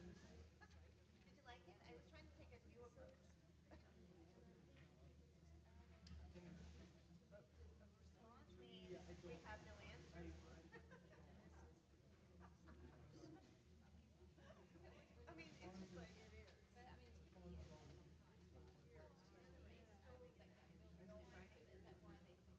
Did you like it? I was trying to take a new approach. Does a response mean we have no answers? I mean, it's just like it is. So, when you say like I just I don't feel like I that far off. Like I know what's going on, and it's interesting.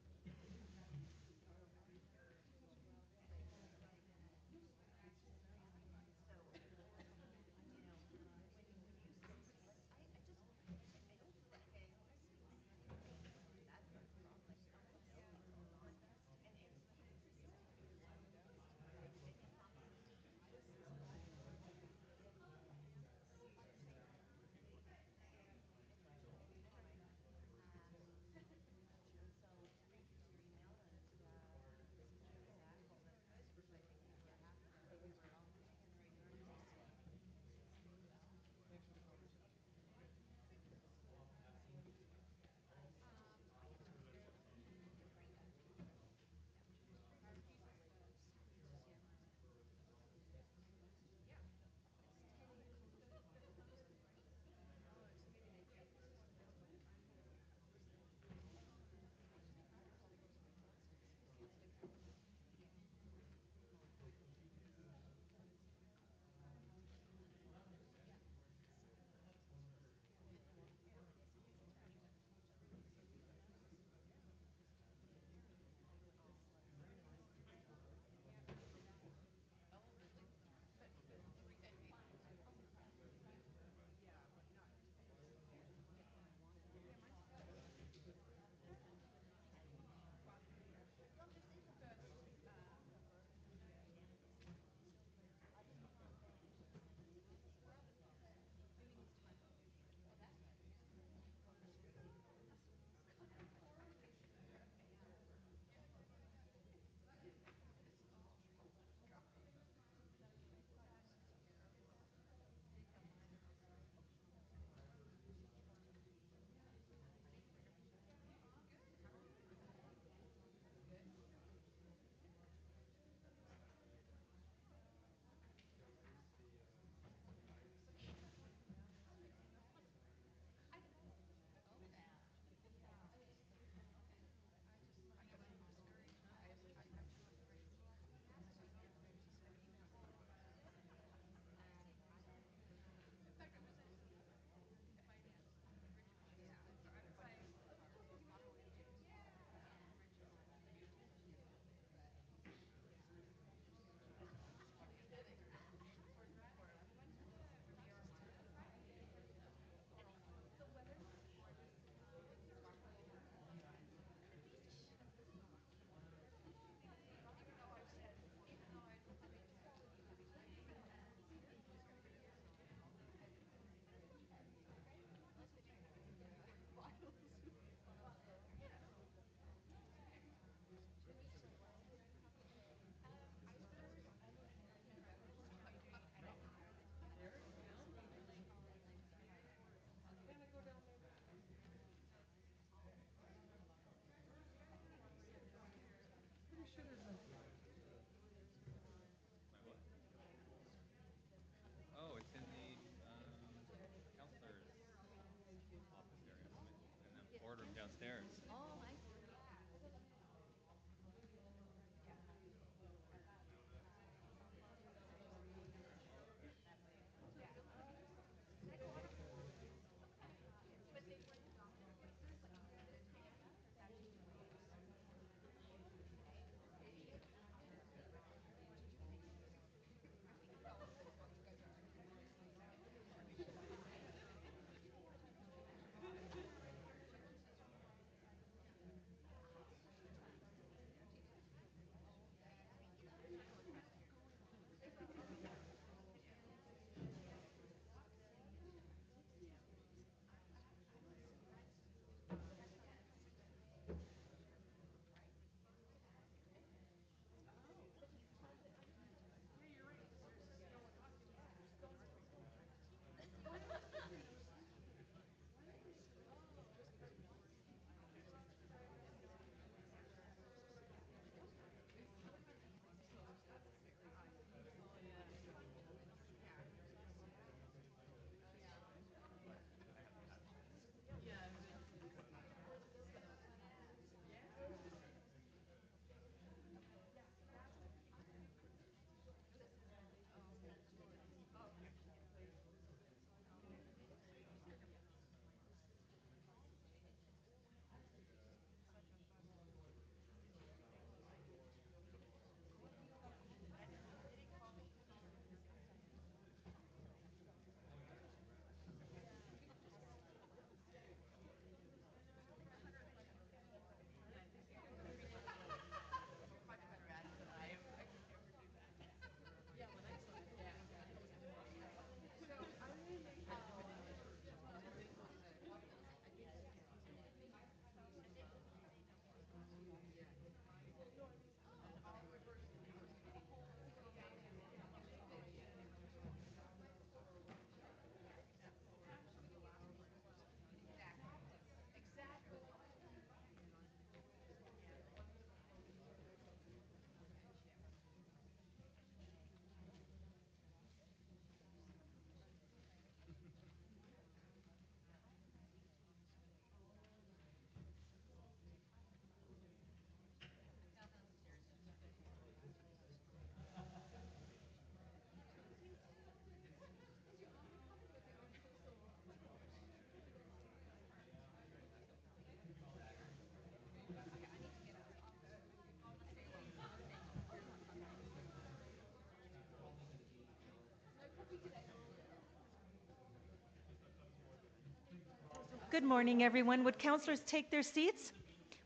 Good morning, everyone. Would councillors take their seats?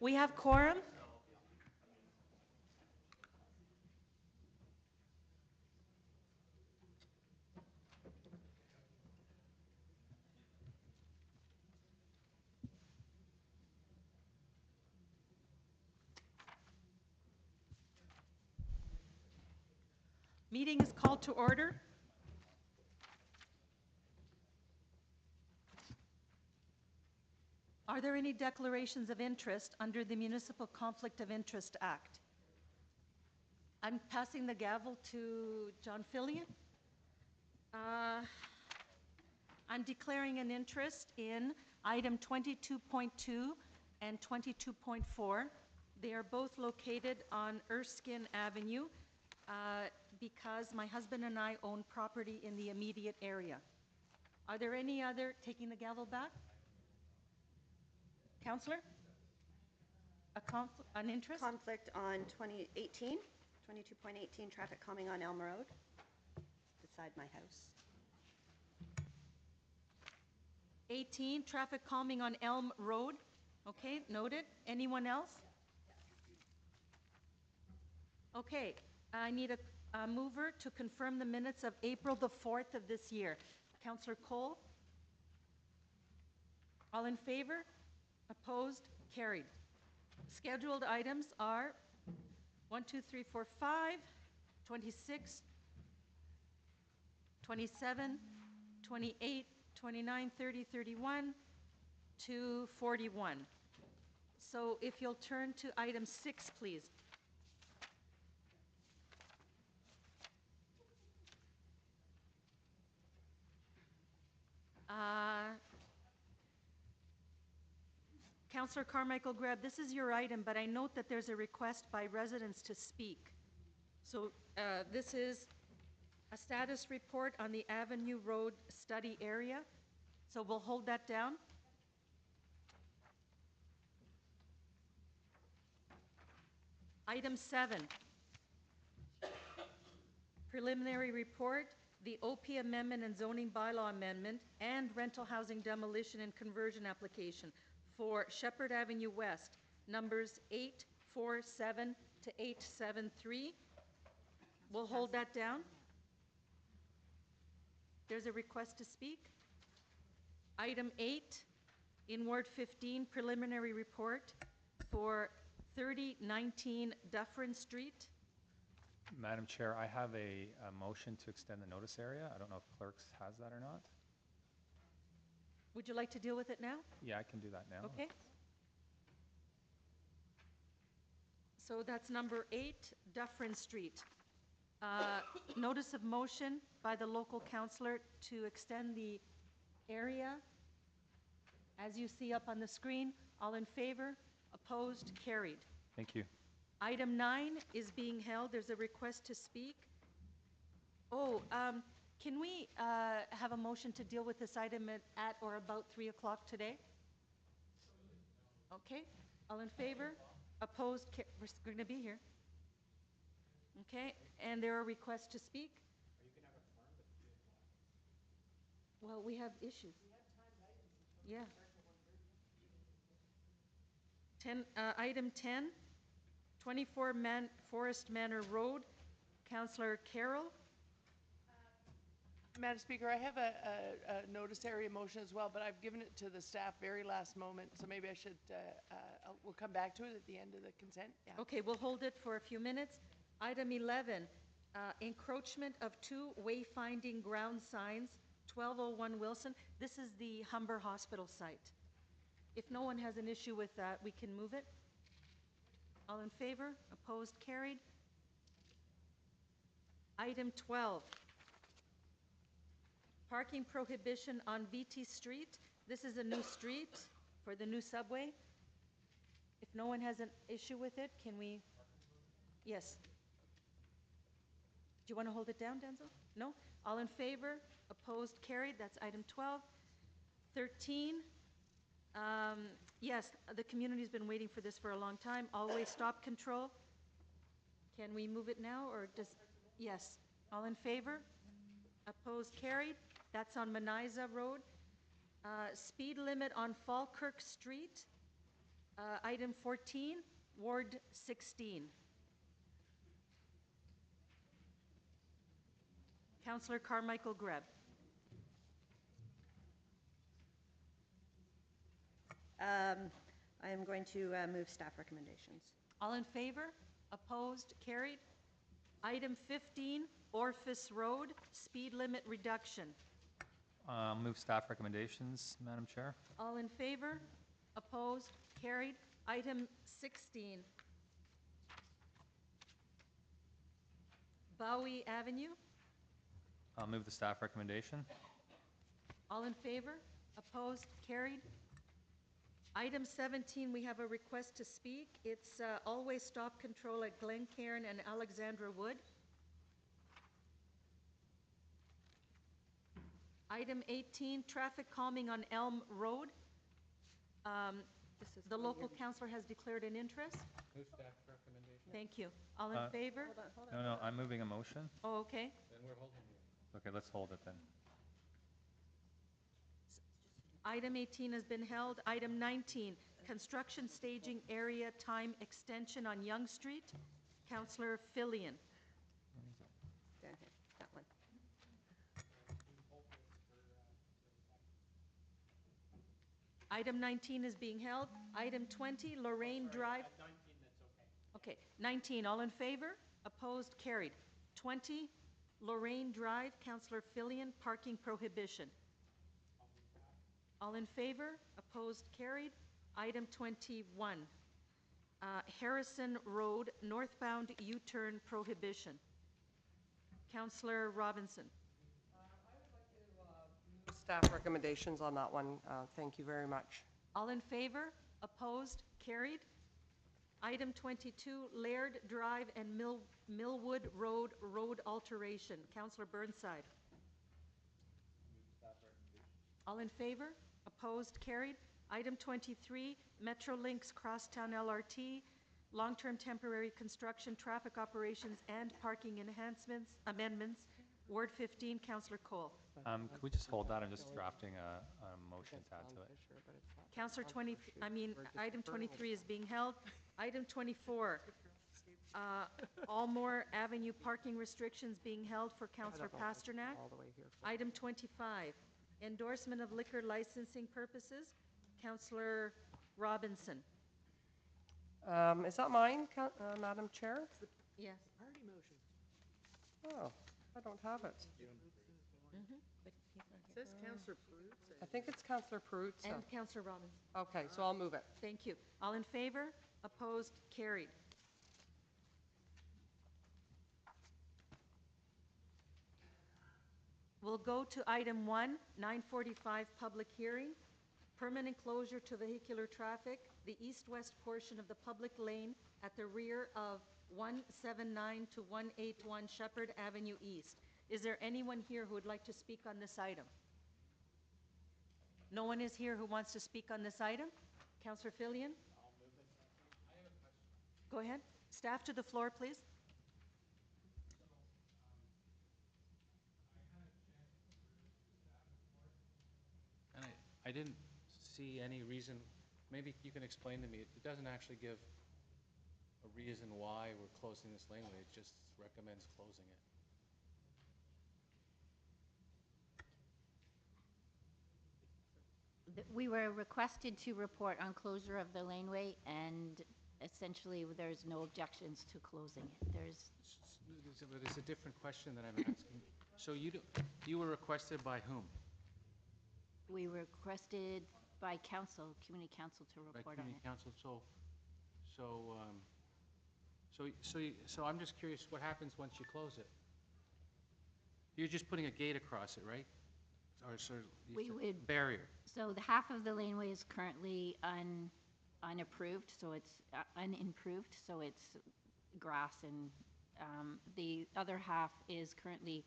We have quorum. Meeting is called to order. Are there any declarations of interest under the Municipal Conflict of Interest Act? I'm passing the gavel to John Fillion. I'm declaring an interest in item 22.2 and 22.4. They are both located on Erskine Avenue because my husband and I own property in the immediate area. Are there any other, taking the gavel back? Councillor? An interest? Conflict on 22.18 traffic calming on Elm Road, beside my house. 18, traffic calming on Elm Road. Okay, noted. Anyone else? Okay, I need a mover to confirm the minutes of April the 4th of this year. Councillor Cole? All in favor? Opposed? Carried. Scheduled items are 1, 2, 3, 4, 5, 26, 27, 28, 29, 30, 31 to 41. So if you'll turn to item 6, please. Councillor Carmichael Greb, this is your item, but I note that there's a request by residents to speak. So this is a status report on the Avenue Road study area. So we'll hold that down. Item 7, preliminary report, the OP amendment and zoning bylaw amendment and rental housing demolition and conversion application for Shepherd Avenue West, numbers 847 to 873. We'll hold that down. There's a request to speak. Item 8, in Ward 15, preliminary report for 3019 Dufferin Street. Madam Chair, I have a motion to extend the notice area. I don't know if clerks has that or not. Would you like to deal with it now? Yeah, I can do that now. Okay. So that's number 8, Dufferin Street. Notice of motion by the local councillor to extend the area. As you see up on the screen, all in favor, opposed, carried. Thank you. Item 9 is being held. There's a request to speak. Oh, can we have a motion to deal with this item at or about 3 o'clock today? Okay. All in favor? Opposed? We're going to be here. Okay. And there are requests to speak? Well, we have issues. Yeah. Item 10, 24 Forest Manor Road. Councillor Carroll. Madam Speaker, I have a notice area motion as well, but I've given it to the staff very last moment, so maybe I should, we'll come back to it at the end of the consent. Yeah. Okay, we'll hold it for a few minutes. Item 11, encroachment of 2 wayfinding ground signs, 1201 Wilson. This is the Humber Hospital site. If no one has an issue with that, we can move it. All in favor? Opposed? Carried. Item 12, parking prohibition on VT Street. This is a new street for the new subway. If no one has an issue with it, can we? Yes. Do you want to hold it down, Denzel? No? All in favor? Opposed? Carried. That's item 12. 13. Yes, the community's been waiting for this for a long time. Always stop control. Can we move it now or just? Yes. All in favor? Opposed? Carried. That's on Meniza Road. Speed limit on Falkirk Street, item 14, Ward 16. Councillor Carmichael Greb. I am going to move staff recommendations. All in favor? Opposed? Carried. Item 15, Orphis Road, speed limit reduction. Move staff recommendations, Madam Chair. All in favor? Opposed? Carried. Item 16, Bowie Avenue. I'll move the staff recommendation. All in favor? Opposed? Carried. Item 17, we have a request to speak. It's always stop control at Glencairn and Alexandra Wood. Item 18, traffic calming on Elm Road. The local councillor has declared an interest. Move staff recommendation. Thank you. All in favor? Hold on. No, I'm moving a motion. Oh, okay. Then we're holding you. Okay, let's hold it then. Item 18 has been held. Item 19, construction staging area time extension on Yonge Street. Councillor Fillion. Down here, that one. Item 19 is being held. Item 20, Lorraine Drive. 19, that's okay. Okay, 19, all in favor? Opposed? Carried. 20, Lorraine Drive, Councillor Fillion, parking prohibition. All in favor? Opposed? Carried. Item 21, Harrison Road, northbound U-turn prohibition. Councillor Robinson. Staff recommendations on that one. Thank you very much. All in favor? Opposed? Carried. Item 22, Laird Drive and Millwood Road, road alteration. Councillor Burnside. All in favor? Opposed? Carried. Item 23, Metrolinx Crosstown LRT, long-term temporary construction, traffic operations, and parking enhancements, amendments. Ward 15, Councillor Cole. Could we just hold that? I'm just drafting a motion to add to it. Councillor item 23 is being held. Item 24, Allmore Avenue parking restrictions being held for Councillor Pasternak. Item 25, endorsement of liquor licensing purposes. Councillor Robinson. Is that mine, Madam Chair? Yes. Party motion. Oh, I don't have it. It says Councillor Peruzza. I think it's Councillor Peruzza. And Councillor Robinson. Okay, so I'll move it. Thank you. All in favor? Opposed? Carried. We'll go to item 1, 9:45 public hearing. Permanent closure to vehicular traffic, the east-west portion of the public lane at the rear of 179 to 181 Shepherd Avenue East. Is there anyone here who would like to speak on this item? No one is here who wants to speak on this item? Councillor Fillion? Go ahead. Staff to the floor, please. And I didn't see any reason, maybe you can explain to me, it doesn't actually give a reason why we're closing this laneway, it just recommends closing it. We were requested to report on closure of the laneway, and essentially there's no objections to closing it. But it's a different question that I'm asking. So you were requested by whom? We were requested by council, community council, to By report on community it. council, so I'm just curious, what happens once you close it? You're just putting a gate across it, right? Or sort of We would- barrier? So the half of the laneway is currently unapproved, so it's unimproved, so it's grass, and the other half is currently,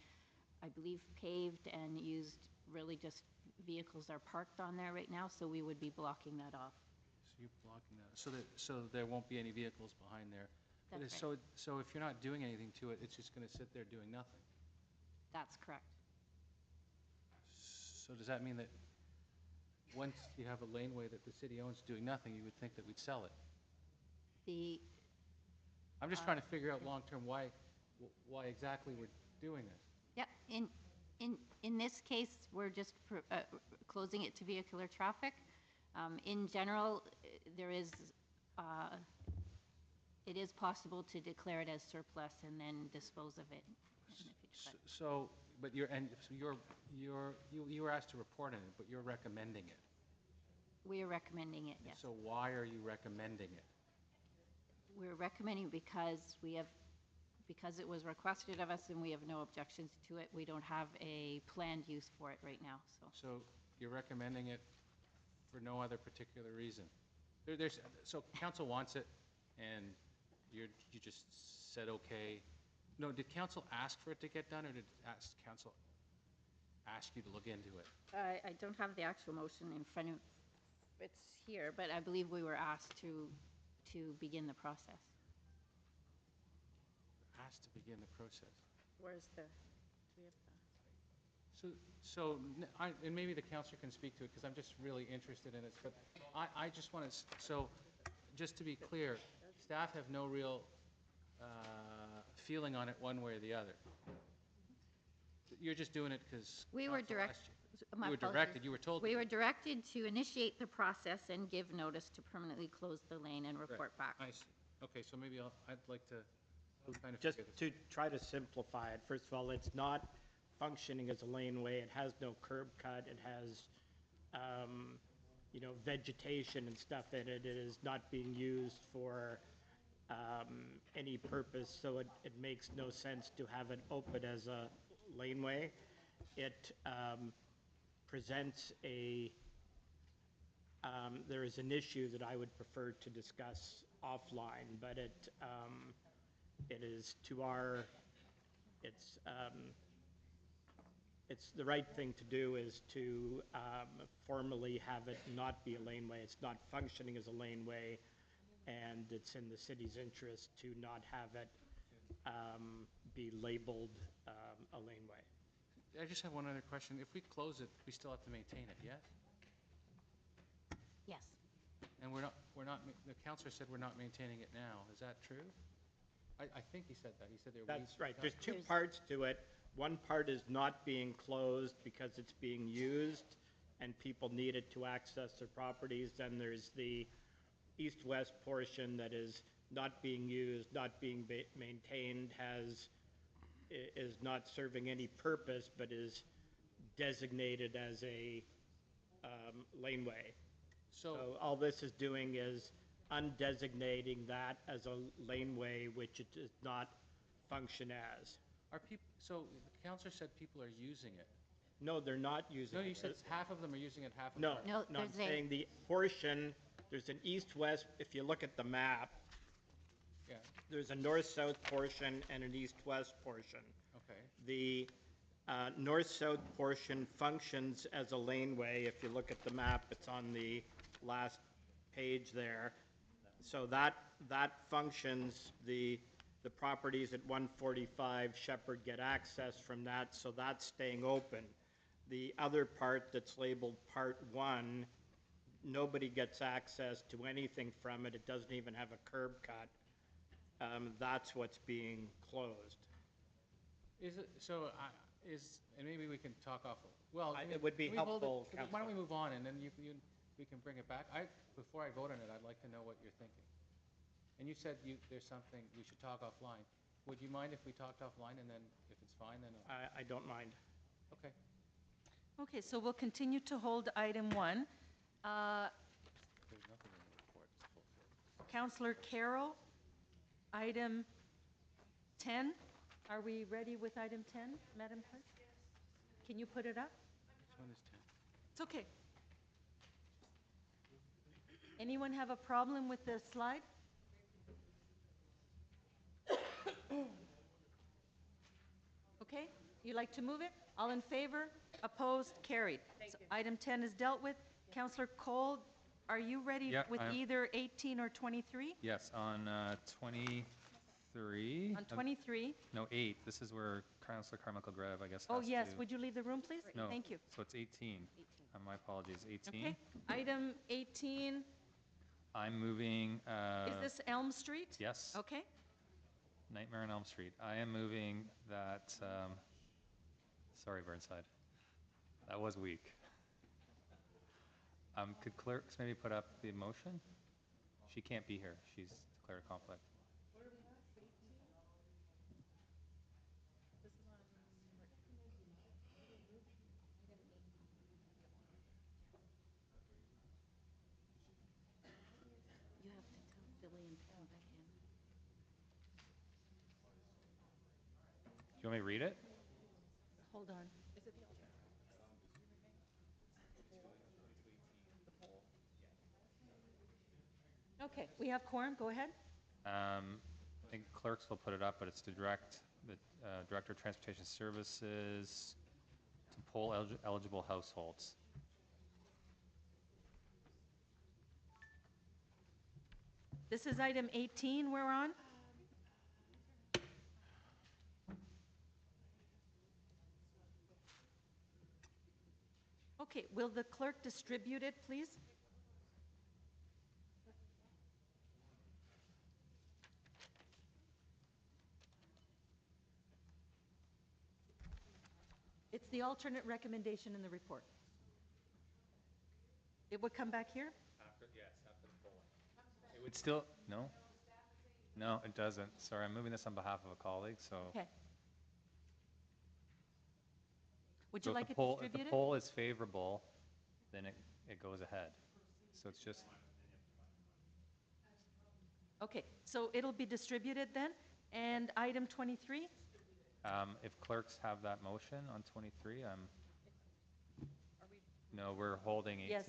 I believe, paved and used. Really just vehicles are parked on there right now, so we would be blocking that off. So you're blocking that, so there won't be any vehicles behind there. But That's it's- So if you're not doing anything to it, it's just going to sit there doing nothing. That's correct. So does that mean that once you have a laneway that the city owns doing nothing, you would think that we'd sell it. The, I'm just trying to figure out long-term why exactly we're doing this. yeah, in this case, we're just closing it to vehicular traffic. In general, there is, it is possible to declare it as surplus and then dispose of it. So, but you were asked to report on it, but you're recommending it. We are recommending it, yes. So why are you recommending it? We're recommending because it was requested of us and we have no objections to it. We don't have a planned use for it right now, so. So you're recommending it for no other particular reason? So council wants it, and you just said, okay. No, did council ask for it to get done, or did council ask you to look into it? I don't have the actual motion in front of, it's here, but I believe we were asked to begin the process. Asked to begin the process. Where's the, do we have the? And maybe the councillor can speak to it, because I'm just really interested in it, but I just want to, so, just to be clear, staff have no real feeling on it one way or the other. You're just doing it because We were directed. my You were apologies. directed, you were told. We were directed to initiate the process and give notice to permanently close the lane and Right. report back. I see. Okay, so maybe I'd like to kind of Just figure this. to try to simplify it, first of all, it's not functioning as a laneway. It has no curb cut. It has, vegetation and stuff in it. It is not being used for any purpose, so it makes no sense to have it open as a laneway. It presents there is an issue that I would prefer to discuss offline, but it is to our, it's the right thing to do is to formally have it not be a laneway. It's not functioning as a laneway, and it's in the city's interest to not have it be labeled a laneway. I just have one other question. If we close it, we still have to maintain it, yes? Yes. And the councillor said we're not maintaining it now. Is that true? I think he said that. He said there were weeds. That's right. There's two parts to it. One part is not being closed because it's being used and people need it to access their properties. Then there's the east-west portion that is not being used, not being maintained, is not serving any purpose, but is designated as a laneway. So all this is doing is undesignating that as a laneway, which it does not function as. So the councillor said people are using it. No, they're not using No, it. you said half of them are using it, half of them No, aren't. No, no, I'm there's a- saying the portion, there's an east-west, if you look at the map, Yeah, there's a north-south portion and an east-west portion. okay. The north-south portion functions as a laneway. If you look at the map, it's on the last page there. So that functions, the properties at 145 Shepherd get access from that, so that's staying open. The other part that's labeled Part 1, nobody gets access to anything from it. It doesn't even have a curb cut. That's what's being closed. Is it, so, and maybe we can talk off, well. It would be can we hold it- helpful, Why don't we Councillor. move on, and then we can bring it back? Before I vote on it, I'd like to know what you're thinking. And you said there's something, we should talk offline. Would you mind if we talked offline, and then if it's fine, then, I don't mind. okay. Okay, so we'll continue to hold item 1. There's nothing in the report, it's fulfilled. Councillor Carroll, item 10. Are we ready with item 10, Madam Clerk? Can you put it up? Which one is 10? It's okay. Anyone have a problem with the slide? Okay, you like to move it? All in favor? Opposed? Carried. So item 10 is dealt with. Councillor Cole, are you ready Yeah, with I'm- either 18 or 23? Yes, on 23. On 23? No, 8. This is where Councillor Carmichael Greve, I guess, Oh, has yes, to- would you leave the room, please? No. Thank you. So it's 18. My apologies, 18. Okay. Item 18, I'm moving, is this Elm Street? yes, Okay. Nightmare on Elm Street. I am moving that, sorry, Burnside. That was weak. Could clerks maybe put up the motion? She can't be here. She's declared a conflict. You have to tell Billy and come back in. Do you want me to read it? Hold on. Okay, we have quorum. Go ahead. I think clerks will put it up, but it's to direct the Director of Transportation Services to poll eligible households. This is item 18 we're on. Okay, will the clerk distribute it, please? It's the alternate recommendation in the report. It would come back here? Yes, after the polling. It would still, no? No, it doesn't. Sorry, I'm moving this on behalf of a colleague, so. Okay. Would So you if like the it poll- If distributed? the poll is favorable, then it goes ahead. So it's just, Okay, so it'll be distributed then. And item 23? if clerks have that motion on 23, no, we're holding 18. Yes.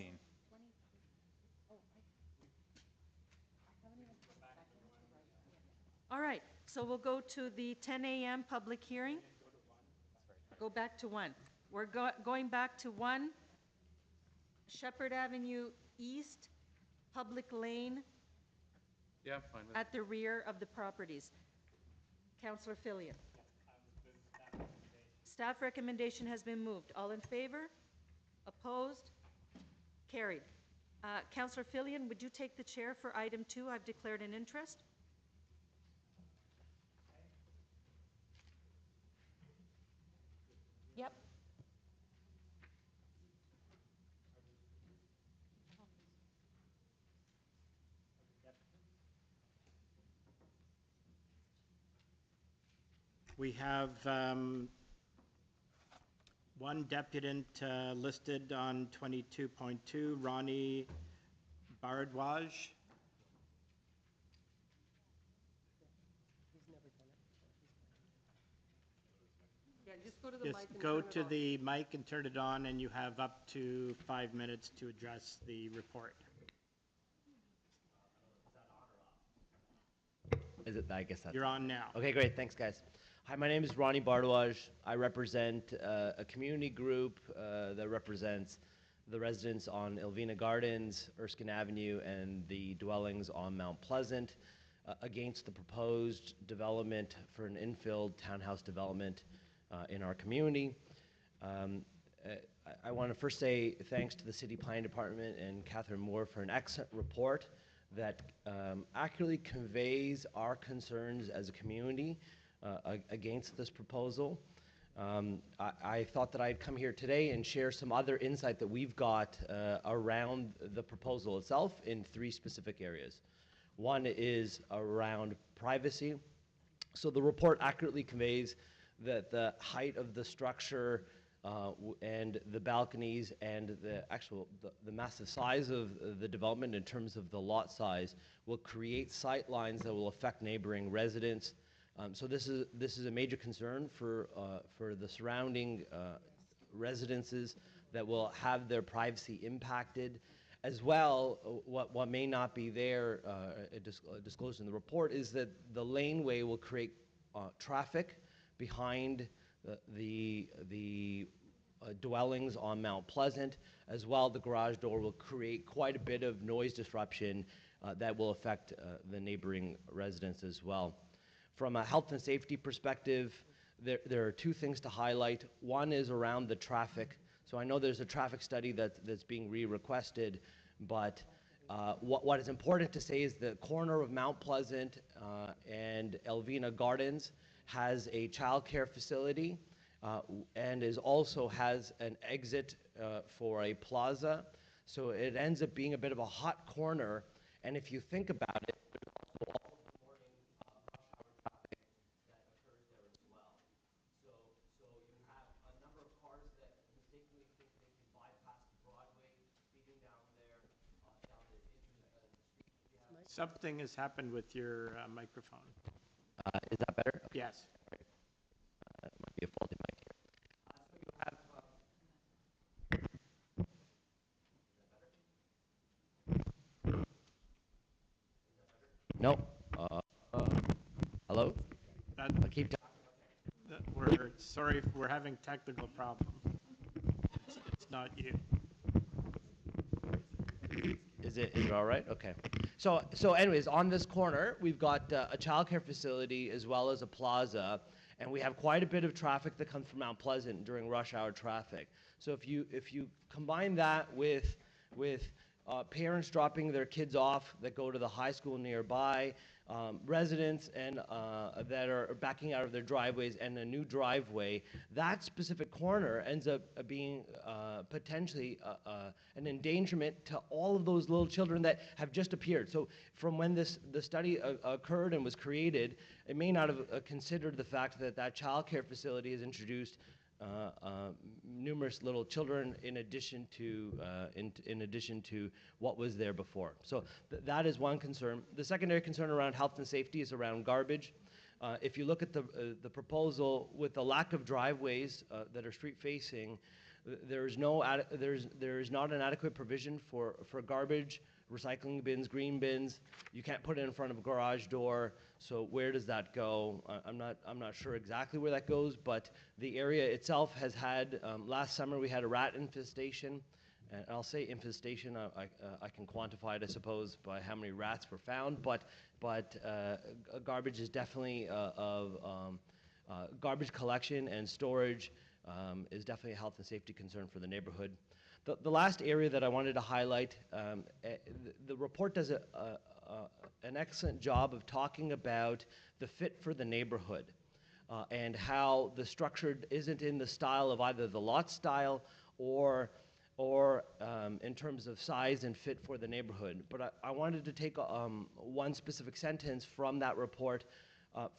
All right, so we'll go to the 10 a.m. public hearing. Go back to 1. We're going back to 1 Shepherd Avenue East, Public Lane Yeah, I'm fine with it. at the rear of the properties. Councillor Fillion. Staff recommendation has been moved. All in favor? Opposed? Carried. Councillor Fillion, would you take the chair for item 2? I've declared an interest. Yep. We have one deputant listed on 22.2, Ronnie Bardwaj. Yeah, just go to the Just mic and go turn it to on. the mic and turn it on, and you have up to 5 minutes to address the report. Is it? I guess that's. You're on now. Okay, great. Thanks, guys. Hi, my name is Ronnie Bardwaj. I represent a community group that represents the residents on Elvina Gardens, Erskine Avenue, and the dwellings on Mount Pleasant against the proposed development for an infill townhouse development in our community. I want to first say thanks to the City Planning Department and Catherine Moore for an excellent report that accurately conveys our concerns as a community against this proposal. I thought that I'd come here today and share some other insight that we've got around the proposal itself in 3 specific areas. One is around privacy. So the report accurately conveys that the height of the structure and the balconies and the massive size of the development in terms of the lot size will create sight lines that will affect neighboring residents. So this is a major concern for the surrounding residences that will have their privacy impacted. As well, what may not be there disclosed in the report is that the laneway will create traffic behind the dwellings on Mount Pleasant. As well, the garage door will create quite a bit of noise disruption that will affect the neighboring residents as well. From a health and safety perspective, there are 2 things to highlight. One is around the traffic. So I know there's a traffic study that's being re-requested, but what is important to say is the corner of Mount Pleasant and Elvina Gardens has a childcare facility and also has an exit for a plaza. So it ends up being a bit of a hot corner, and if you think about it, there's also all of the morning rush hour traffic that occurs there as well. So you have a number of cars that mistakenly think they can bypass Broadway, speeding down there, down the street. Something has happened with your microphone. Is that better? Yes. It might be a faulty mic here. So you have no. Hello? I keep We're sorry if we're having technical problems. It's not you. Is it all right? Okay. So anyways, on this corner, we've got a childcare facility as well as a plaza, and we have quite a bit of traffic that comes from Mount Pleasant during rush hour traffic. So if you combine that with parents dropping their kids off that go to the high school nearby, residents and that are backing out of their driveways and a new driveway, that specific corner ends up being potentially an endangerment to all of those little children that have just appeared. So from when the study occurred and was created, it may not have considered the fact that that childcare facility has introduced numerous little children in addition to what was there before. So that is one concern. The secondary concern around health and safety is around garbage. If you look at the proposal with the lack of driveways that are street facing, there is not an adequate provision for garbage, recycling bins, green bins. You can't put it in front of a garage door. So where does that go? I'm not sure exactly where that goes, but the area itself has had, last summer we had a rat infestation. And I'll say infestation, I can quantify it, I suppose, by how many rats were found, but garbage is definitely garbage collection and storage is definitely a health and safety concern for the neighborhood. The last area that I wanted to highlight, the report does an excellent job of talking about the fit for the neighborhood and how the structure isn't in the style of either the lot style or in terms of size and fit for the neighborhood. But I wanted to take one specific sentence from that report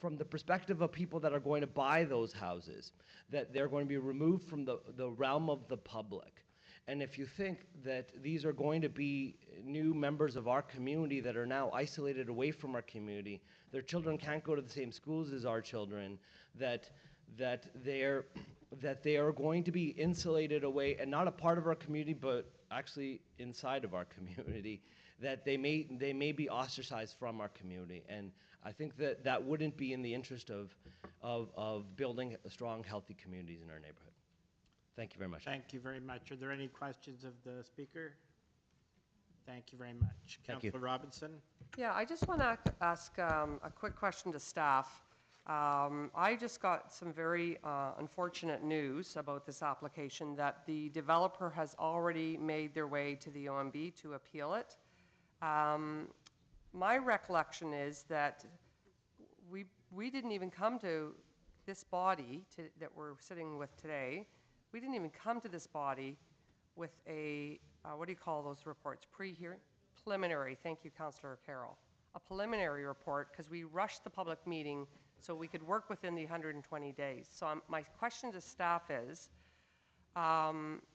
from the perspective of people that are going to buy those houses, that they're going to be removed from the realm of the public. And if you think that these are going to be new members of our community that are now isolated away from our community, their children can't go to the same schools as our children, that they are going to be insulated away and not a part of our community, but actually inside of our community, that they may be ostracized from our community. And I think that wouldn't be in the interest of building strong, healthy communities in our neighborhood. Thank you very much. Thank you very much. Are there any questions of the speaker? Thank you very much. Thank you. Councillor Robinson? Yeah, I just want to ask a quick question to staff. I just got some very unfortunate news about this application that the developer has already made their way to the OMB to appeal it. My recollection is that we didn't even come to this body that we're sitting with today. We didn't even come to this body with a, what do you call those reports? Pre-hearing? Preliminary. Thank you, Councillor Carroll. A preliminary report because we rushed the public meeting so we could work within the 120 days. So my question to staff is,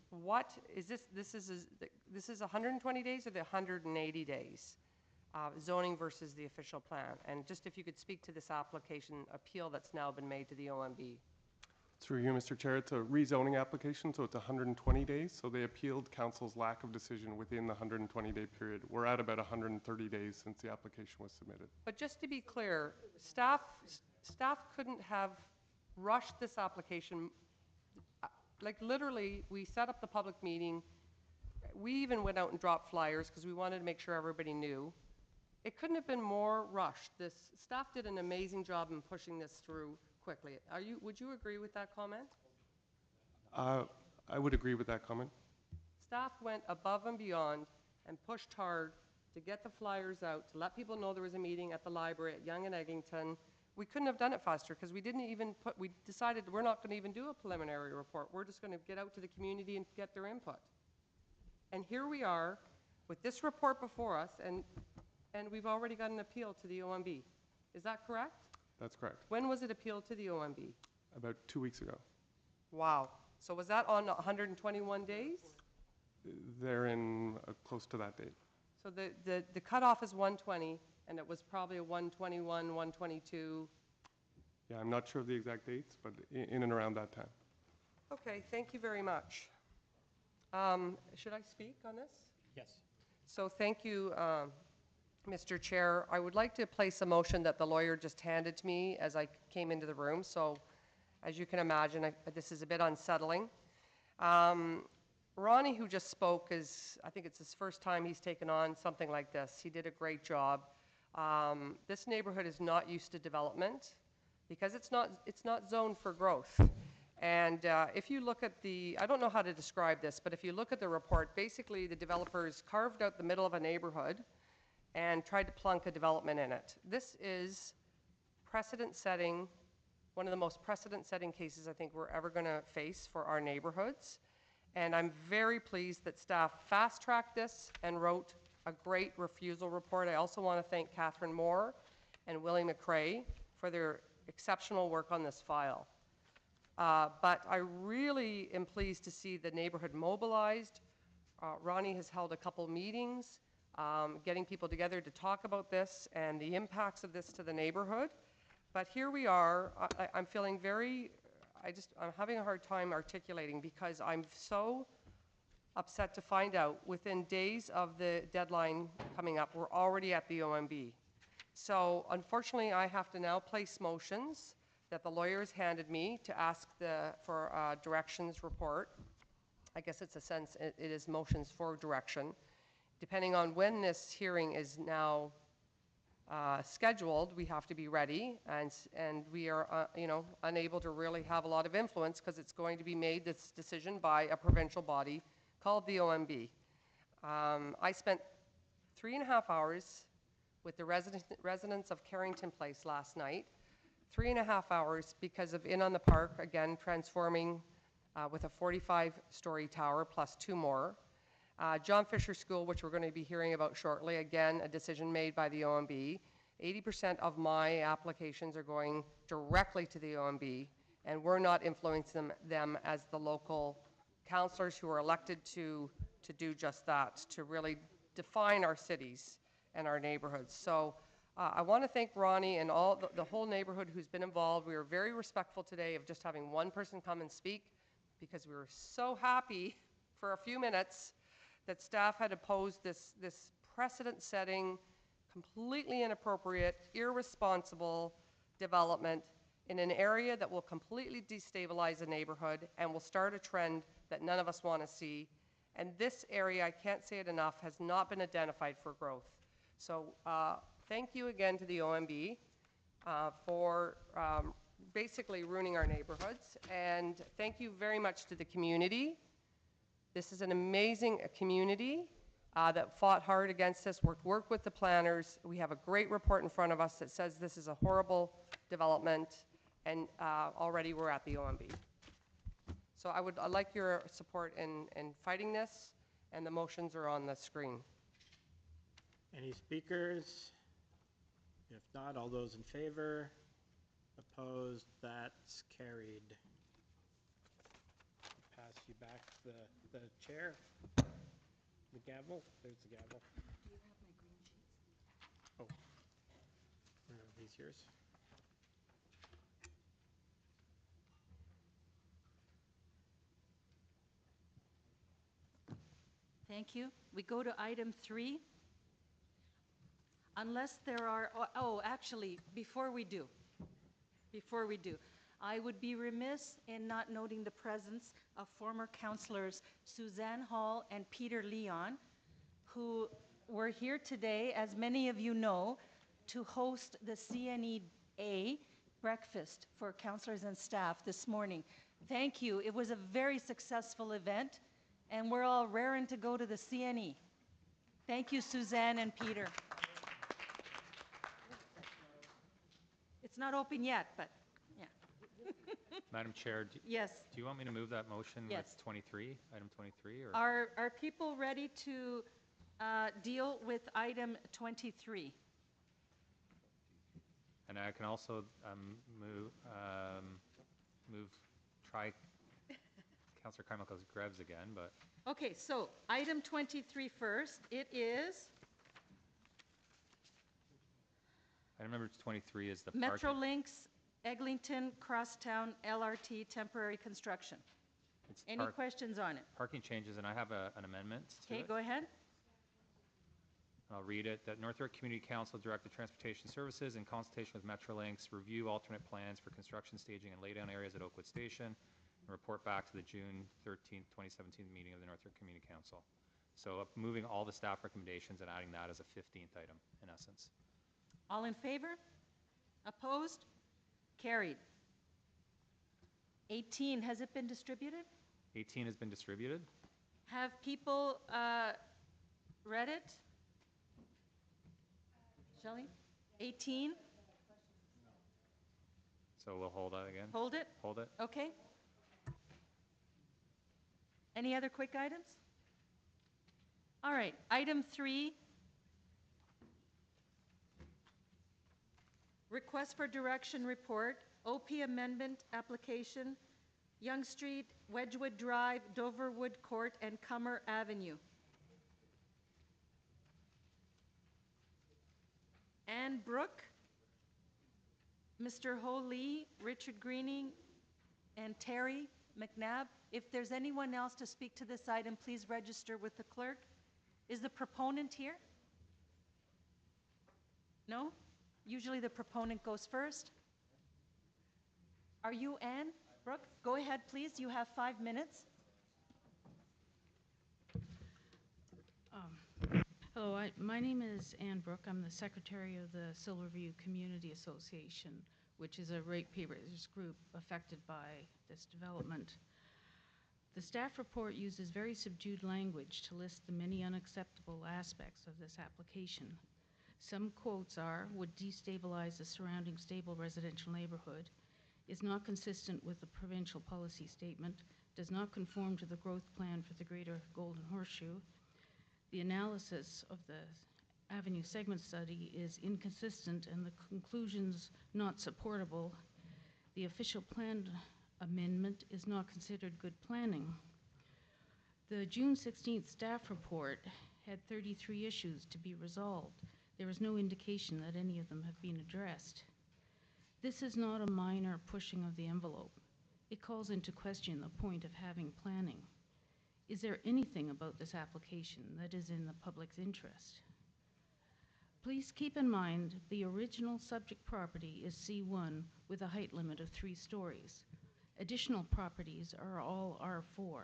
what is this? This is 120 days or the 180 days? Zoning versus the official plan. And just if you could speak to this application appeal that's now been made to the OMB. Through you, Mr. Chair, it's a rezoning application, so it's 120 days. So they appealed council's lack of decision within the 120-day period. We're at about 130 days since the application was submitted. But just to be clear, staff couldn't have rushed this application. Like literally, we set up the public meeting. We even went out and dropped flyers because we wanted to make sure everybody knew. It couldn't have been more rushed. This staff did an amazing job in pushing this through quickly. Would you agree with that comment? I would agree with that comment. Staff went above and beyond and pushed hard to get the flyers out, to let people know there was a meeting at the library at Yonge and Eglinton. We couldn't have done it faster because we didn't even we decided we're not going to even do a preliminary report. We're just going to get out to the community and get their input. And here we are with this report before us, and we've already got an appeal to the OMB. Is that correct? That's correct. When was it appealed to the OMB? About 2 weeks ago. Wow. So was that on 121 days? They're in close to that date. So the cutoff is 120, and it was probably a 121, 122. Yeah, I'm not sure of the exact dates, but in and around that time. Okay, thank you very much. Should I speak on this? Yes. So thank you, Mr. Chair. I would like to place a motion that the lawyer just handed to me as I came into the room. So as you can imagine, this is a bit unsettling. Ronnie, who just spoke, I think it's his first time he's taken on something like this. He did a great job. This neighborhood is not used to development because it's not zoned for growth. And if you look at I don't know how to describe this, but if you look at the report, basically the developers carved out the middle of a neighborhood and tried to plunk a development in it. This is precedent-setting, one of the most precedent-setting cases I think we're ever going to face for our neighborhoods. And I'm very pleased that staff fast-tracked this and wrote a great refusal report. I also want to thank Catherine Moore and Willie McRae for their exceptional work on this file. But I really am pleased to see the neighborhood mobilized. Ronnie has held a couple meetings, getting people together to talk about this and the impacts of this to the neighborhood. But here we are. I'm feeling I'm having a hard time articulating because I'm so upset to find out within days of the deadline coming up, we're already at the OMB. So unfortunately, I have to now place motions that the lawyer has handed me to ask for a directions report. I guess it's it is motions for direction. Depending on when this hearing is now scheduled, we have to be ready, and we are unable to really have a lot of influence because it's going to be made, this decision, by a provincial body called the OMB. I spent 3.5 hours with the residents of Carrington Place last night. 3.5 hours because of In on the Park, again, transforming with a 45-story tower plus 2 more. John Fisher School, which we're going to be hearing about shortly, again, a decision made by the OMB. 80% of my applications are going directly to the OMB, and we're not influencing them as the local councillors who are elected to do just that, to really define our cities and our neighborhoods. So I want to thank Ronnie and all the whole neighborhood who's been involved. We were very respectful today of just having one person come and speak because we were so happy for a few minutes that staff had opposed this precedent-setting, completely inappropriate, irresponsible development in an area that will completely destabilize a neighborhood and will start a trend that none of us want to see. And this area, I can't say it enough, has not been identified for growth. So thank you again to the OMB for basically ruining our neighborhoods. And thank you very much to the community. This is an amazing community that fought hard against this, worked with the planners. We have a great report in front of us that says this is a horrible development, and already we're at the OMB. So I'd like your support in fighting this, and the motions are on the screen. Any speakers? If not, all those in favor? Opposed? That's carried. Pass you back the chair. The gavel? There's the gavel. Do you have my green sheets? Oh. Are these yours? Thank you. We go to item 3. Unless there are, actually, before we do, I would be remiss in not noting the presence of former councillors Suzanne Hall and Peter Leon, who were here today, as many of you know, to host the CNEA breakfast for councillors and staff this morning. Thank you. It was a very successful event, and we're all raring to go to the CNE. Thank you, Suzanne and Peter. It's not open yet, but yeah. Madam Chair, Yes. do you want me to move that motion Yes. with 23, item 23? Or? Are people ready to deal with item 23? And I can also try Councillor Carmichael's Grebs again, but Okay, so item 23 first. It is item number 23 is the parking. Metrolinx Eglinton Crosstown LRT temporary construction. It's Any questions on it? parking changes, and I have an amendment to Okay, it. go ahead. I'll read it. That North York Community Council Director of Transportation Services, in consultation with Metrolinx, review alternate plans for construction, staging, and laydown areas at Oakwood Station, and report back to the June 13th, 2017 meeting of the North York Community Council. So moving all the staff recommendations and adding that as a 15th item, in essence. All in favor? Opposed? Carried. 18, has it been distributed? 18 has been distributed. Have people read it? Shelley? 18? So we'll hold that again. Hold it? Hold it. Okay. Any other quick items? All right, item 3. Request for direction report, OP amendment application, Yonge Street, Wedgwood Drive, Doverwood Court, and Cummer Avenue. Ann Brooke, Mr. Ho Lee, Richard Greening, and Terry McNabb. If there's anyone else to speak to this item, please register with the clerk. Is the proponent here? No? Usually the proponent goes first. Are you Ann Brooke? Go ahead, please. You have 5 minutes. Hello, my name is Ann Brooke. I'm the secretary of the Silverview Community Association, which is a ratepayers group affected by this development. The staff report uses very subdued language to list the many unacceptable aspects of this application. Some quotes are, would destabilize the surrounding stable residential neighborhood, is not consistent with the provincial policy statement, does not conform to the growth plan for the Greater Golden Horseshoe. The analysis of the Avenue segment study is inconsistent and the conclusions not supportable. The official plan amendment is not considered good planning. The June 16th staff report had 33 issues to be resolved. There is no indication that any of them have been addressed. This is not a minor pushing of the envelope. It calls into question the point of having planning. Is there anything about this application that is in the public's interest? Please keep in mind the original subject property is C1 with a height limit of 3 stories. Additional properties are all R4.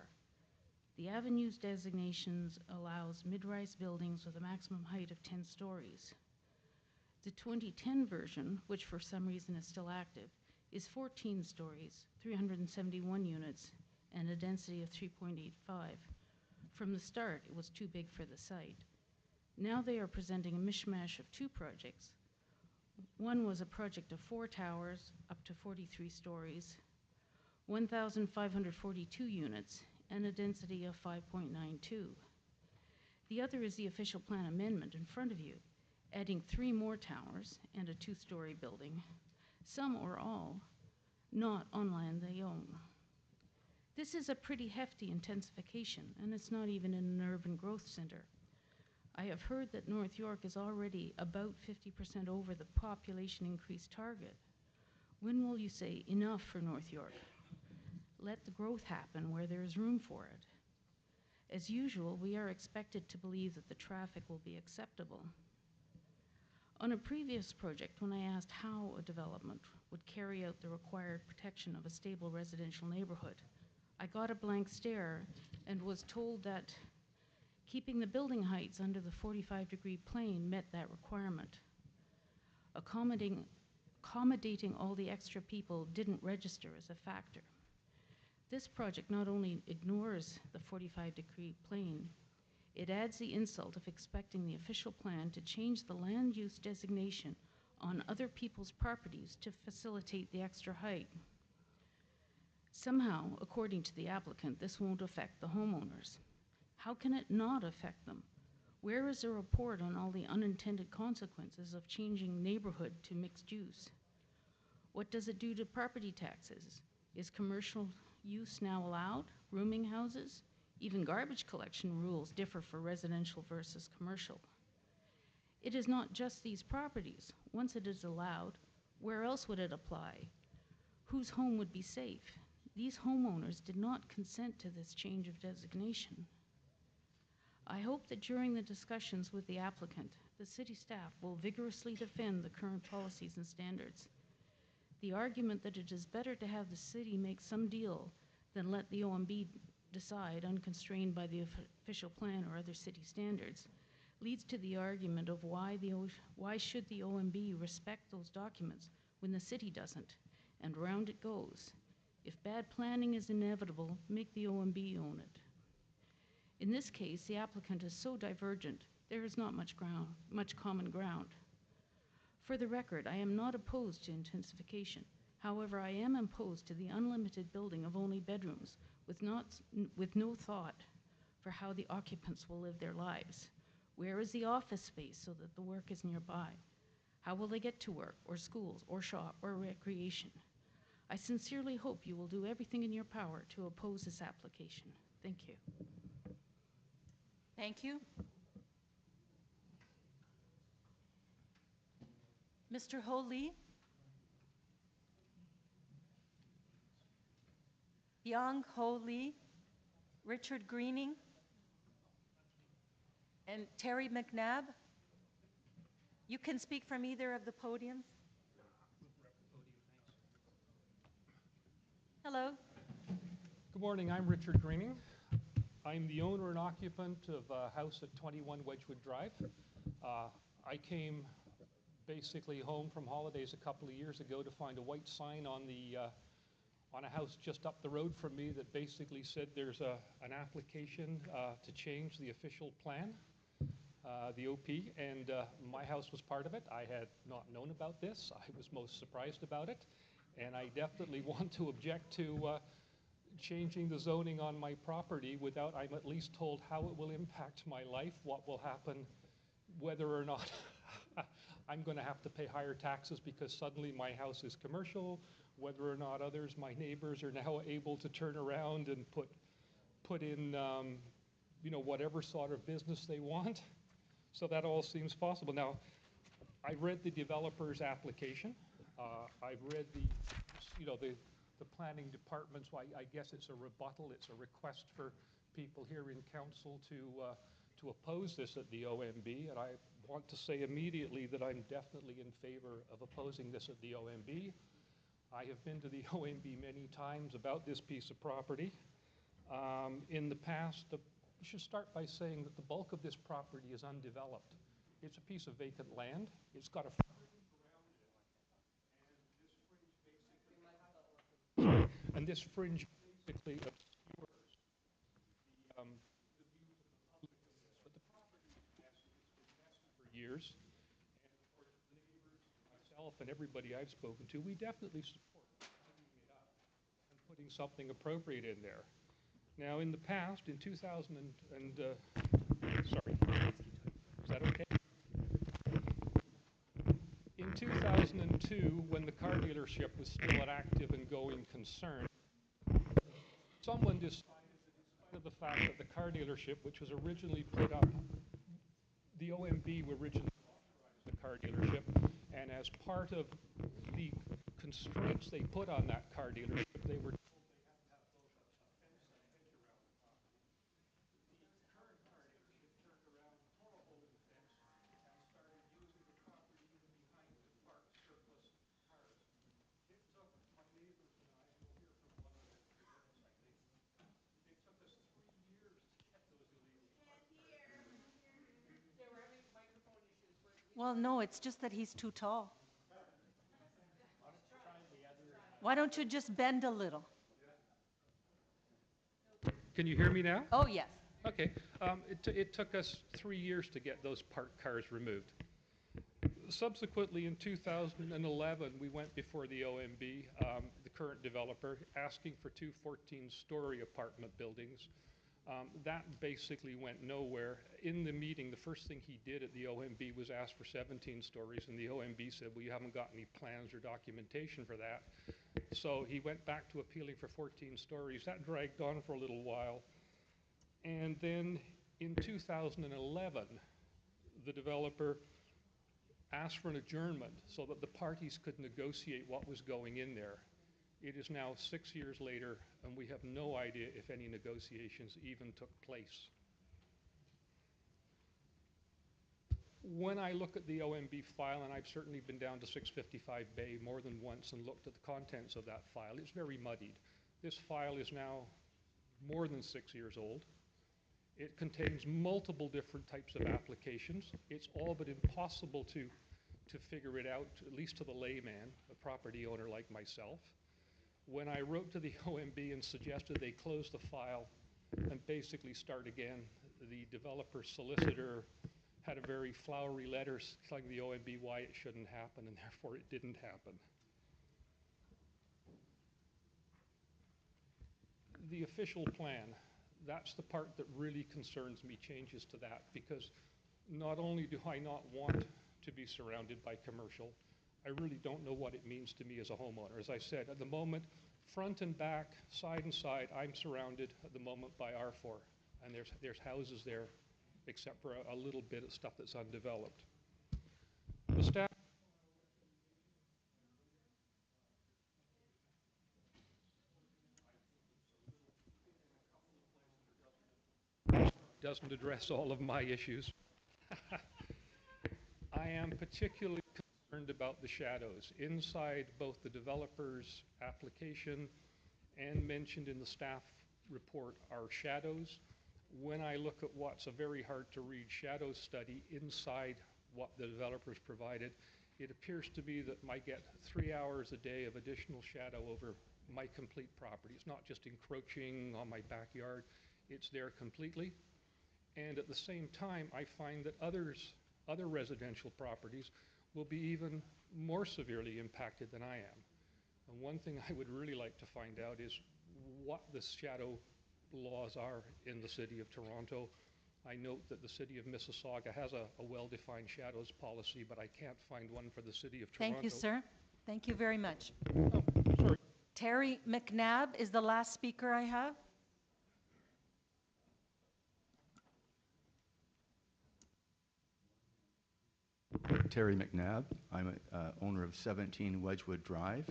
The Avenue's designations allows mid-rise buildings with a maximum height of 10 stories. The 2010 version, which for some reason is still active, is 14 stories, 371 units, and a density of 3.85. From the start, it was too big for the site. Now they are presenting a mishmash of 2 projects. One was a project of 4 towers, up to 43 stories, 1,542 units, and a density of 5.92. The other is the official plan amendment in front of you, adding 3 more towers and a 2-story building, some or all not on land they own. This is a pretty hefty intensification, and it's not even in an urban growth center. I have heard that North York is already about 50% over the population increase target. When will you say enough for North York? Let the growth happen where there is room for it. As usual, we are expected to believe that the traffic will be acceptable. On a previous project, when I asked how a development would carry out the required protection of a stable residential neighborhood, I got a blank stare and was told that keeping the building heights under the 45-degree plane met that requirement. Accommodating accommodating all the extra people didn't register as a factor. This project not only ignores the 45-degree plane, it adds the insult of expecting the official plan to change the land use designation on other people's properties to facilitate the extra height. Somehow, according to the applicant, this won't affect the homeowners. How can it not affect them? Where is the report on all the unintended consequences of changing neighborhood to mixed use? What does it do to property taxes? Is commercial use now allowed? Rooming houses? Even garbage collection rules differ for residential versus commercial. It is not just these properties. Once it is allowed, where else would it apply? Whose home would be safe? These homeowners did not consent to this change of designation. I hope that during the discussions with the applicant, the city staff will vigorously defend the current policies and standards. The argument that it is better to have the city make some deal than let the OMB decide unconstrained by the official plan or other city standards leads to the argument of why should the OMB respect those documents when the city doesn't, and round it goes. If bad planning is inevitable, make the OMB own it. In this case, the applicant is so divergent, there is not much common ground. For the record, I am not opposed to intensification. However, I am opposed to the unlimited building of only bedrooms with no thought for how the occupants will live their lives. Where is the office space so that the work is nearby? How will they get to work, or schools, or shop, or recreation? I sincerely hope you will do everything in your power to oppose this application. Thank you. Thank you. Mr. Ho Lee? Young Ho Lee, Richard Greening, and Terry McNabb. You can speak from either of the podiums. Hello. Good morning, I'm Richard Greening. I'm the owner and occupant of a house at 21 Wedgwood Drive. I came basically home from holidays a couple of years ago to find a white sign on a house just up the road from me that basically said there's an application to change the official plan, the OP, and my house was part of it. I had not known about this. I was most surprised about it, and I definitely want to object to changing the zoning on my property without I'm at least told how it will impact my life, what will happen, whether or not I'm going to have to pay higher taxes because suddenly my house is commercial, whether or not others, my neighbors, are now able to turn around and put in, whatever sort of business they want. So that all seems possible. Now, I read the developer's application. I've read the planning department's. I guess it's a rebuttal. It's a request for people here in council to oppose this at the OMB, and I want to say immediately that I'm definitely in favor of opposing this at the OMB. I have been to the OMB many times about this piece of property. In the past, I should start by saying that the bulk of this property is undeveloped. It's a piece of vacant land. It's got a and this fringe basically obscures the views of the public of this. But the property has been tested for years, and of course the neighbors, myself, and everybody I've spoken to, we definitely support cleaning it up and putting something appropriate in there. Now, in the past, in 2000 sorry, is that okay? In 2002, when the car dealership was still an active and going concern, someone decided that in spite of the fact that the car dealership, which was originally put up, the OMB originally authorized the car dealership, and as part of the constraints they put on that car dealership, they were told they had to have both a fence and a hedge around the property. The current car dealership turned around, tore a hole in the fence, and started using the property even behind to park surplus cars. It took my neighbors and I, and we'll hear from one of them in a few minutes, I think, it took us 3 years to get those illegal cars. Well, no, it's just that he's too tall. Why don't you just bend a little? Can you hear me now? Oh, yes. Okay. It took us 3 years to get those parked cars removed. Subsequently, in 2011, we went before the OMB, the current developer, asking for two 14-story apartment buildings. That basically went nowhere. In the meeting, the first thing he did at the OMB was ask for 17 stories, and the OMB said, well, you haven't got any plans or documentation for that. So he went back to appealing for 14 stories. That dragged on for a little while. And then in 2011, the developer asked for an adjournment so that the parties could negotiate what was going in there. It is now 6 years later, and we have no idea if any negotiations even took place. When I look at the OMB file, and I've certainly been down to 655 Bay more than once and looked at the contents of that file, it's very muddied. This file is now more than 6 years old. It contains multiple different types of applications. It's all but impossible to figure it out, at least to the layman, a property owner like myself. When I wrote to the OMB and suggested they close the file and basically start again, the developer solicitor had a very flowery letter telling the OMB why it shouldn't happen, and therefore it didn't happen. The official plan, that's the part that really concerns me, changes to that, because not only do I not want to be surrounded by commercial, I really don't know what it means to me as a homeowner. As I said, at the moment, front and back, side and side, I'm surrounded at the moment by R4, and there's houses there, except for a little bit of stuff that's undeveloped. The staff doesn't address all of my issues. I am particularly concerned about the shadows. Inside both the developer's application and mentioned in the staff report are shadows. When I look at what's a very hard to read shadow study inside what the developers provided, it appears to be that I get 3 hours a day of additional shadow over my complete property. It's not just encroaching on my backyard, it's there completely. And at the same time, I find that other residential properties will be even more severely impacted than I am. And one thing I would really like to find out is what the shadow laws are in the city of Toronto. I note that the city of Mississauga has a well-defined shadows policy, but I can't find one for the city of Toronto. Thank you, sir. Thank you very much. Oh, sorry. Terry McNabb is the last speaker I have. Terry McNabb. I'm owner of 17 Wedgwood Drive.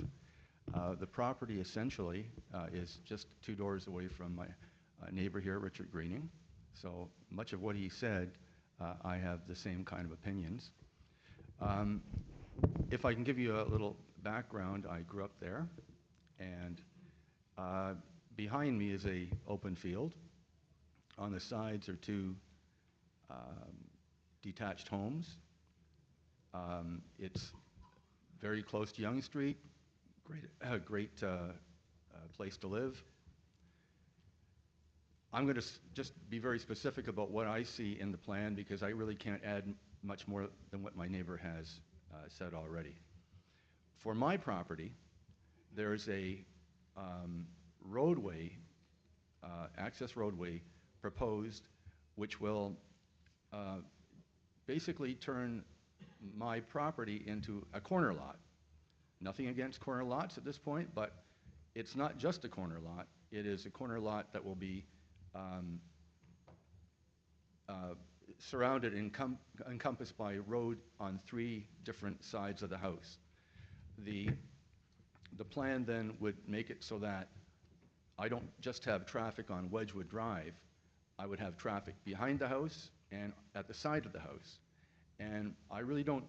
The property essentially is just 2 doors away from my neighbor here, Richard Greening. So much of what he said, I have the same kind of opinions. If I can give you a little background, I grew up there, and behind me is a open field. On the sides are 2 detached homes. It's very close to Yonge Street, great place to live. I'm going to just be very specific about what I see in the plan, because I really can't add much more than what my neighbor has said already. For my property, there's a roadway, access roadway proposed, which will basically turn my property into a corner lot. Nothing against corner lots at this point, but it's not just a corner lot. It is a corner lot that will be surrounded and encompassed by a road on 3 different sides of the house. The plan then would make it so that I don't just have traffic on Wedgwood Drive. I would have traffic behind the house and at the side of the house. And I really don't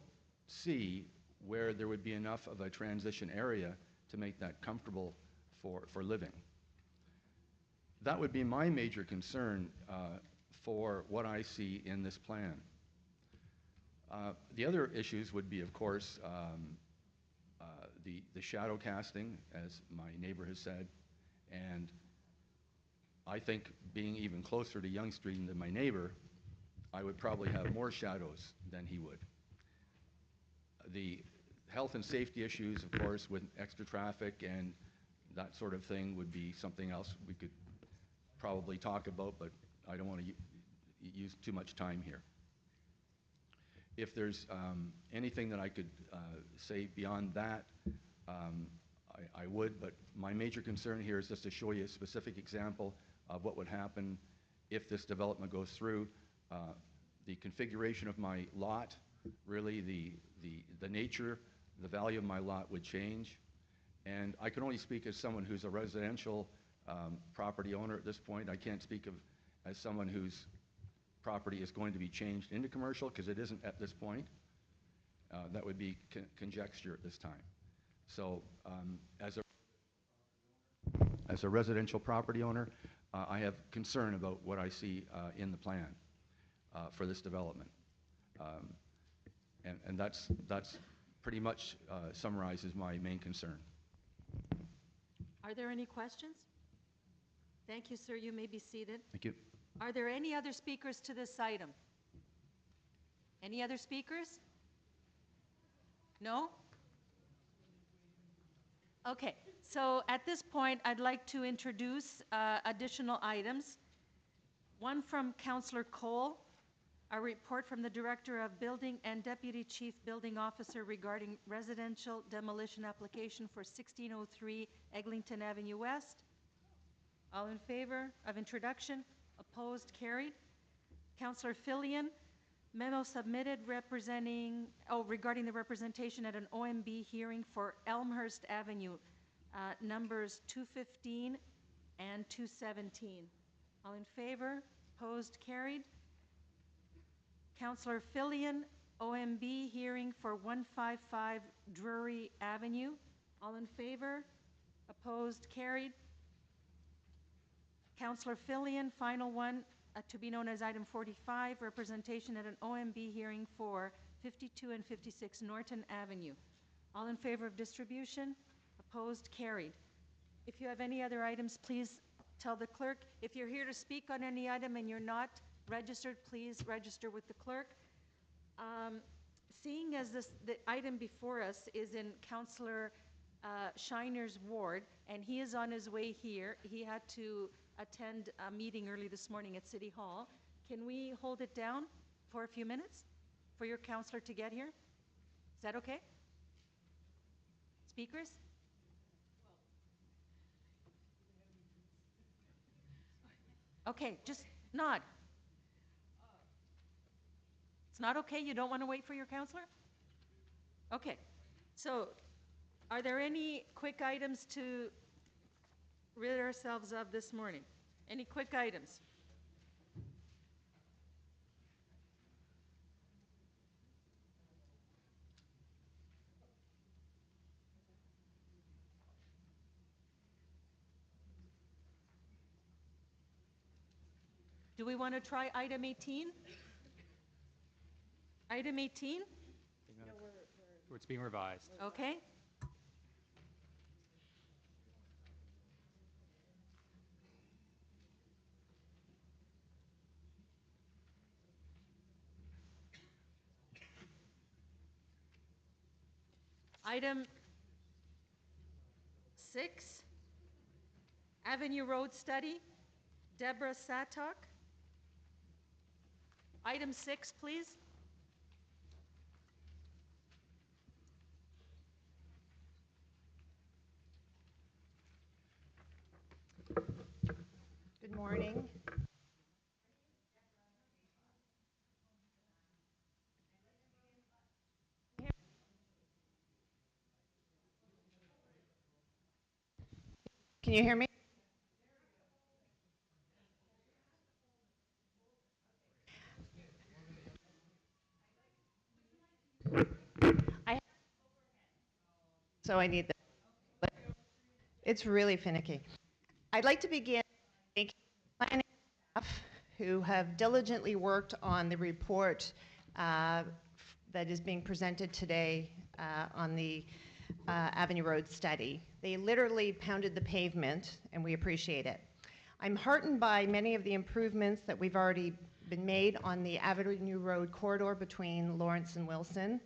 see where there would be enough of a transition area to make that comfortable for living. That would be my major concern for what I see in this plan. The other issues would be, of course, the shadow casting, as my neighbor has said, and I think being even closer to Yonge Street than my neighbor, I would probably have more shadows than he would. The health and safety issues, of course, with extra traffic and that sort of thing would be something else we could probably talk about, but I don't want to use too much time here. If there's anything that I could say beyond that, I would, but my major concern here is just to show you a specific example of what would happen if this development goes through. The configuration of my lot, really the nature, the value of my lot would change. And I can only speak as someone who's a residential property owner at this point. I can't speak of as someone whose property is going to be changed into commercial, because it isn't at this point. That would be conjecture at this time. So as a residential property owner, I have concern about what I see in the plan for this development. And that's pretty much summarizes my main concern. Are there any questions? Thank you, sir. You may be seated. Thank you. Are there any other speakers to this item? Any other speakers? No? Okay, so at this point, I'd like to introduce additional items. One from Councillor Cole, a report from the Director of Building and Deputy Chief Building Officer regarding residential demolition application for 1603 Eglinton Avenue West. All in favor of introduction? Opposed? Carried. Councillor Fillion, memo submitted regarding the representation at an OMB hearing for Elmhurst Avenue, numbers 215 and 217. All in favor? Opposed? Carried. Councillor Fillion, OMB hearing for 155 Drury Avenue. All in favor? Opposed? Carried. Councillor Fillion, final one, to be known as item 45, representation at an OMB hearing for 52 and 56 Norton Avenue. All in favor of distribution? Opposed? Carried. If you have any other items, please tell the clerk. If you're here to speak on any item and you're not registered, please register with the clerk. Seeing as the item before us is in Councillor Shiner's ward, and he is on his way here, he had to attend a meeting early this morning at City Hall. Can we hold it down for a few minutes for your councillor to get here? Is that okay? Speakers? Okay, just nod. It's not okay? You don't want to wait for your councillor? Okay. So, are there any quick items to rid ourselves of this morning? Any quick items? Do we want to try item 18? Item 18? It's being revised. Okay. Item 6, Avenue Road Study, Deborah Satok. Item 6, please. Good morning. Can you hear me? So I need that. It's really finicky. I'd like to begin thanking planning staff who have diligently worked on the report that is being presented today on the Avenue Road study. They literally pounded the pavement, and we appreciate it. I'm heartened by many of the improvements that we've already been made on the Avenue Road corridor between Lawrence and Wilson.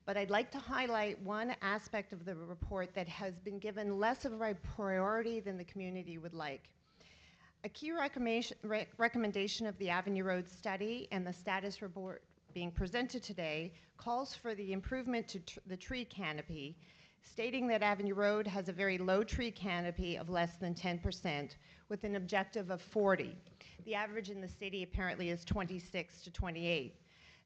But I'd like to highlight one aspect of the report that has been given less of a priority than the community would like. A key recommendation of the Avenue Road study and the status report being presented today calls for the improvement to the tree canopy, stating that Avenue Road has a very low tree canopy of less than 10% with an objective of 40. The average in the city apparently is 26 to 28.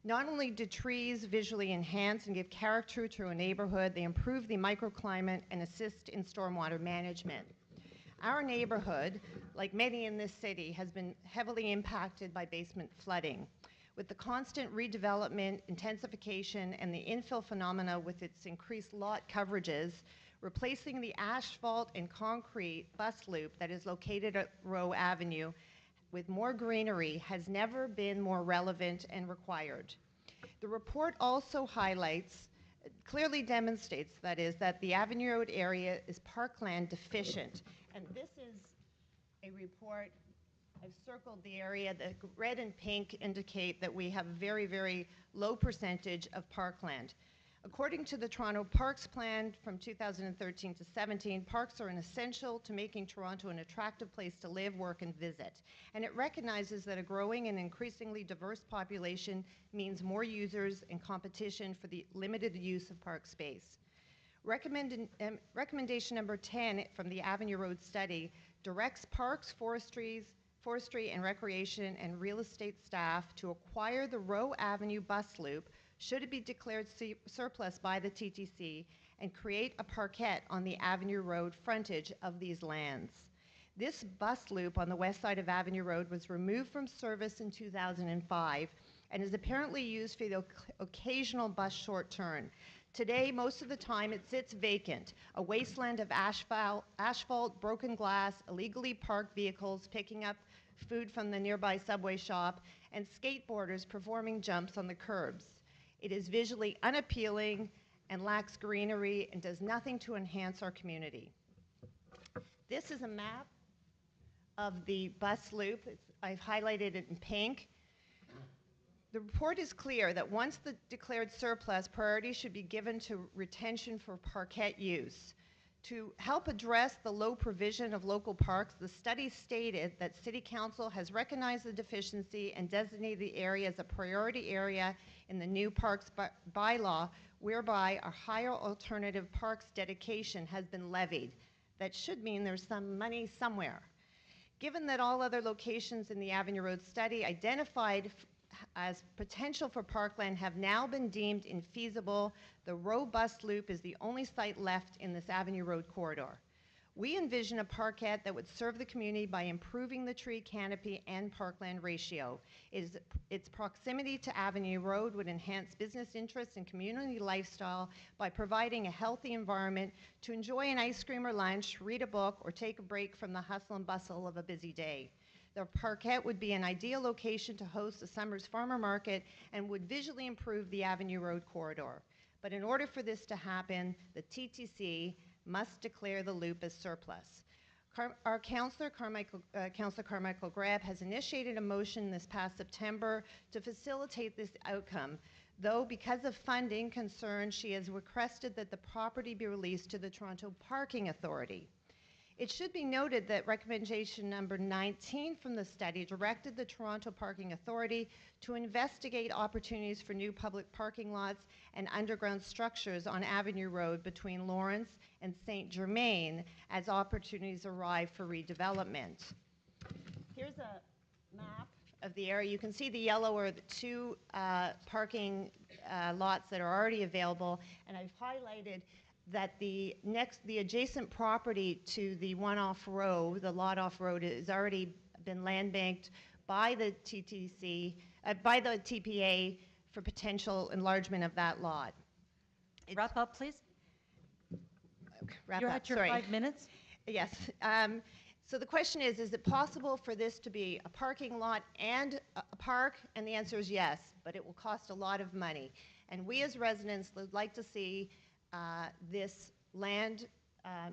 Not only do trees visually enhance and give character to a neighborhood, they improve the microclimate and assist in stormwater management. Our neighborhood, like many in this city, has been heavily impacted by basement flooding. With the constant redevelopment, intensification, and the infill phenomena with its increased lot coverages, replacing the asphalt and concrete bus loop that is located at Rowe Avenue with more greenery has never been more relevant and required. The report also clearly demonstrates, that the Avenue Road area is parkland deficient. And this is a report, I've circled the area, the red and pink indicate that we have a very, very low percentage of parkland. According to the Toronto Parks Plan from 2013 to 17, parks are an essential to making Toronto an attractive place to live, work, and visit. And it recognizes that a growing and increasingly diverse population means more users and competition for the limited use of park space. Recommendation number 10 from the Avenue Road study directs parks, forestry and recreation and real estate staff to acquire the Rowe Avenue bus loop should it be declared surplus by the TTC and create a parkette on the Avenue Road frontage of these lands. This bus loop on the west side of Avenue Road was removed from service in 2005 and is apparently used for the occasional bus short turn. Today, most of the time, it sits vacant, a wasteland of asphalt, broken glass, illegally parked vehicles picking up food from the nearby subway shop, and skateboarders performing jumps on the curbs. It is visually unappealing and lacks greenery and does nothing to enhance our community. This is a map of the bus loop. I've highlighted it in pink. The report is clear that once the declared surplus, priority should be given to retention for parkette use. To help address the low provision of local parks, the study stated that City Council has recognized the deficiency and designated the area as a priority area in the new parks bylaw, whereby a higher alternative parks dedication has been levied. That should mean there's some money somewhere. Given that all other locations in the Avenue Road study identified as potential for parkland have now been deemed infeasible, the Rowe bus loop is the only site left in this Avenue Road corridor. We envision a parkette that would serve the community by improving the tree canopy and parkland ratio. Its proximity to Avenue Road would enhance business interests and community lifestyle by providing a healthy environment to enjoy an ice cream or lunch, read a book, or take a break from the hustle and bustle of a busy day. The parkette would be an ideal location to host a summer's farmer market and would visually improve the Avenue Road corridor. But in order for this to happen, the TTC must declare the loop as surplus. Our Councillor Carmichael Grab has initiated a motion this past September to facilitate this outcome, though because of funding concerns, she has requested that the property be released to the Toronto Parking Authority. It should be noted that recommendation number 19 from the study directed the Toronto Parking Authority to investigate opportunities for new public parking lots and underground structures on Avenue Road between Lawrence and St. Germain as opportunities arrive for redevelopment. Here's a map of the area. You can see the yellow are the two parking lots that are already available, and I've highlighted that the adjacent property to the one off Rowe, the lot off road, has already been land banked by the by the TPA for potential enlargement of that lot. Wrap up, please. Wrap You're up, at your sorry. 5 minutes. Yes. So the question is it possible for this to be a parking lot and a park? And the answer is yes, but it will cost a lot of money. And we as residents would like to see this land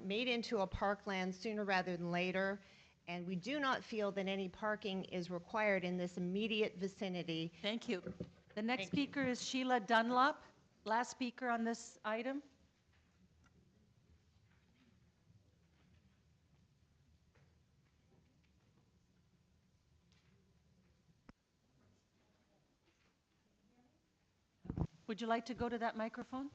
made into a parkland sooner rather than later, and we do not feel that any parking is required in this immediate vicinity. Thank you. The next Thank you. speaker is Sheila Dunlop, last speaker on this item. Would you like to go to that microphone?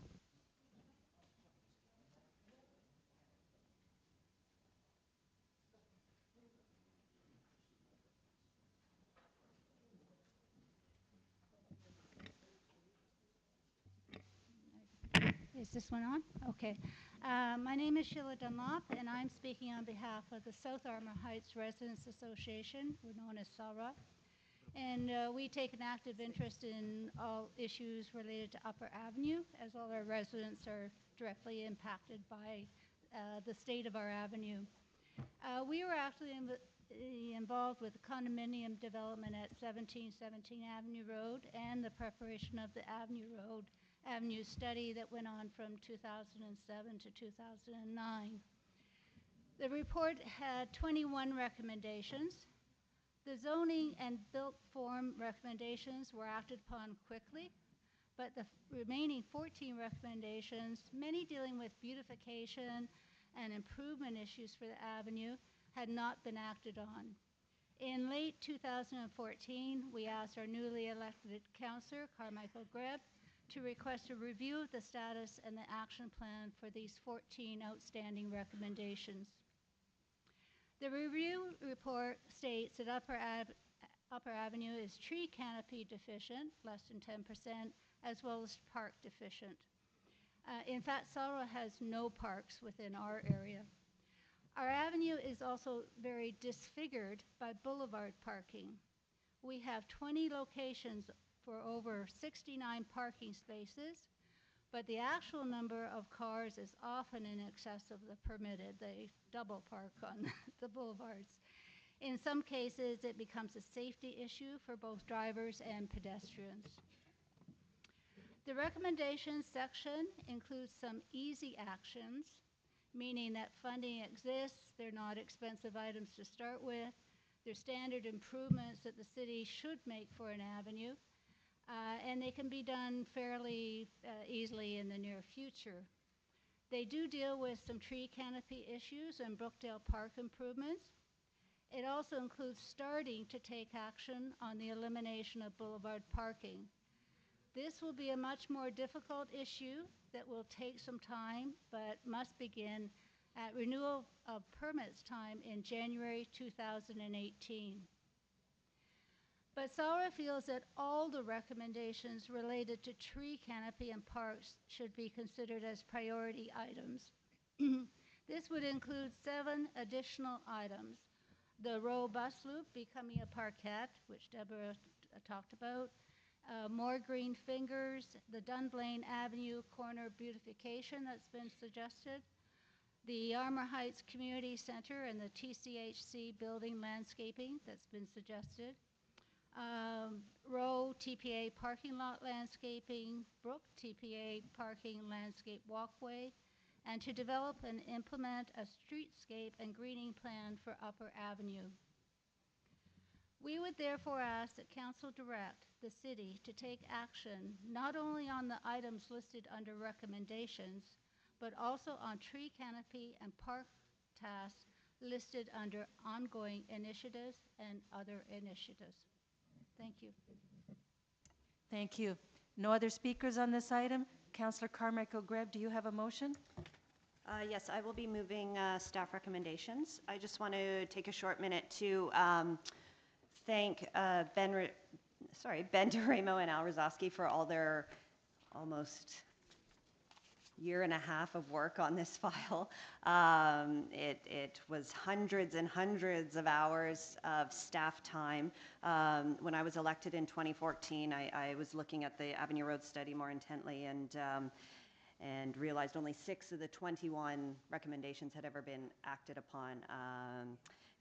Is this one on? Okay. My name is Sheila Dunlop, and I'm speaking on behalf of the South Armor Heights Residents Association, we're known as SARA. And we take an active interest in all issues related to Upper Avenue, as all our residents are directly impacted by the state of our avenue. We were actually involved with the condominium development at 1717 Avenue Road and the preparation of the Avenue study that went on from 2007 to 2009. The report had 21 recommendations. The zoning and built form recommendations were acted upon quickly, but the remaining 14 recommendations, many dealing with beautification and improvement issues for the avenue, had not been acted on. In late 2014, we asked our newly elected councillor, Carmichael Greb, to request a review of the status and the action plan for these 14 outstanding recommendations. The review report states that Upper Avenue is tree canopy deficient, less than 10%, as well as park deficient. In fact, Sarah has no parks within our area. Our avenue is also very disfigured by boulevard parking. We have 20 locations for over 69 parking spaces, but the actual number of cars is often in excess of the permitted. They double park on the boulevards. In some cases, it becomes a safety issue for both drivers and pedestrians. The recommendations section includes some easy actions, meaning that funding exists, they're not expensive items to start with, they're standard improvements that the city should make for an avenue, and they can be done fairly easily in the near future. They do deal with some tree canopy issues and Brookdale Park improvements. It also includes starting to take action on the elimination of boulevard parking. This will be a much more difficult issue that will take some time, but must begin at renewal of permits time in January 2018. But SARA feels that all the recommendations related to tree canopy and parks should be considered as priority items. This would include 7 additional items. The Row bus loop becoming a parkette, which Deborah talked about, more green fingers, the Dunblane Avenue corner beautification that's been suggested, the Armor Heights Community Center and the TCHC building landscaping that's been suggested, Row TPA parking lot landscaping, Brook TPA parking landscape walkway, and to develop and implement a streetscape and greening plan for Upper Avenue. We would therefore ask that Council direct the city to take action not only on the items listed under recommendations, but also on tree canopy and park tasks listed under ongoing initiatives and other initiatives. Thank you. Thank you. No other speakers on this item? Councillor Carmichael Greb, do you have a motion? Yes, I will be moving staff recommendations. I just want to take a short minute to thank Ben DeRamo and Al Rozowski for all their almost year and a half of work on this file. It was hundreds and hundreds of hours of staff time. When I was elected in 2014, I was looking at the Avenue Road study more intently and realized only 6 of the 21 recommendations had ever been acted upon.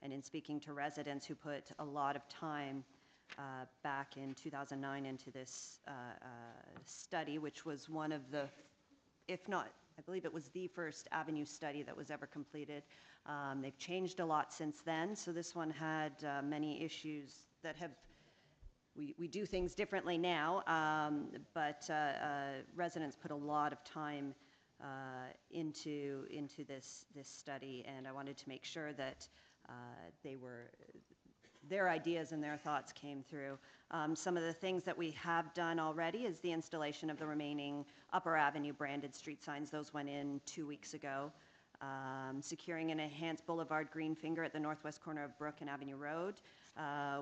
And in speaking to residents who put a lot of time back in 2009 into this study, which was one of the, if not I believe it was the first avenue study that was ever completed. They've changed a lot since then, so this one had many issues that have, we do things differently now, but residents put a lot of time into this study, and I wanted to make sure that their ideas and their thoughts came through. Some of the things that we have done already is the installation of the remaining Upper Avenue branded street signs. Those went in 2 weeks ago. Securing an enhanced boulevard green finger at the northwest corner of Brook and Avenue Road,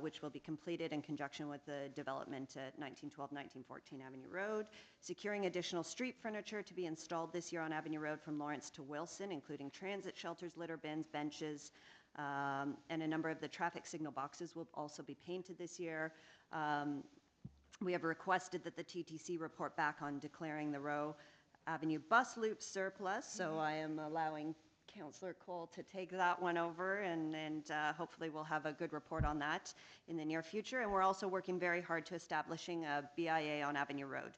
which will be completed in conjunction with the development at 1912, 1914 Avenue Road. Securing additional street furniture to be installed this year on Avenue Road from Lawrence to Wilson, including transit shelters, litter bins, benches, and a number of the traffic signal boxes will also be painted this year. We have requested that the TTC report back on declaring the Rowe Avenue bus loop surplus, so I am allowing Councillor Cole to take that one over, and hopefully we'll have a good report on that in the near future. And we're also working very hard to establishing a BIA on Avenue Road.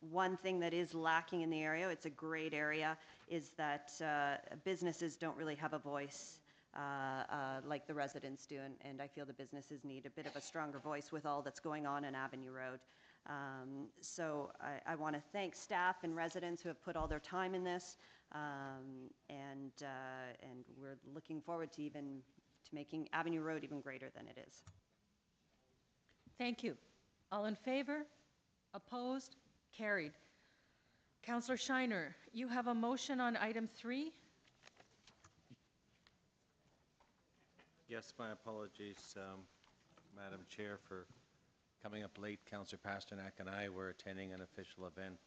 One thing that is lacking in the area, it's a great area, is that businesses don't really have a voice like the residents do, and I feel the businesses need a bit of a stronger voice with all that's going on Avenue Road. So I want to thank staff and residents who have put all their time in this, and we're looking forward to making Avenue Road even greater than it is. Thank you. All in favor? Opposed? Carried. Councillor Shiner, you have a motion on item 3. Yes, my apologies, Madam Chair, for coming up late. Councillor Pasternak and I were attending an official event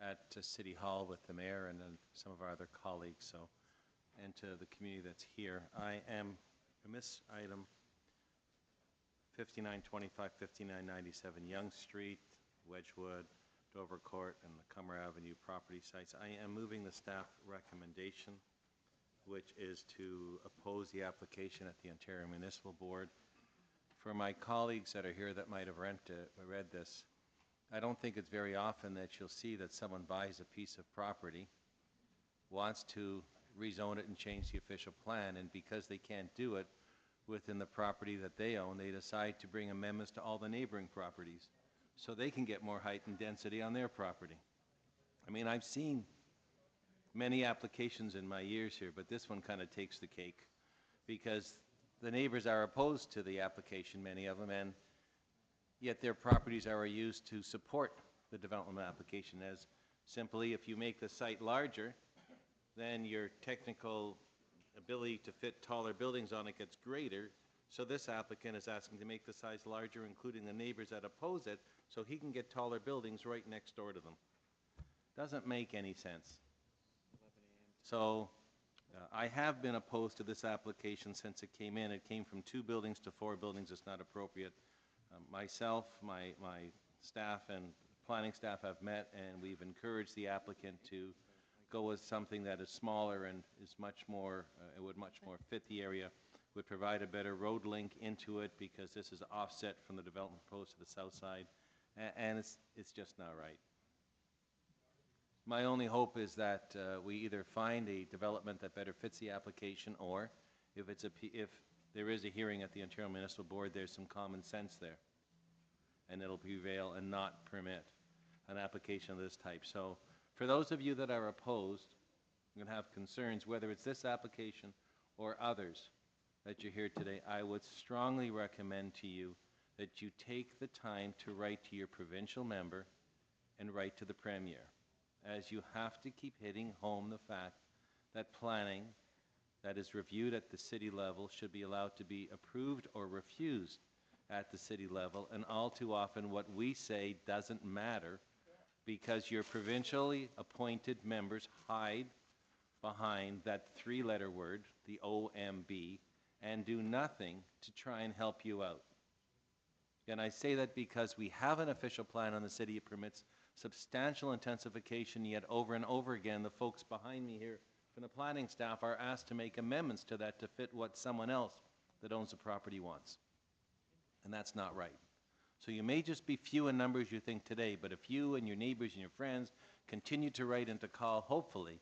at City Hall with the Mayor and some of our other colleagues, and to the community that's here. I am from this item 5925, 5997 Yonge Street, Wedgwood, Dover Court, and the Cummer Avenue property sites. I am moving the staff recommendation, which is to oppose the application at the Ontario Municipal Board. For my colleagues that are here that might have read this, I don't think it's very often that you'll see that someone buys a piece of property, wants to rezone it and change the official plan, and because they can't do it within the property that they own, they decide to bring amendments to all the neighboring properties so they can get more height and density on their property. I mean, I've seen many applications in my years here, but this one kind of takes the cake because the neighbors are opposed to the application, many of them, and yet their properties are used to support the development application. As simply, if you make the site larger, then your technical ability to fit taller buildings on it gets greater. So this applicant is asking to make the size larger, including the neighbors that oppose it, so he can get taller buildings right next door to them. Doesn't make any sense. So I have been opposed to this application since it came in. It came from 2 buildings to 4 buildings. It's not appropriate. Myself, my staff and planning staff have met, and we've encouraged the applicant to go with something that is smaller and is much more, it would much more fit the area, would provide a better road link into it because this is offset from the development proposed to the south side, and it's just not right. My only hope is that we either find a development that better fits the application, or if there is a hearing at the Ontario Municipal Board, there's some common sense there, and it'll prevail and not permit an application of this type. So for those of you that are opposed and have concerns, whether it's this application or others that you're here today, I would strongly recommend to you that you take the time to write to your provincial member and write to the Premier, as you have to keep hitting home the fact that planning that is reviewed at the city level should be allowed to be approved or refused at the city level, and all too often what we say doesn't matter because your provincially appointed members hide behind that 3-letter word, the OMB, and do nothing to try and help you out. And I say that because we have an official plan on the city. It permits substantial intensification, yet over and over again the folks behind me here from the planning staff are asked to make amendments to that to fit what someone else that owns the property wants. And that's not right. So you may just be few in numbers you think today, but if you and your neighbors and your friends continue to write and to call, hopefully,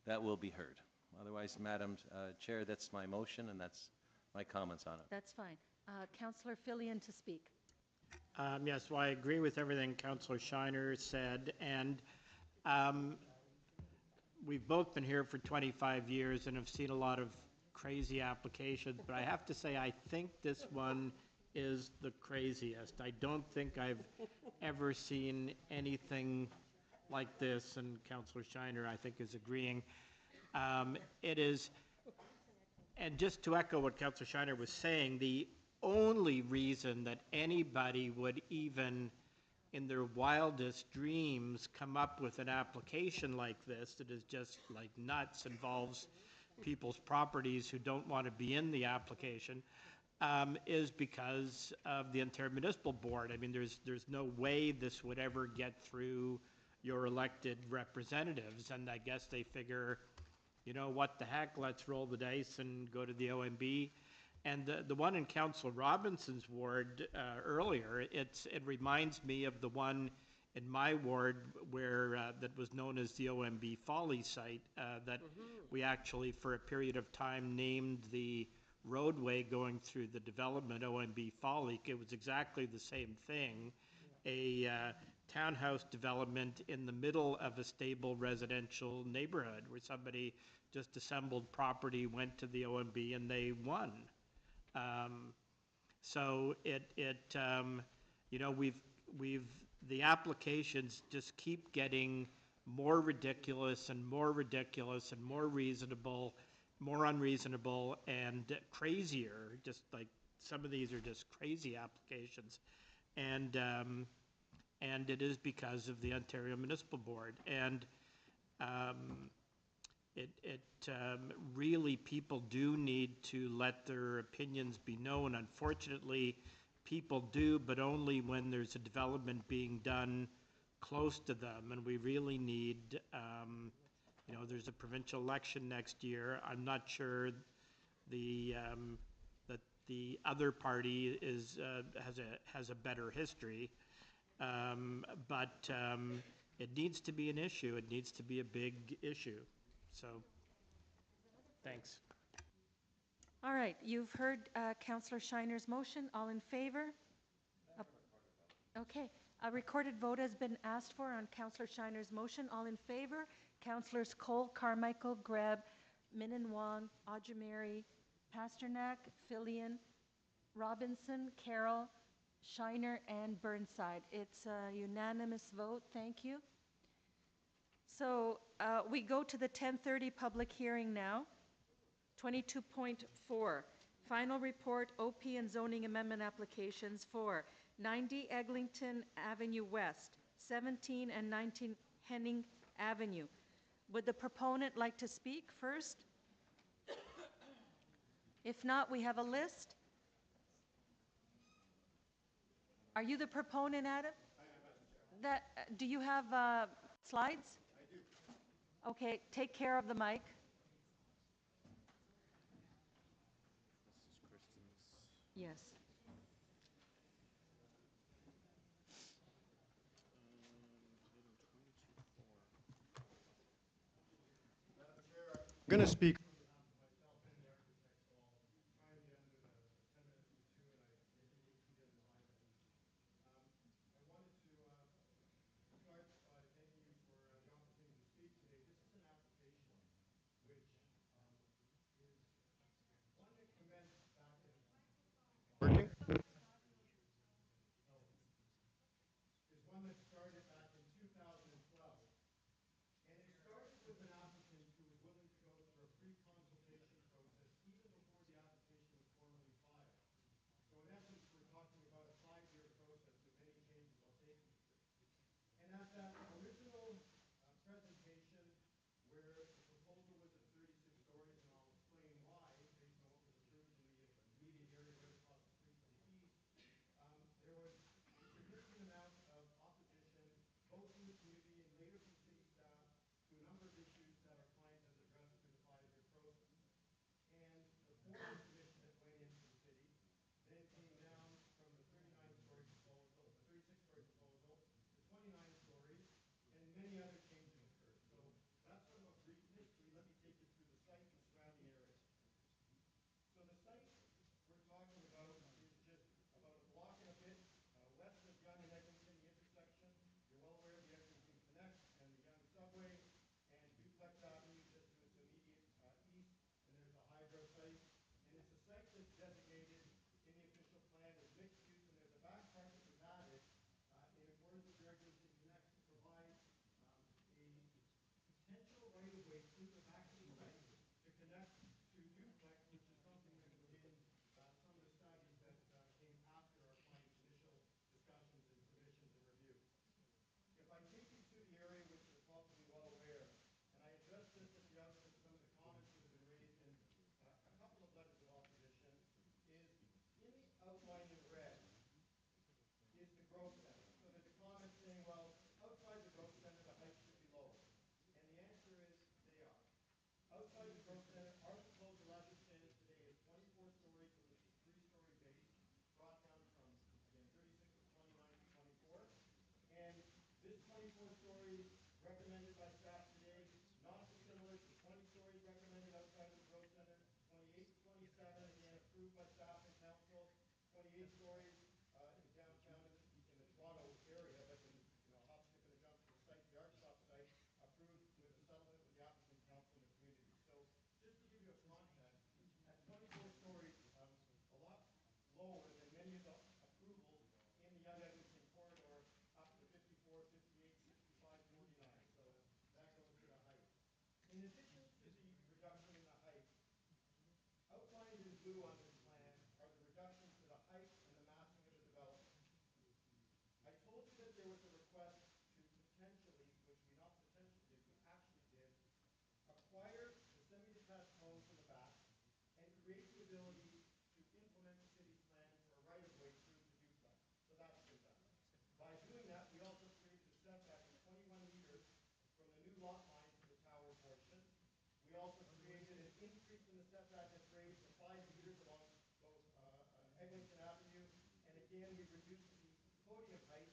that will be heard. Otherwise, Madam Chair, that's my motion, and that's my comments on it. That's fine. Councillor Fillion to speak. Yes, well, I agree with everything Councillor Shiner said, and we've both been here for 25 years and have seen a lot of crazy applications, but I have to say, I think this one is the craziest. I don't think I've ever seen anything like this, and Councillor Shiner, I think, is agreeing. It is, and just to echo what Councillor Shiner was saying, the only reason that anybody would even in their wildest dreams come up with an application like this that is just like nuts, involves people's properties who don't want to be in the application, is because of the Ontario Municipal Board. I mean, there's no way this would ever get through your elected representatives, and I guess they figure, you know, what the heck, let's roll the dice and go to the OMB. And the one in Councillor Robinson's ward earlier, it reminds me of the one in my ward where that was known as the OMB Folly site, that we actually for a period of time named the roadway going through the development OMB Folly. It was exactly the same thing, a townhouse development in the middle of a stable residential neighborhood where somebody just assembled property, went to the OMB, and they won. So you know, the applications just keep getting more ridiculous and more ridiculous and more reasonable, more unreasonable and crazier. Just like some of these are just crazy applications, and it is because of the Ontario Municipal Board. And really, people do need to let their opinions be known. Unfortunately, people do, but only when there's a development being done close to them. And we really need, you know, there's a provincial election next year. I'm not sure that the other party has a better history, but it needs to be an issue. It needs to be a big issue. So, thanks. All right, you've heard Councillor Shiner's motion. All in favor? Okay, a recorded vote has been asked for on Councillor Shiner's motion. All in favor? Councillors Cole, Carmichael, Greb, Minin Wong, Audrey, Pasternak, Fillion, Robinson, Carroll, Shiner, and Burnside. It's a unanimous vote. Thank you. So we go to the 10:30 public hearing now. 22.4, final report OP and zoning amendment applications for 90 Eglinton Avenue West, 17 and 19 Henning Avenue. Would the proponent like to speak first? If not, we have a list. Are you the proponent, Adam? Do you have slides? I do. Okay, take care of the mic. Yes. I'm going to speak. Working? Is one that started back in 2012. And it started with an applicant who was willing to go through a right-of-way through the back of the site to connect to duplex, which is something that was in some of the studies that came after our client's initial discussions and submissions and review. If I take you to the area, which you're probably well aware, and I addressed this at the outset, some of the comments that have been raised in a couple of letters of opposition, is in the outline in red is the growth center. So there's a comment saying, well, outside the growth center, the height should be lower. And the answer is they are. Outside the growth center, our proposal as it stands today is 24 stories with a three-story base, brought down from, again, 36 to 29 to 24. And this 24 stories recommended by staff today, not dissimilar to 20 stories recommended outside of the growth center, 28 to 27, again, approved by staff and council, 28 stories in downtown in the Toronto area, but in, hop, skip, and a jump to the site, the Archstop site, approved with a settlement with the applicant council and the community. So just to give you a context, at 24 stories, a lot lower than many of the approvals in the Young Eglinton corridor, up to 54, 58, 65, 49. So that goes to the height. In addition to the reduction in the height, outlined in blue on this plan are the reductions to the height and the massing of the development. I told you that there was a request to potentially, which we not potentially did, we actually did, acquire the semi-detached homes in the back and create the ability to implement the city's plan for a right-of-way through the duplex. So that's been done. By doing that, we also created a setback of 21 meters from the new lot line to the tower portion. We also created an increase in the setback at grade to 5 meters along both Eglinton Avenue, and again, we reduced the podium height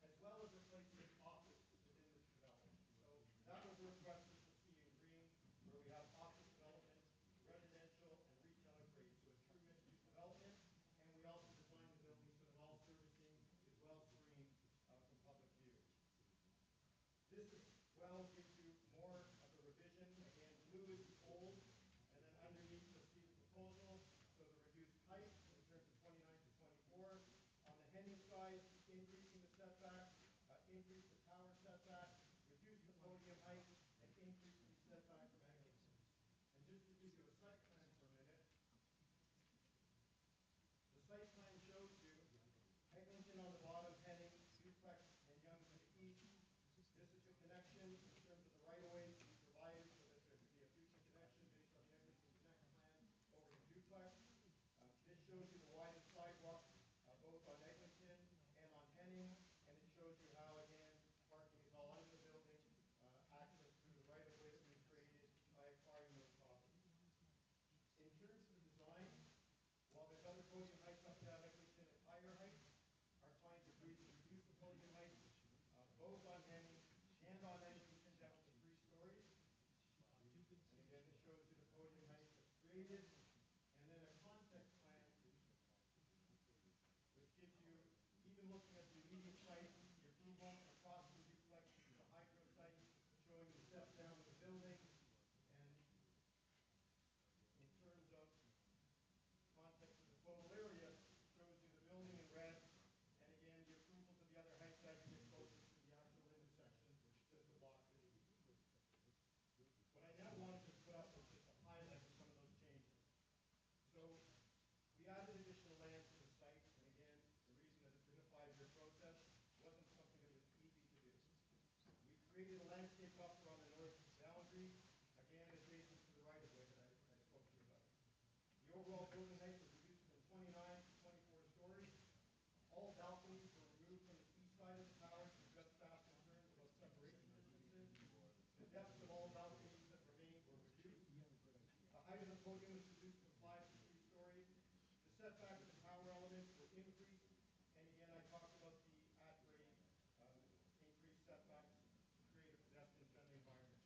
as well as replacing office within this development. So that was a request that you'll see in green, where we have office development, residential, and retail at grade. So it's true mixed-use development, and we also designed the building so that all servicing is well screened from public view. This as well gives you more of a revision. Again, blue is the old, and then underneath you'll see the proposal. So the reduced height in terms of 29 to 24. On the Henning side, increasing the setback, increase the tower setback, reduce the podium height, and increase the setback from Eglinton. And just to give you a site plan for a minute, the site plan shows you Eglinton on the bottom, Henning, duplex, and Yonge to the east. This is the connection in terms of the right-of-way to be provided so that there could be a future connection based on the Eglinton Connect plan over to duplex. This shows you the widened sidewalk both on Eglinton and on Henning, and it shows you how, again, parking is all under the building, access through the right-of-way that we've created by acquiring those properties. In terms of the design, while there's other podium heights up and down Eglinton at higher heights, our client agreed to reduce the podium heights both on Henning and on Eglinton down to 3 stories. And again, this shows you the podium height that's created, and then a context plan which gives you, even looking at the immediate site, the approval across the duplex to the hydro site, showing the steps down to the building, and in terms of context of the total area, shows you the building in red, and again, the approval to the other heights as you get closer to the actual intersection, just to block this view. What I now wanted to put up was just a highlight of some of those changes. So we added additional land to the site, and again, the reason that it's been a 5-year process wasn't something that was easy to do. We created a landscape buffer on the north boundary, again, adjacent to the right-of-way that I spoke to you about. The overall building height was reduced from 29 to 24 stories. All balconies were removed from the east side of the tower to address staff concerns about separation distances. The depths of all balconies that remained were reduced. The height of the podium was reduced from 5 to 3 stories. The setback of the tower elements were increased. And again, I talked about the at-grade increased setbacks to create a pedestrian-friendly environment.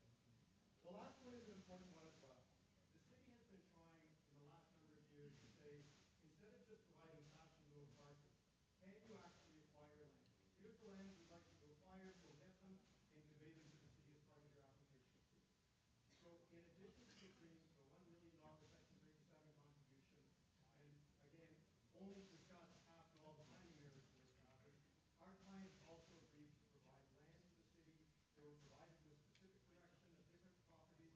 The last one is an important one as well. The city has been trying in the last number of years to say, instead of just providing cash in lieu of parking, can you actually acquire land? Here's the land we'd like you to acquire, go get them, and convey them to the city as part of your application fee. So in addition to agreeing to a $1 million Section 37 contribution, and again, only discussed after all the planning merits were established, our client also agreed to provide land to the city. They were provided with specific direction of different properties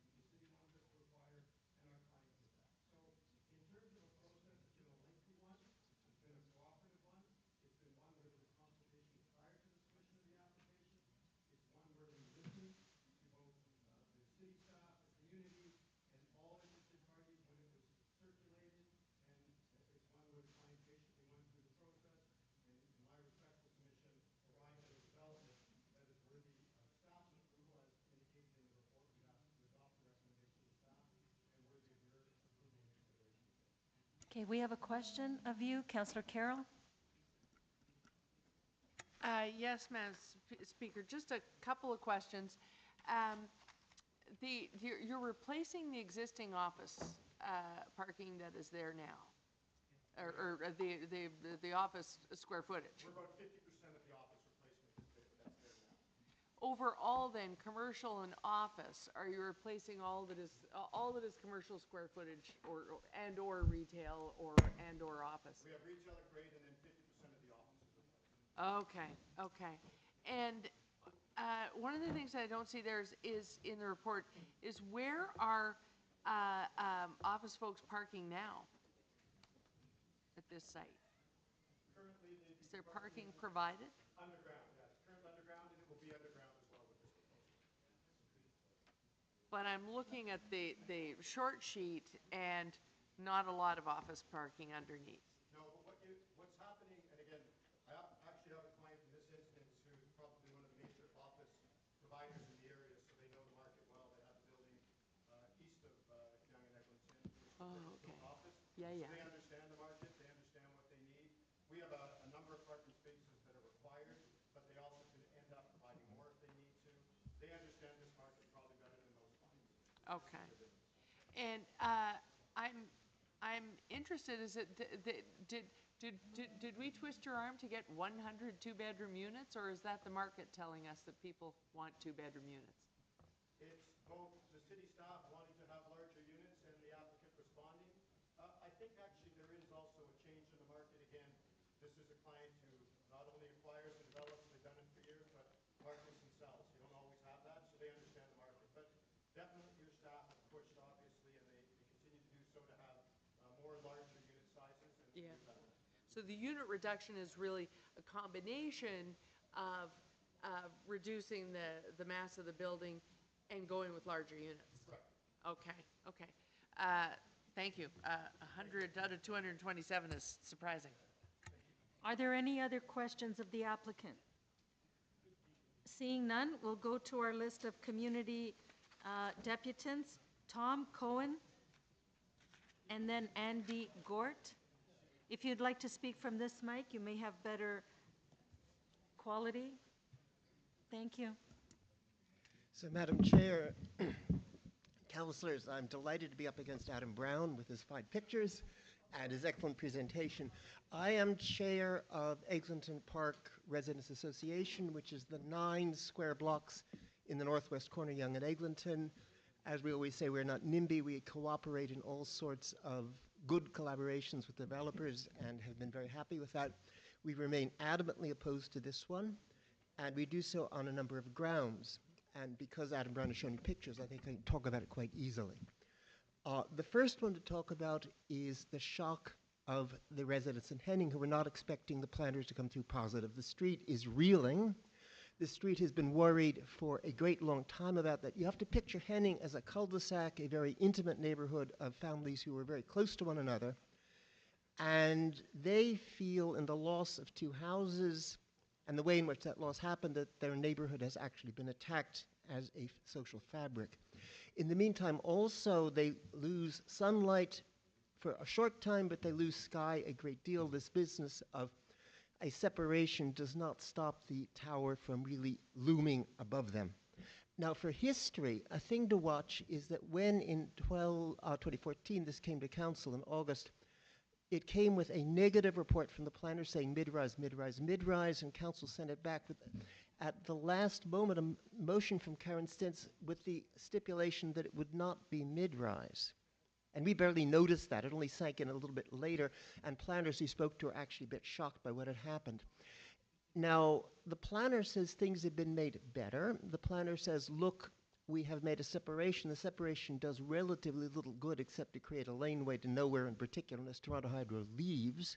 Okay, we have a question of you, Councillor Carroll. Yes, Madam Speaker, just a couple of questions. You're replacing the existing office parking that is there now, or the office square footage. We're about 50% of the office replacement that's there now. Overall, then, commercial and office, are you replacing all that is commercial square footage, or retail, or office? We have retail at grade, and then 50% of the office is replaced. Okay. And one of the things I don't see there is in the report is where are office folks parking now at this site? Currently, Is there parking provided? Underground, yes. Currently underground, and it will be underground as well with this proposal. But I'm looking at the short sheet and not a lot of office parking underneath. No, but what's happening, and again, I actually have a client in this instance who's probably one of the major office providers in the area, so they know the market well. They have a building east of Yonge and Eglinton, which is okay. office. Yeah. So they understand the market, they understand what they need. We have a number of parking spaces that are required, but they also can end up providing more if they need to. They understand this market probably better than most clients. Okay. And I'm interested, did we twist your arm to get 100 two-bedroom units, or is that the market telling us that people want two-bedroom units? It's both the city staff wanting to have larger units and the applicant responding. I think actually there is also a change in the market. Again, this is a client who not only acquires and develops, they've done it for years, but markets and sells. You don't always have that, so they understand the market. But definitely your staff have pushed, obviously, and they continue to do so to have more larger unit sizes. And Yeah. So the unit reduction is really a combination of reducing the mass of the building and going with larger units. Right. Okay. Thank you. 100 out of 227 is surprising. Are there any other questions of the applicant? Seeing none, we'll go to our list of community deputants. Tom Cohen, and then Andy Gort. If you'd like to speak from this mic, you may have better quality. Thank you. So, Madam Chair, councillors, I'm delighted to be up against Adam Brown with his fine pictures and his excellent presentation. I am chair of Eglinton Park Residents Association, which is the 9 square blocks in the northwest corner of Yonge and Eglinton. As we always say, we're not NIMBY. We cooperate in all sorts of good collaborations with developers and have been very happy with that. We remain adamantly opposed to this one, and we do so on a number of grounds. And because Adam Brown has shown you pictures, I think I can talk about it quite easily. The first one to talk about is the shock of the residents in Henning, who were not expecting the planners to come through positive. The street is reeling. The street has been worried for a great long time about that. You have to picture Henning as a cul-de-sac, a very intimate neighborhood of families who are very close to one another. And they feel in the loss of 2 houses and the way in which that loss happened that their neighborhood has actually been attacked as a social fabric. In the meantime, also, they lose sunlight for a short time, but they lose sky a great deal. This business of a separation does not stop the tower from really looming above them. Now, for history, a thing to watch is that when in 2014 this came to council in August, it came with a negative report from the planner saying mid-rise, mid-rise, mid-rise, and council sent it back with, at the last moment, a motion from Karen Stintz with the stipulation that it would not be mid-rise. And we barely noticed that. It only sank in a little bit later, and planners we spoke to are actually a bit shocked by what had happened. Now, the planner says things have been made better. The planner says, look, we have made a separation. The separation does relatively little good except to create a laneway to nowhere in particular, as Toronto Hydro leaves.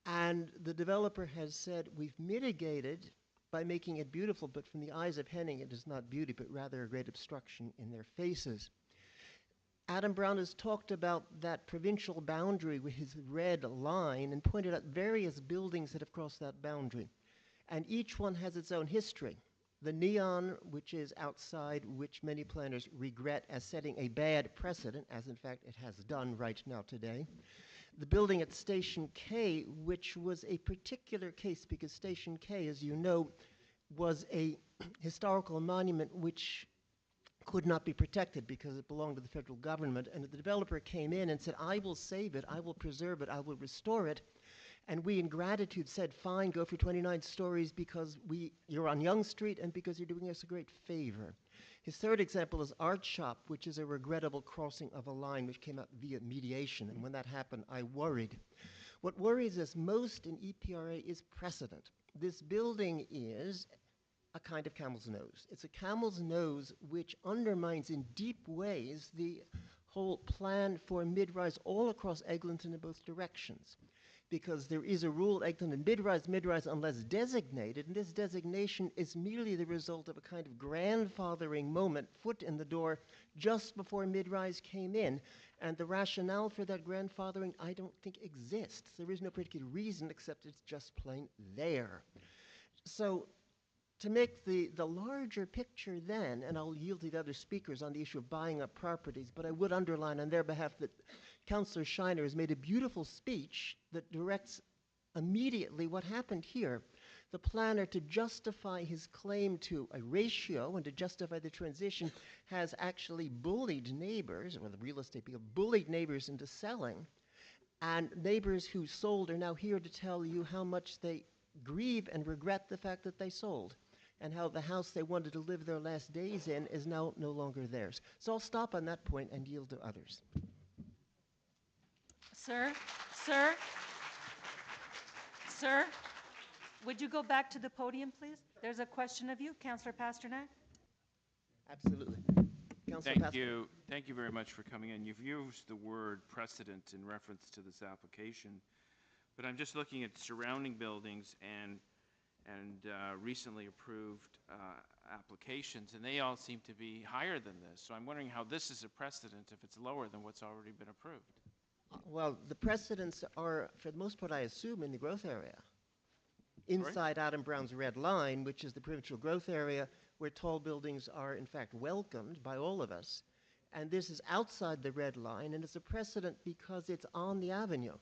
And the developer has said, we've mitigated by making it beautiful, but from the eyes of Henning, it is not beauty, but rather a great obstruction in their faces. Adam Brown has talked about that provincial boundary with his red line and pointed out various buildings that have crossed that boundary. And each one has its own history. The neon, which is outside, which many planners regret as setting a bad precedent, as in fact it has done right now today. the building at Station K, which was a particular case because Station K, as you know, was a historical monument which could not be protected because it belonged to the federal government. And the developer came in and said, I will save it, I will preserve it, I will restore it. And we, in gratitude, said, fine, go for 29 stories because you're on Yonge Street and because you're doing us a great favor. His third example is Art Shop, which is a regrettable crossing of a line which came out via mediation. And when that happened, I worried. What worries us most in EPRA is precedent. This building is a kind of camel's nose. It's a camel's nose which undermines in deep ways the whole plan for mid-rise all across Eglinton in both directions. Because there is a rule, Eglinton, mid-rise unless designated, and this designation is merely the result of a kind of grandfathering moment, foot in the door, just before mid-rise came in. And the rationale for that grandfathering, I don't think exists. There is no particular reason except it's just plain there. So to make the larger picture then, and I'll yield to the other speakers on the issue of buying up properties, but I would underline on their behalf that Councillor Shiner has made a beautiful speech that directs immediately what happened here. The planner, to justify his claim to a ratio and to justify the transition, has actually bullied neighbors, or the real estate people, bullied neighbors into selling. And neighbors who sold are now here to tell you how much they grieve and regret the fact that they sold, and how the house they wanted to live their last days in is now no longer theirs. So I'll stop on that point and yield to others. Sir, would you go back to the podium, please? There's a question of you, Councillor Pasternak. Absolutely. Councillor Thank Pasternak. you. Thank you very much for coming in. You've used the word precedent in reference to this application, but I'm just looking at surrounding buildings and recently approved applications, and they all seem to be higher than this. So I'm wondering how this is a precedent if it's lower than what's already been approved. Well, the precedents are, for the most part, I assume, in the growth area. Inside Adam Brown's red line, which is the provincial growth area, where tall buildings are, in fact, welcomed by all of us. And this is outside the red line, and it's a precedent because it's on the avenue.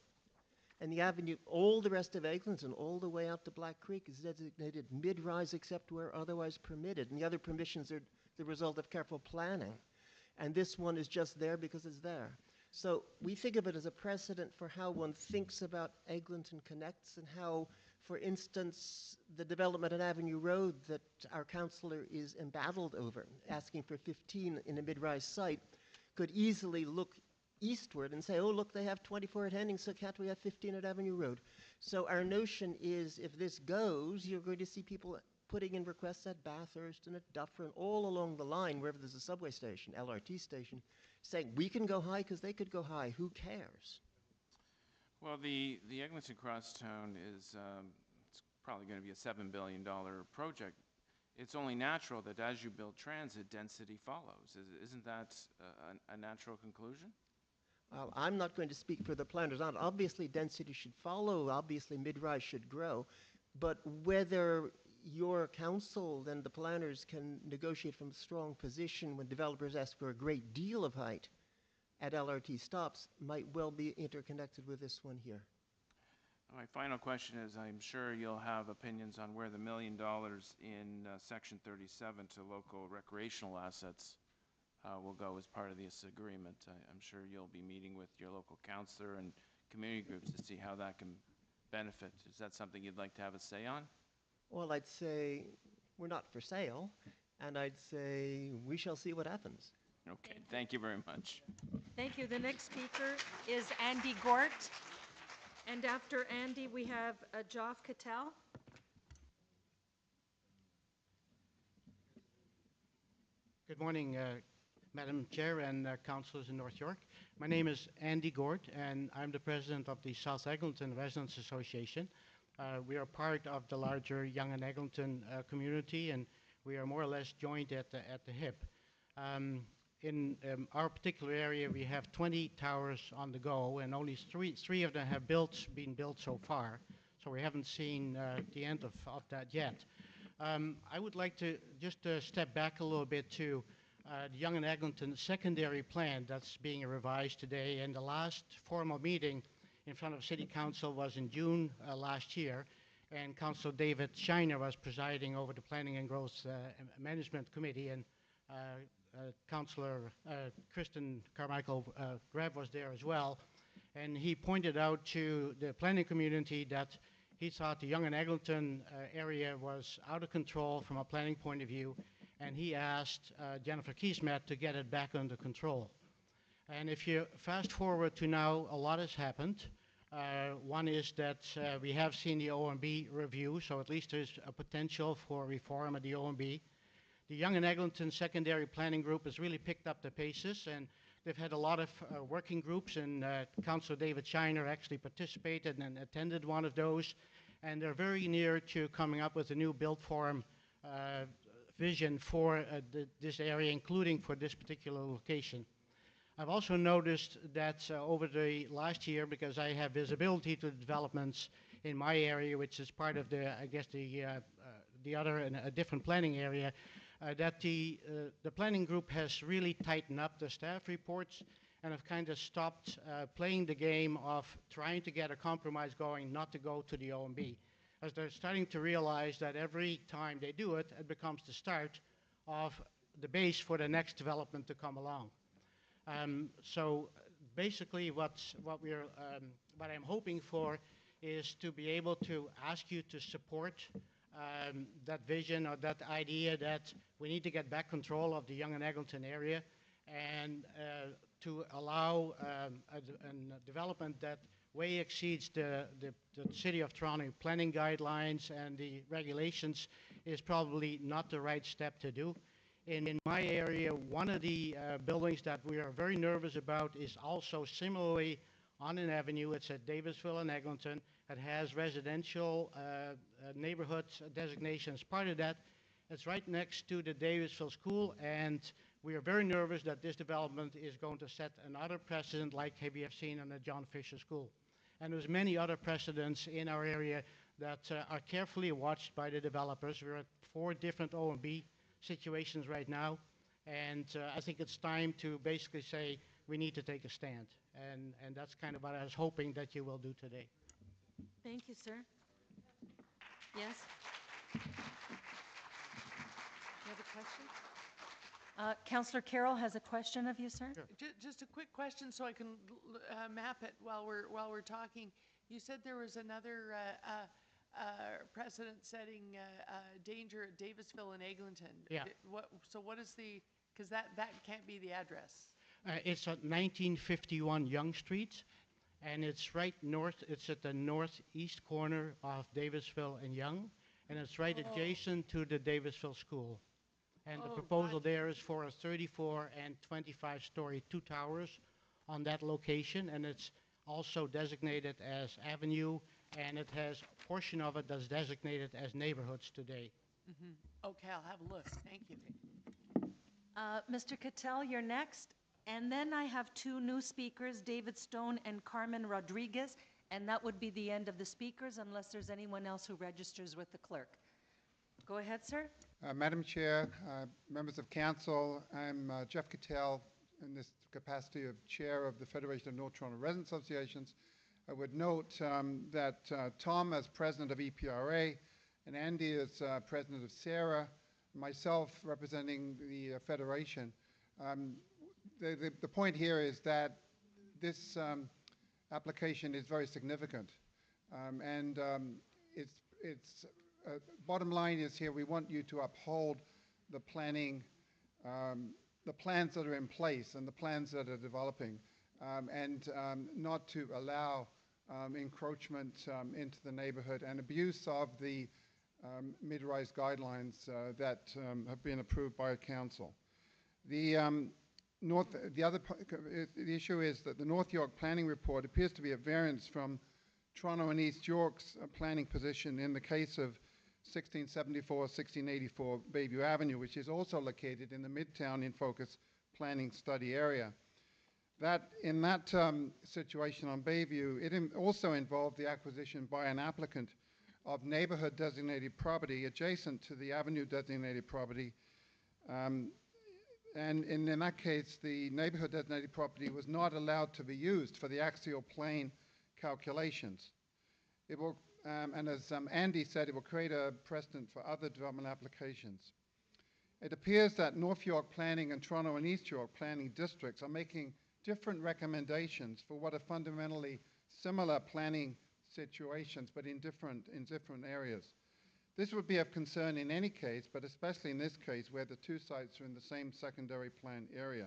And the avenue, all the rest of Eglinton, all the way out to Black Creek, is designated mid-rise except where otherwise permitted. And the other permissions are the result of careful planning. And this one is just there because it's there. So we think of it as a precedent for how one thinks about Eglinton Connects and how, for instance, the development on Avenue Road that our councillor is embattled over, asking for 15 in a mid-rise site, could easily look eastward and say, oh, look, they have 24 at Henning, so can't we have 15 at Avenue Road? So our notion is if this goes, you're going to see people putting in requests at Bathurst and at Dufferin, all along the line, wherever there's a subway station, LRT station, saying we can go high because they could go high. Who cares? Well, the Eglinton Crosstown is it's probably going to be a $7 billion project. It's only natural that as you build transit, density follows. Isn't that a natural conclusion? Well, I'm not going to speak for the planners. Obviously, density should follow. Obviously, mid-rise should grow. But whether your council and the planners can negotiate from a strong position when developers ask for a great deal of height at LRT stops might well be interconnected with this one here. My final question is, I'm sure you'll have opinions on where the $1 million in Section 37 to local recreational assets will go as part of this agreement. I'm sure you'll be meeting with your local councillor and community groups to see how that can benefit. Is that something you'd like to have a say on? Well, I'd say we're not for sale, and I'd say we shall see what happens. Okay, thank you very much. Thank you. The next speaker is Andy Gort. And after Andy, we have Joff Cattell. Good morning, Madam Chair and councillors in North York. My name is Andy Gort, and I'm the president of the South Eglinton Residents Association. We are part of the larger Yonge and Eglinton community, and we are more or less joined at the hip. In our particular area, we have 20 towers on the go, and only three of them have been built so far. So we haven't seen the end of that yet. I would like to just step back a little bit to the Yonge and Eglinton secondary plan that's being revised today. And the last formal meeting in front of City Council was in June last year, and Councillor David Shiner was presiding over the Planning and Growth Management Committee, and Councillor Kristen Carmichael Greb was there as well. And he pointed out to the planning community that he thought the Yonge and Eglinton area was out of control from a planning point of view, and he asked Jennifer Keesmet to get it back under control. And if you fast forward to now, a lot has happened. One is that we have seen the OMB review, so at least there's a potential for reform at the OMB. The Yonge and Eglinton Secondary Planning Group has really picked up the paces, and they've had a lot of working groups, and Councillor David Shiner actually participated and attended one of those, and they're very near to coming up with a new build form vision for this area, including for this particular location. I've also noticed that over the last year, because I have visibility to the developments in my area, which is part of the, I guess, the other and a different planning area, that the planning group has really tightened up the staff reports and have kind of stopped playing the game of trying to get a compromise going, not to go to the OMB. As they're starting to realize that every time they do it, it becomes the start of the base for the next development to come along. So basically what I'm hoping for is to be able to ask you to support that vision or that idea that we need to get back control of the Yonge and Eglinton area, and to allow a development that way exceeds the City of Toronto planning guidelines and the regulations is probably not the right step to do. In my area, one of the buildings that we are very nervous about is also similarly on an avenue. It's at Davisville and Eglinton. It has residential neighborhood designation as part of that. It's right next to the Davisville School, and we are very nervous that this development is going to set another precedent like we have seen in the John Fisher School. And there's many other precedents in our area that are carefully watched by the developers. We're at 4 different OMB situations right now, and I think it's time to basically say we need to take a stand, and that's kind of what I was hoping that you will do today. Thank you, sir. Yes? You have a question? Councillor Carroll has a question of you, sir. Sure. Just a quick question so I can map it while we're talking. You said there was another precedent-setting danger at Davisville and Eglinton. Yeah. So what is the, because that can't be the address. It's at 1951 Yonge Street, and it's right north. It's at the northeast corner of Davisville and Yonge, and it's right adjacent to the Davisville School. And the proposal there is for a 34 and 25-story 2 towers on that location, and it's also designated as avenue, and it has a portion of it that's designated as neighborhoods today. Mm-hmm. Okay, I'll have a look. Thank you. Mr. Cattell, you're next. And then I have 2 new speakers, David Stone and Carmen Rodriguez, and that would be the end of the speakers unless there's anyone else who registers with the clerk. Go ahead, sir. Madam Chair, members of council, I'm Jeff Cattell in this capacity of chair of the Federation of North Toronto Residents Associations. I would note that Tom as president of EPRA and Andy as president of SARA, myself representing the Federation. The point here is that this application is very significant, and it's bottom line is here we want you to uphold the planning, the plans that are in place and the plans that are developing, and not to allow encroachment into the neighborhood and abuse of the mid-rise guidelines that have been approved by council. The issue is that the North York Planning Report appears to be at variance from Toronto and East York's planning position in the case of 1674-1684 Bayview Avenue, which is also located in the Midtown in Focus planning study area. In that situation on Bayview, it also involved the acquisition by an applicant of neighborhood designated property adjacent to the avenue designated property. And in that case, the neighborhood designated property was not allowed to be used for the axial plane calculations. It will, and as Andy said, it will create a precedent for other development applications. It appears that North York Planning and Toronto and East York Planning districts are making different recommendations for what are fundamentally similar planning situations, but in different areas. This would be of concern in any case, but especially in this case where the two sites are in the same secondary plan area.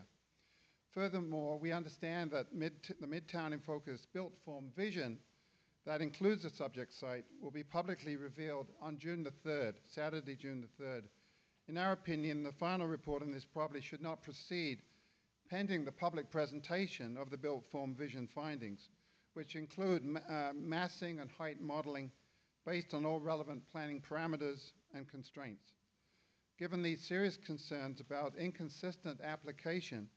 Furthermore, we understand that the Midtown in Focus built form vision that includes the subject site will be publicly revealed on June the 3rd, Saturday, June the 3rd. In our opinion, the final report on this property should not proceed pending the public presentation of the built form vision findings, which include massing and height modeling based on all relevant planning parameters and constraints. Given these serious concerns about inconsistent application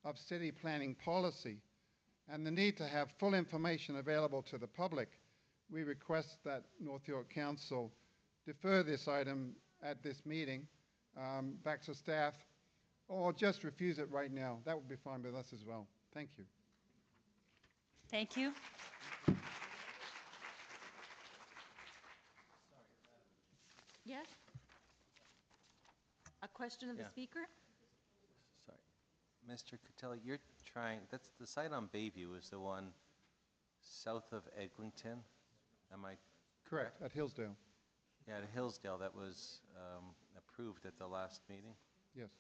of city planning policy and the need to have full information available to the public, we request that North York Council defer this item at this meeting back to staff, or just refuse it right now. That would be fine with us as well. Thank you. Thank you. Yes? A question of the Yeah. speaker? Sorry. Mr. Cotello, you're trying, that's the site on Bayview is the one south of Eglinton? Am I Correct, at Hillsdale. Yeah, at Hillsdale, that was approved at the last meeting? Yes.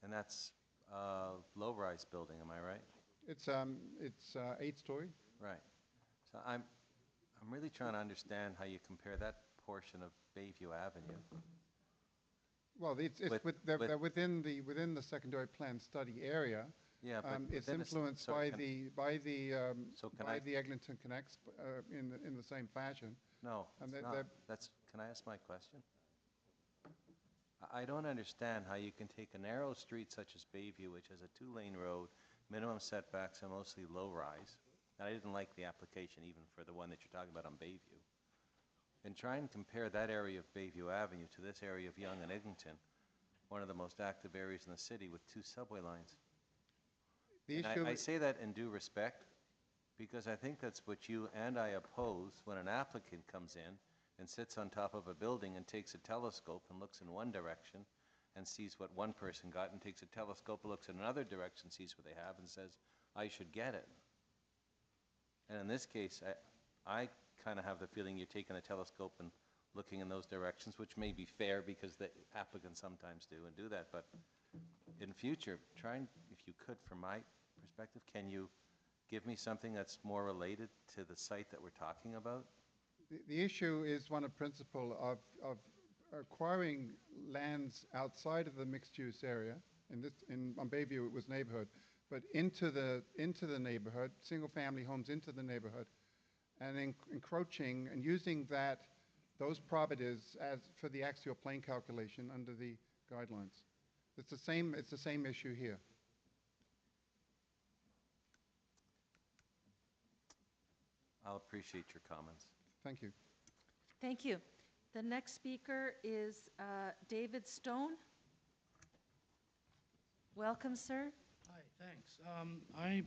And that's a low-rise building, am I right? It's 8-story. Right. So I'm really trying to understand how you compare that portion of Bayview Avenue. Well, they're within the secondary plan study area. Yeah, but it's within influenced sorry, by the Eglinton Connects in the same fashion. No, And it's not. Can I ask my question? I don't understand how you can take a narrow street such as Bayview, which has a 2-lane road, minimum setbacks are mostly low-rise, and I didn't like the application even for the one that you're talking about on Bayview, and try and compare that area of Bayview Avenue to this area of Yonge and Eglinton, one of the most active areas in the city with 2 subway lines. And I say that in due respect, because I think that's what you and I oppose when an applicant comes in and sits on top of a building and takes a telescope and looks in one direction and sees what one person got, and takes a telescope and looks in another direction, sees what they have, and says, I should get it. And in this case, I kind of have the feeling you're taking a telescope and looking in those directions, which may be fair because the applicants sometimes do and do that, but in future, try and, if you could, from my perspective, can you give me something that's more related to the site that we're talking about? The issue is one of principle of acquiring lands outside of the mixed-use area. On Bayview, it was neighborhood, but into the neighborhood, single-family homes into the neighborhood, and encroaching and using those properties as for the axial plane calculation under the guidelines. It's the same issue here. I'll appreciate your comments. Thank you. Thank you. The next speaker is David Stone. Welcome, sir. Hi, thanks. I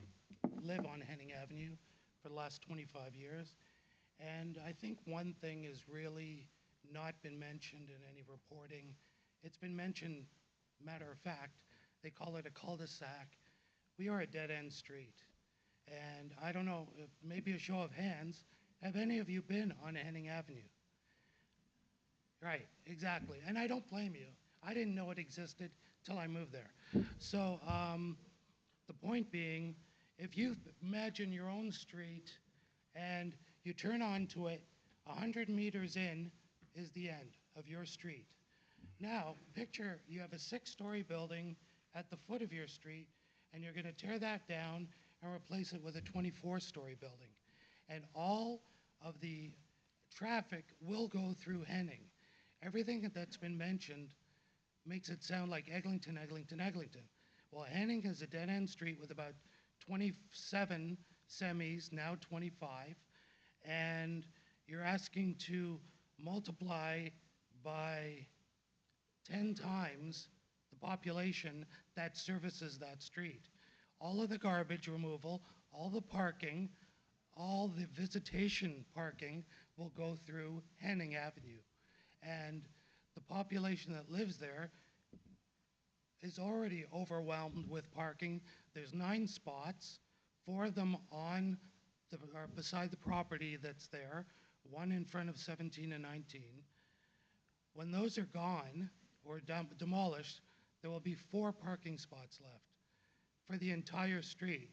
live on Henning Avenue for the last 25 years, and I think one thing has really not been mentioned in any reporting. It's been mentioned, matter of fact, they call it a cul-de-sac. We are a dead-end street, and I don't know, maybe a show of hands, have any of you been on Henning Avenue? Right, exactly, and I don't blame you. I didn't know it existed till I moved there. So the point being, if you imagine your own street and you turn onto it, 100 meters in is the end of your street. Now, picture you have a 6-story building at the foot of your street, and you're going to tear that down and replace it with a 24-story building. And all of the traffic will go through Henning. Everything that's been mentioned makes it sound like Eglinton, Eglinton, Eglinton. Well, Henning is a dead-end street with about 27 semis, now 25, and you're asking to multiply by 10 times the population that services that street. All of the garbage removal, all the parking, all the visitation parking will go through Henning Avenue. And the population that lives there is already overwhelmed with parking. There's 9 spots, 4 of them on the, or beside the property that's there, 1 in front of 17 and 19. When those are gone or demolished, there will be 4 parking spots left for the entire street.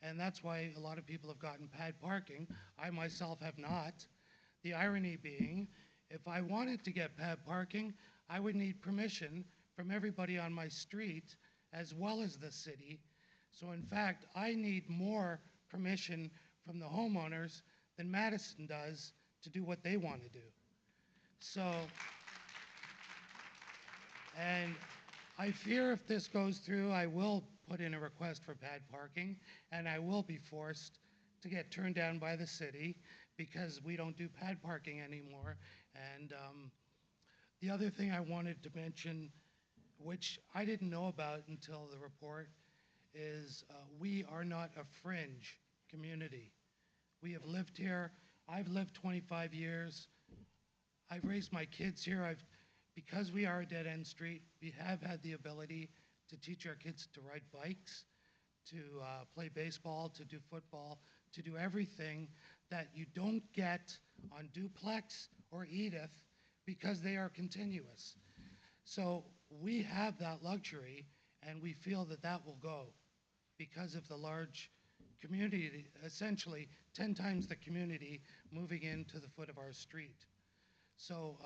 And that's why a lot of people have gotten pad parking. I myself have not. The irony being, if I wanted to get pad parking, I would need permission from everybody on my street as well as the city. So in fact, I need more permission from the homeowners than Madison does to do what they want to do. So, and I fear if this goes through, I will put in a request for pad parking, and I will be forced to get turned down by the city because we don't do pad parking anymore. And the other thing I wanted to mention, which I didn't know about until the report, is we are not a fringe community. We have lived here. I've lived 25 years. I've raised my kids here. Because we are a dead-end street, we have had the ability to teach our kids to ride bikes, to play baseball, to do football, to do everything that you don't get on Duplex or Edith because they are continuous. So we have that luxury, and we feel that that will go because of the large community, essentially 10 times the community moving into the foot of our street. So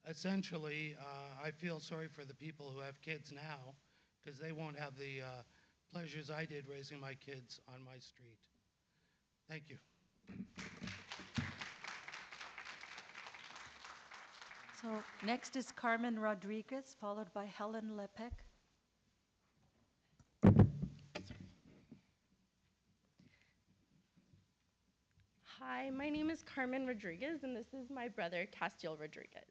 essentially, I feel sorry for the people who have kids now because they won't have the pleasures I did raising my kids on my street. Thank you. So next is Carmen Rodriguez, followed by Helen Lepek. Hi, my name is Carmen Rodriguez, and this is my brother, Castiel Rodriguez.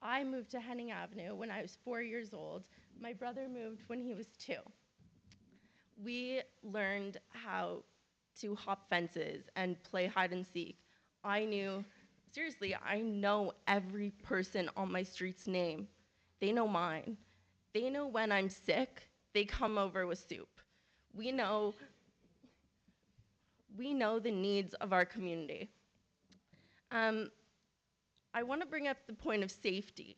I moved to Henning Avenue when I was 4 years old. My brother moved when he was 2. We learned how to hop fences and play hide and seek. Seriously, I know every person on my street's name. They know mine. They know when I'm sick, they come over with soup. We know the needs of our community. I want to bring up the point of safety.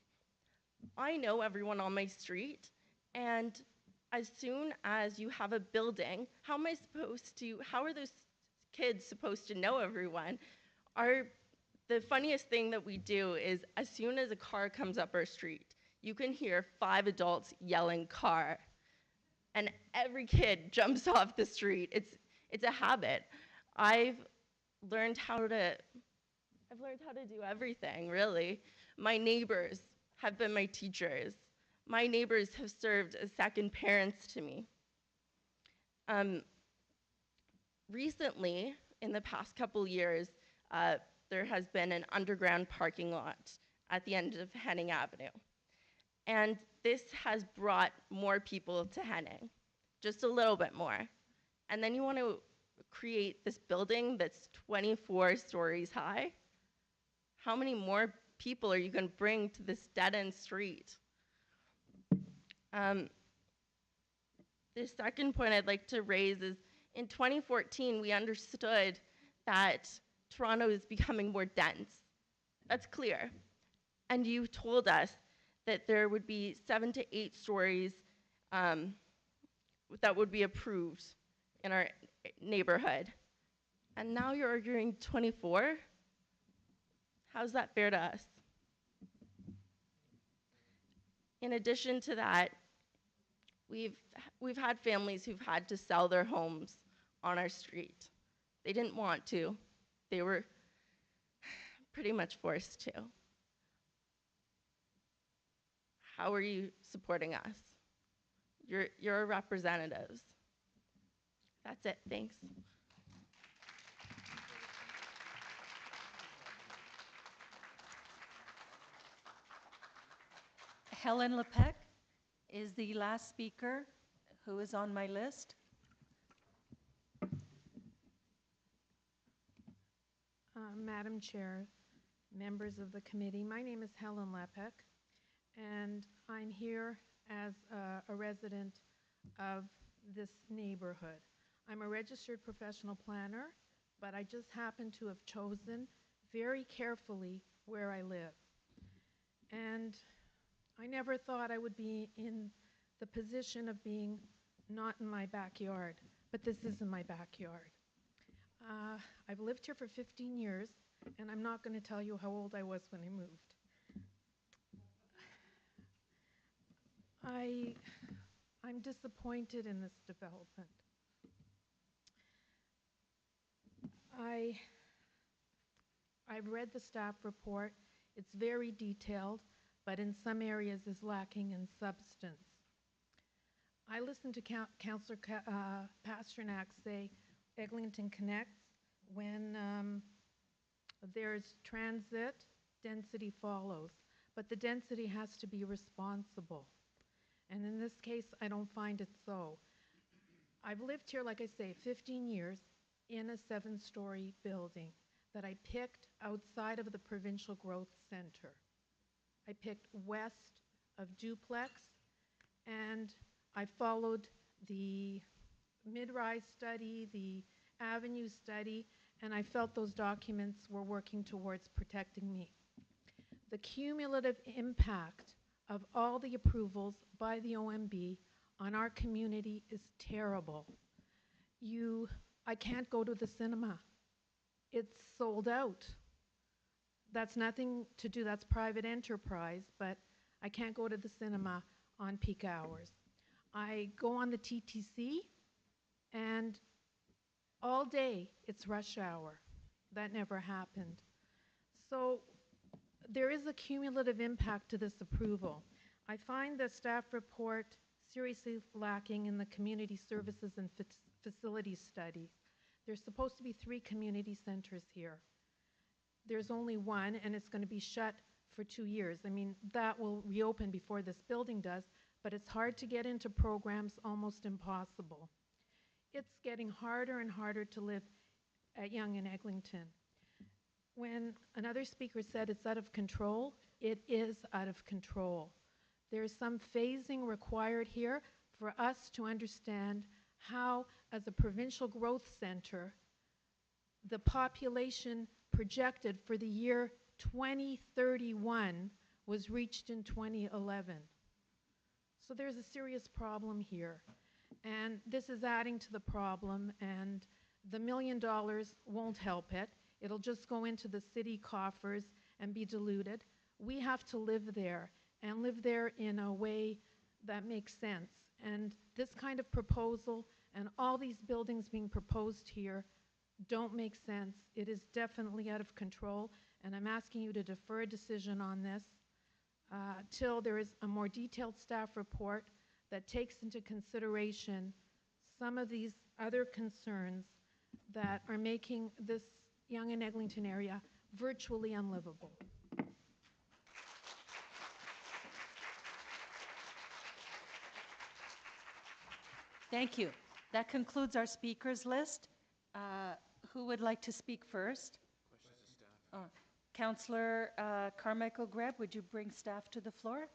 I know everyone on my street, and as soon as you have a building, how are those kids supposed to know everyone? The funniest thing that we do is as soon as a car comes up our street, you can hear 5 adults yelling car, and every kid jumps off the street. It's a habit. I've learned how to do everything, really. My neighbors have been my teachers. My neighbors have served as second parents to me. Recently, in the past couple years, there has been an underground parking lot at the end of Henning Avenue. And this has brought more people to Henning, just a little bit more. And then you want to create this building that's 24 stories high? How many more people are you going to bring to this dead-end street? The second point I'd like to raise is in 2014, we understood that Toronto is becoming more dense. That's clear. And you told us that there would be 7 to 8 stories that would be approved in our neighborhood. And now you're arguing 24? How's that fair to us? In addition to that, we've had families who've had to sell their homes on our street. They didn't want to. They were pretty much forced to. How are you supporting us? You're our representatives. That's it. Thanks. Helen Lepek is the last speaker who is on my list. Madam Chair, members of the committee. My name is Helen Lepek, and I'm here as a resident of this neighborhood. I'm a registered professional planner, but I just happen to have chosen very carefully where I live. And I never thought I would be in the position of being not in my backyard, but this is in my backyard. I've lived here for 15 years, and I'm not going to tell you how old I was when I moved. I'm disappointed in this development. I've read the staff report. It's very detailed, but in some areas is lacking in substance. I listened to Councillor Pasternak say Eglinton connects when there's transit, density follows, but the density has to be responsible. And in this case, I don't find it so. I've lived here, like I say, 15 years in a 7-story building that I picked outside of the Provincial Growth Center. I picked west of Duplex, and I followed the mid-rise study, the avenue study, and I felt those documents were working towards protecting me. The cumulative impact of all the approvals by the OMB on our community is terrible. I can't go to the cinema. It's sold out. That's nothing to do, that's private enterprise, but I can't go to the cinema on peak hours. I go on the TTC, and all day it's rush hour. That never happened. So there is a cumulative impact to this approval. I find the staff report seriously lacking in the community services and facilities studies. There's supposed to be 3 community centers here. There's only one, and it's going to be shut for 2 years. I mean, that will reopen before this building does, but it's hard to get into programs, almost impossible. It's getting harder and harder to live at Yonge and Eglinton. When another speaker said it's out of control, it is out of control. There's some phasing required here for us to understand how, as a provincial growth center, the population projected for the year 2031 was reached in 2011. So there's a serious problem here. And this is adding to the problem, and the $1 million won't help it. It'll just go into the city coffers and be diluted. We have to live there, and live there in a way that makes sense. And this kind of proposal and all these buildings being proposed here don't make sense. It is definitely out of control, and I'm asking you to defer a decision on this till there is a more detailed staff report that takes into consideration some of these other concerns that are making this Yonge and Eglinton area virtually unlivable. Thank you. That concludes our speakers list. Who would like to speak first? Councillor Carmichael Greb, would you bring staff to the floor?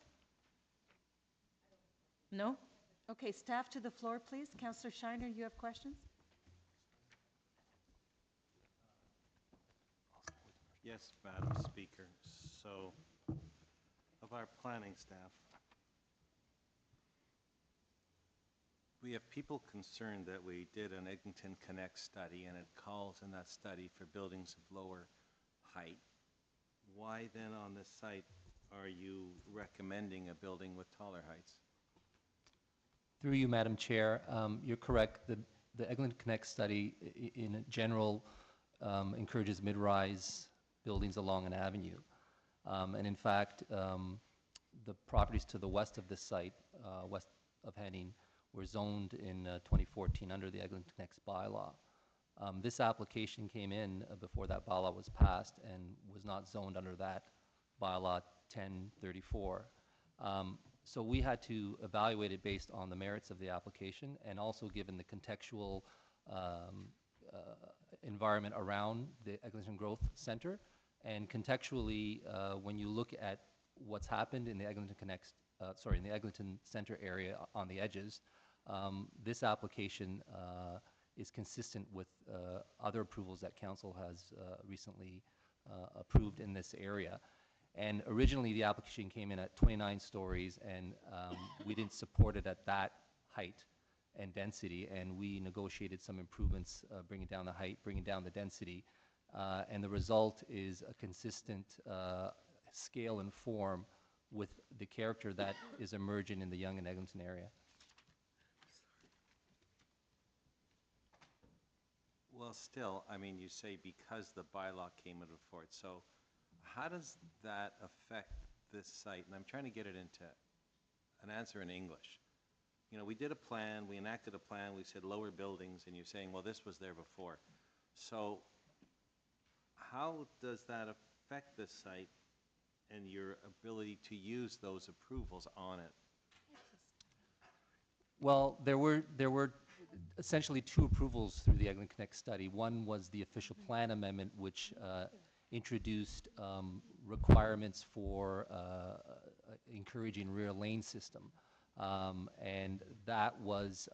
No? Okay, staff to the floor, please. Councillor Shiner, you have questions? Yes, Madam Speaker. So, of our planning staff, we have people concerned that we did an Eglinton Connect study, and it calls in that study for buildings of lower height. Why then on this site are you recommending a building with taller heights? Through you, Madam Chair, you're correct. The Eglinton Connect study in general encourages mid-rise buildings along an avenue. And in fact, the properties to the west of this site, west of Henning, were zoned in 2014 under the Eglinton Connect's bylaw. This application came in before that bylaw was passed and was not zoned under that bylaw 1034. So we had to evaluate it based on the merits of the application, and also given the contextual environment around the Eglinton Growth Center. And contextually, when you look at what's happened in the Eglinton in the Eglinton Center area on the edges, this application is consistent with other approvals that council has recently approved in this area. And originally, the application came in at 29 stories, and we didn't support it at that height and density, and we negotiated some improvements, bringing down the height, bringing down the density, and the result is a consistent scale and form with the character that is emerging in the Yonge and Eglinton area. Well, still, I mean, you say because the bylaw came into force, so how does that affect this site? And I'm trying to get it into an answer in English. You know, we did a plan, we enacted a plan, we said lower buildings, and you're saying, well, this was there before. So how does that affect this site and your ability to use those approvals on it? Well, there were essentially two approvals through the Eglinton Connect study. One was the official plan amendment, which introduced requirements for encouraging rear lane system, and that was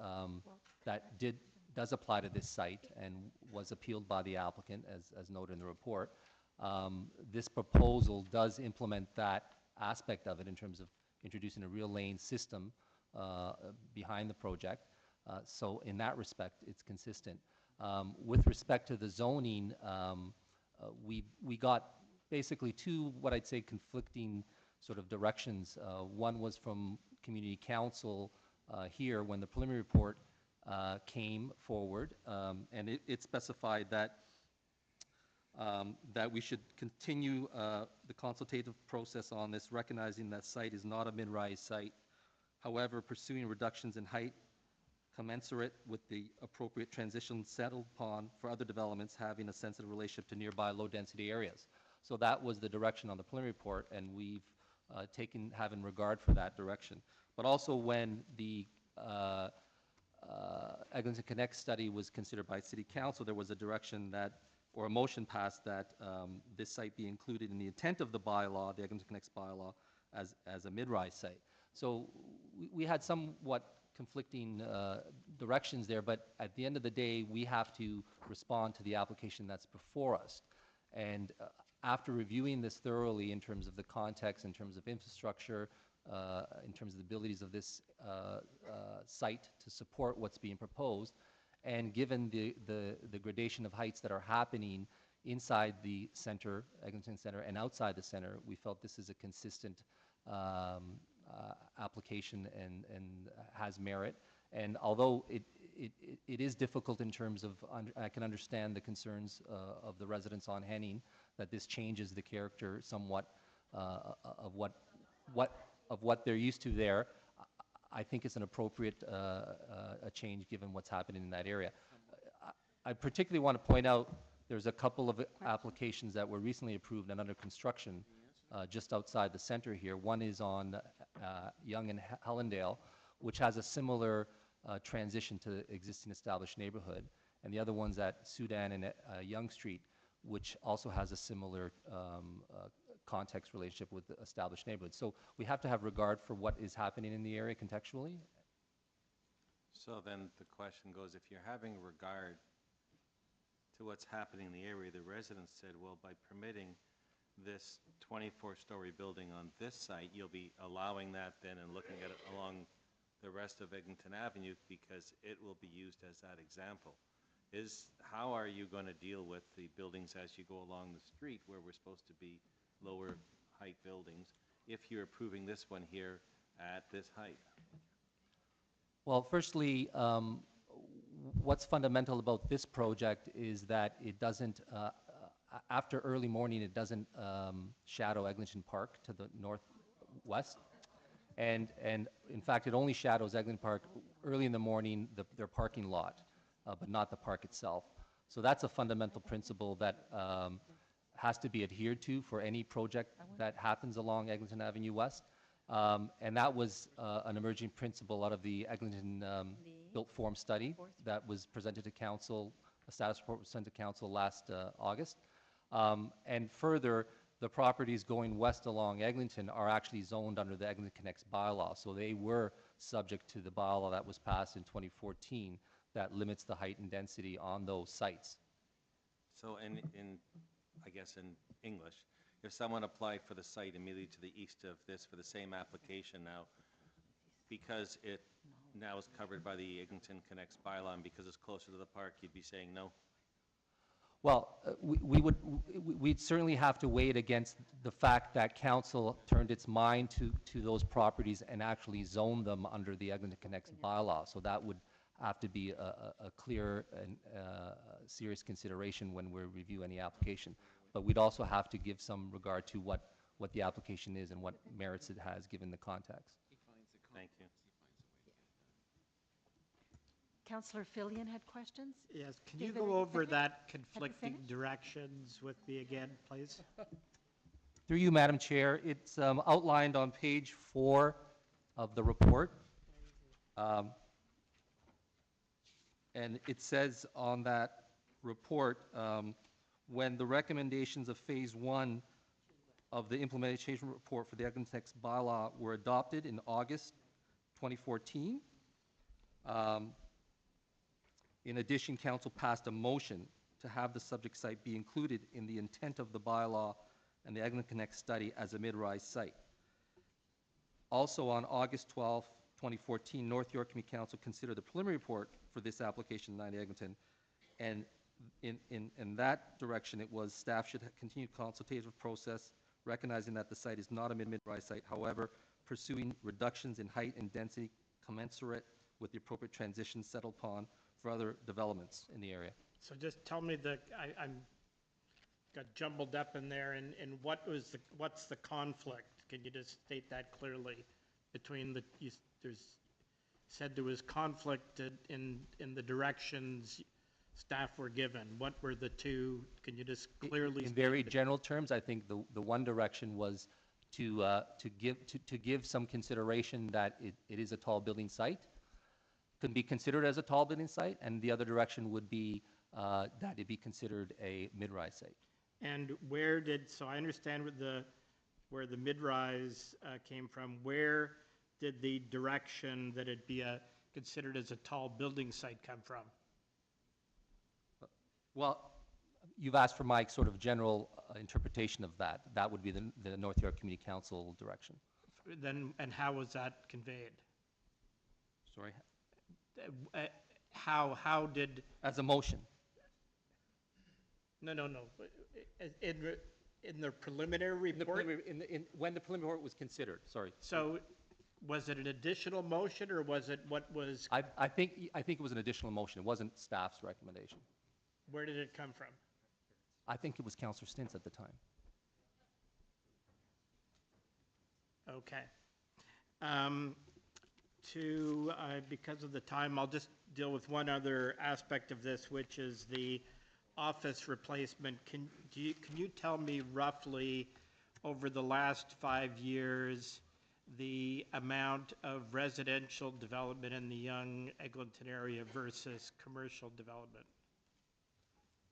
does apply to this site and was appealed by the applicant, as noted in the report. This proposal does implement that aspect of it in terms of introducing a rear lane system behind the project. So in that respect, it's consistent. With respect to the zoning, we got basically two, what I'd say, conflicting sort of directions. One was from Community Council here when the preliminary report came forward, and it specified that that we should continue the consultative process on this, recognizing that site is not a mid-rise site. However, pursuing reductions in height commensurate with the appropriate transition settled upon for other developments having a sensitive relationship to nearby low-density areas. So that was the direction on the preliminary report, and we've have in regard for that direction. But also when the Eglinton Connect study was considered by City Council, there was a direction that, or a motion passed that this site be included in the intent of the bylaw, the Eglinton Connect bylaw, as a mid-rise site. So we had somewhat conflicting directions there, but at the end of the day, we have to respond to the application that's before us. And after reviewing this thoroughly in terms of the context, in terms of infrastructure, in terms of the abilities of this site to support what's being proposed, and given the gradation of heights that are happening inside the center, Eglinton Center, and outside the center, we felt this is a consistent application and has merit. And although it is difficult in terms of, I can understand the concerns of the residents on Henning, that this changes the character somewhat of what they're used to there. I think it's an appropriate a change given what's happening in that area. I particularly want to point out there's a couple of applications that were recently approved and under construction just outside the center here. One is on Yonge and Hellendale, which has a similar transition to existing established neighborhood, and the other one's at Sudan and Yonge Street, which also has a similar context relationship with the established neighborhood. So we have to have regard for what is happening in the area contextually. So then the question goes, if you're having regard to what's happening in the area, the residents said, well, by permitting this 24-story building on this site, you'll be allowing that then and looking at it along the rest of Eglinton Avenue because it will be used as that example. How are you going to deal with the buildings as you go along the street where we're supposed to be lower height buildings if you're approving this one here at this height? Well, firstly, what's fundamental about this project is that it doesn't, after early morning, it doesn't shadow Eglinton Park to the northwest. And in fact, it only shadows Eglinton Park early in the morning, their parking lot, but not the park itself. So that's a fundamental principle that has to be adhered to for any project that happens along Eglinton Avenue West. And that was an emerging principle out of the Eglinton built form study that was presented to council A status report was sent to council last August. And further, the properties going west along Eglinton are actually zoned under the Eglinton Connects bylaw. So they were subject to the bylaw that was passed in 2014 that limits the height and density on those sites. So I guess in English, if someone applied for the site immediately to the east of this for the same application now, because it now is covered by the Eglinton Connects bylaw and because it's closer to the park, you'd be saying no? Well, we'd certainly have to weigh it against the fact that council turned its mind to those properties and actually zoned them under the Eglinton Connects bylaw. So that would have to be a clear and serious consideration when we review any application. But we'd also have to give some regard to what the application is and what merits it has given the context. Thank you. Councillor Fillion had questions? Yes, can Give you it go a over second. that conflicting finished? directions with me again, please? Through you, Madam Chair, it's outlined on page 4 of the report. And it says on that report, when the recommendations of phase 1 of the implementation report for the Eglinton Connects bylaw were adopted in August 2014, in addition, council passed a motion to have the subject site be included in the intent of the bylaw and the Eglinton Connect study as a mid-rise site. Also on August 12, 2014, North York Community Council considered the preliminary report for this application, 90 Eglinton, and in that direction it was staff should continue consultative process, recognizing that the site is not a mid-rise site, however, pursuing reductions in height and density commensurate with the appropriate transitions settled upon for other developments in the area. So just tell me I'm got jumbled up in there, and what's the conflict? Can you just state that clearly between said there was conflict in the directions staff were given. What were the two? Can you just clearly in very general terms, I think the one direction was to give some consideration that it is a tall building site, could be considered as a tall building site, and the other direction would be that it be considered a mid-rise site. And so I understand where the mid-rise came from. Where did the direction that it be considered as a tall building site come from? Well, you've asked for my sort of general interpretation of that. That would be the North York Community Council direction. Then, and how was that conveyed? Sorry? How did... As a motion. No. In the preliminary report? When the preliminary report was considered, sorry. So was it an additional motion, or was it what was... I think it was an additional motion. It wasn't staff's recommendation. Where did it come from? I think it was Councillor Stintz at the time. Okay. Because of the time, I'll just deal with one other aspect of this, which is the office replacement. Can you tell me roughly over the last 5 years the amount of residential development in the young Eglinton area versus commercial development?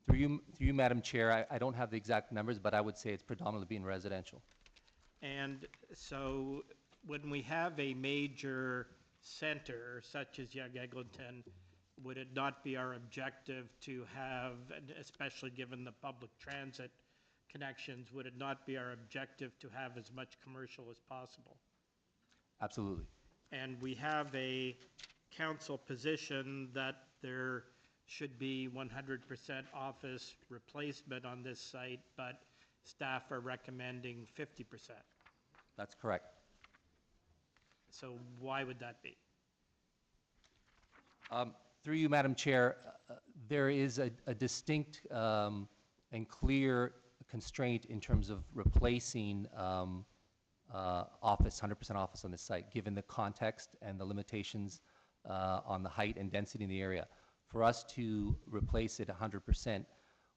Through you, Madam Chair, I don't have the exact numbers, but I would say it's predominantly being residential. And so when we have a major center such as young Eglinton, would it not be our objective to have, and especially given the public transit connections, would it not be our objective to have as much commercial as possible? Absolutely. And we have a council position that there should be 100% office replacement on this site, but staff are recommending 50%. That's correct. So why would that be? Through you, Madam Chair, there is a distinct and clear constraint in terms of replacing office, 100% office on this site, given the context and the limitations on the height and density in the area. For us to replace it 100%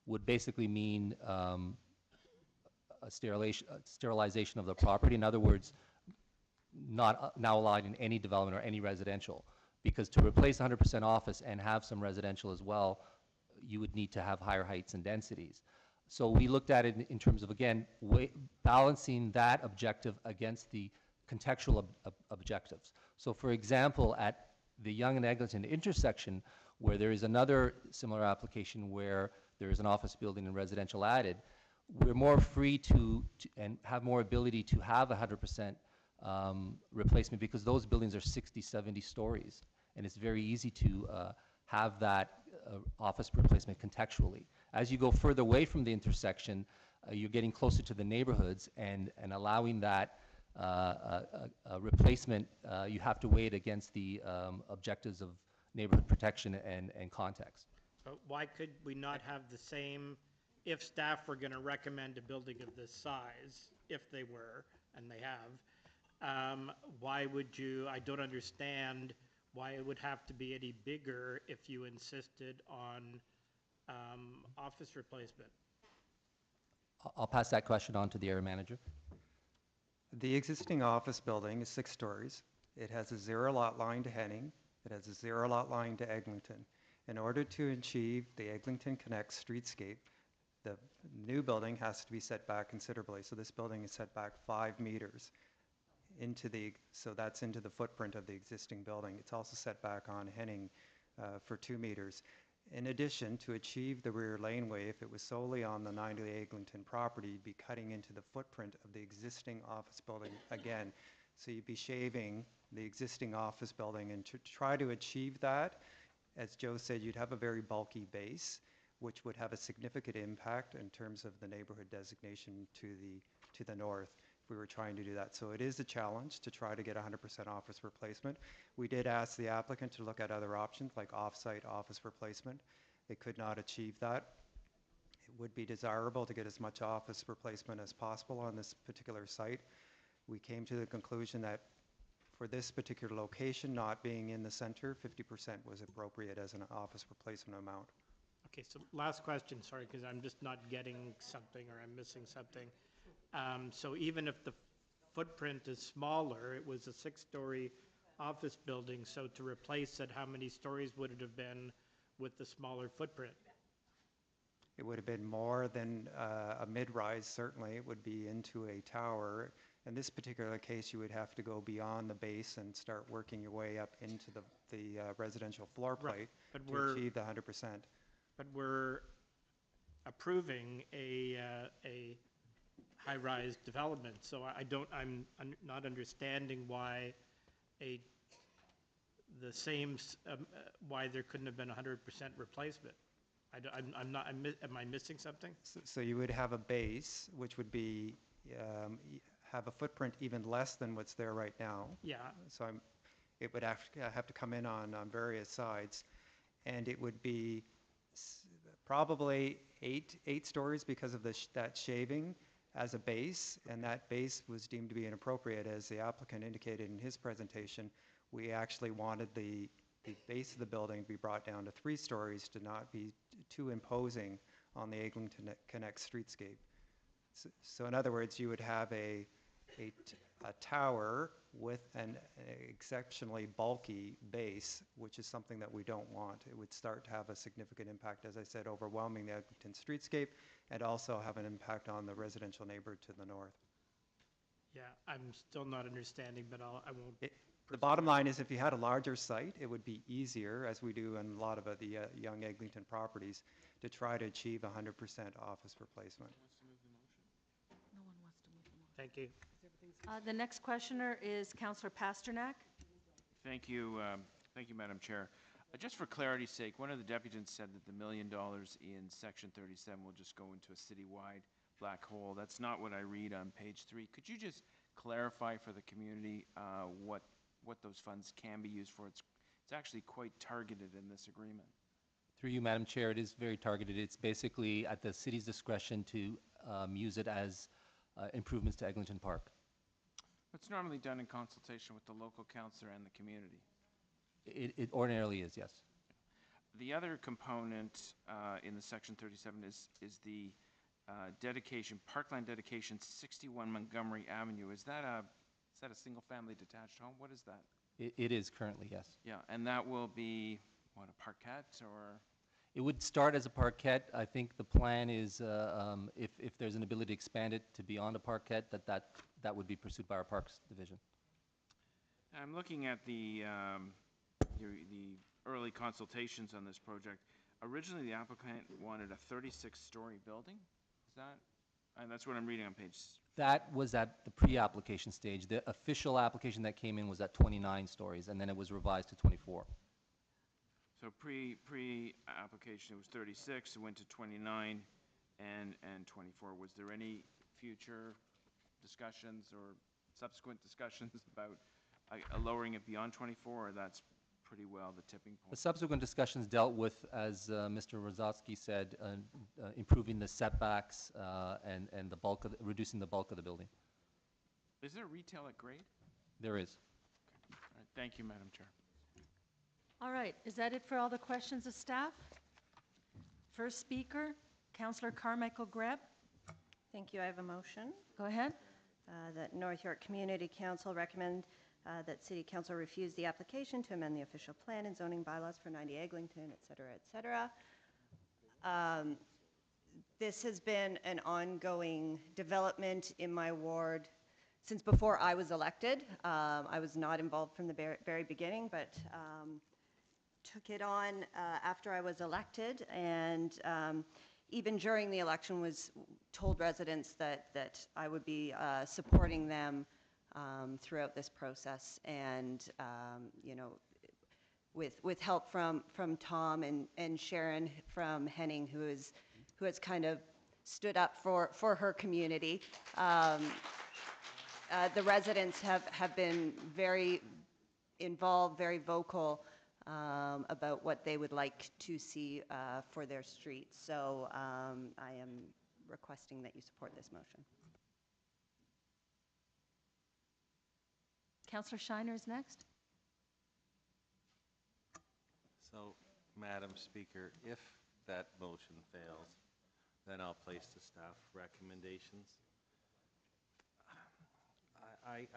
would basically mean a sterilization of the property. In other words, not now allowed in any development or any residential. Because to replace 100% office and have some residential as well you would need to have higher heights and densities. So we looked at it in terms of, again, balancing that objective against the contextual objectives. So for example, at the Yonge and Eglinton intersection, where there is another similar application where there is an office building and residential added, we're more free to and have more ability to have 100% replacement, because those buildings are 60, 70 stories, and it's very easy to have that office replacement contextually. As you go further away from the intersection, you're getting closer to the neighborhoods, and allowing that replacement, you have to weigh it against the objectives of neighborhood protection and context. But why could we not have the same, if staff were going to recommend a building of this size, if they were, and they have, why would you, I don't understand why it would have to be any bigger if you insisted on office replacement. I'll pass that question on to the area manager. The existing office building is 6 stories. It has a 0 lot line to Henning. It has a 0 lot line to Eglinton. In order to achieve the Eglinton Connect streetscape, the new building has to be set back considerably. So this building is set back 5 meters into the, so that's into the footprint of the existing building. It's also set back on Henning for 2 meters. In addition, to achieve the rear laneway, if it was solely on the 90 Eglinton property, you'd be cutting into the footprint of the existing office building again. So you'd be shaving the existing office building, and to try to achieve that, as Joe said, you'd have a very bulky base, which would have a significant impact in terms of the neighborhood designation to the north if we were trying to do that. So it is a challenge to try to get 100% office replacement. We did ask the applicant to look at other options like off-site office replacement. They could not achieve that. It would be desirable to get as much office replacement as possible on this particular site. We came to the conclusion that for this particular location, not being in the center, 50% was appropriate as an office replacement amount. Okay, so last question, sorry, because I'm just not getting something or I'm missing something. So even if the footprint is smaller, it was a 6-story office building, so to replace it, how many stories would it have been with the smaller footprint? It would have been more than a mid-rise, certainly. It would be into a tower. In this particular case, you would have to go beyond the base and start working your way up into the residential floor plate to achieve the 100%. But we're approving a high-rise development, so I'm not understanding why why there couldn't have been 100% replacement. Am I missing something? So you would have a base, which would be have a footprint even less than what's there right now. Yeah. So it would have to come in on various sides, and it would be probably eight stories because of that shaving as a base, and that base was deemed to be inappropriate. As the applicant indicated in his presentation, we actually wanted the base of the building to be brought down to 3 stories to not be too imposing on the Eglinton Connect streetscape. So in other words, you would have a tower with an exceptionally bulky base, which is something that we don't want. It would start to have a significant impact, as I said, overwhelming the Eglinton streetscape, and also have an impact on the residential neighborhood to the north. Yeah, I'm still not understanding, but I won't. The bottom line is, if you had a larger site, it would be easier, as we do in a lot of the Yonge Eglinton properties, to try to achieve 100% office replacement. Thank you. The next questioner is Councillor Pasternak. Thank you, Madam Chair. Just for clarity's sake, one of the deputants said that the $1 million in Section 37 will just go into a citywide black hole. That's not what I read on page 3. Could you just clarify for the community what those funds can be used for? It's actually quite targeted in this agreement. Through you, Madam Chair, it is very targeted. It's basically at the city's discretion to use it as improvements to Eglinton Park. It's normally done in consultation with the local councillor and the community. It ordinarily is, yes. The other component in the Section 37 is the dedication, parkland dedication, 61 Montgomery Avenue. Is that a single-family detached home? What is that? It is currently, yes. Yeah, and that will be, what, a parkette or? It would start as a parquet. I think the plan is, if there's an ability to expand it to beyond a parquet, that would be pursued by our Parks Division. I'm looking at the early consultations on this project. Originally, the applicant wanted a 36-story building. Is that, and that's what I'm reading on page. That was at the pre-application stage. The official application that came in was at 29 stories, and then it was revised to 24. So pre-application, it was 36, it went to 29 and 24. Was there any future discussions or subsequent discussions about lowering it beyond 24, or that's pretty well the tipping The point? subsequent discussions dealt with, as Mr. Rozovsky said, improving the setbacks and the bulk of reducing the bulk of the building. Is there retail at grade? There is. All right, thank you, Madam Chair. All right, is that it for all the questions of staff? First speaker, Councillor Carmichael Greb. Thank you. I have a motion. Go ahead. That North York Community Council recommend that City Council refuse the application to amend the official plan and zoning bylaws for 90 Eglinton, et cetera, et cetera. This has been an ongoing development in my ward since before I was elected. I was not involved from the very beginning, but took it on after I was elected, and even during the election was told residents that I would be supporting them throughout this process, and you know, with help from Tom and Sharon from Henning, who has kind of stood up for her community. The residents have been very involved, very vocal about what they would like to see for their streets. So I am requesting that you support this motion. Councillor Shiner is next. So, Madam Speaker, if that motion fails, then I'll place the staff recommendations. I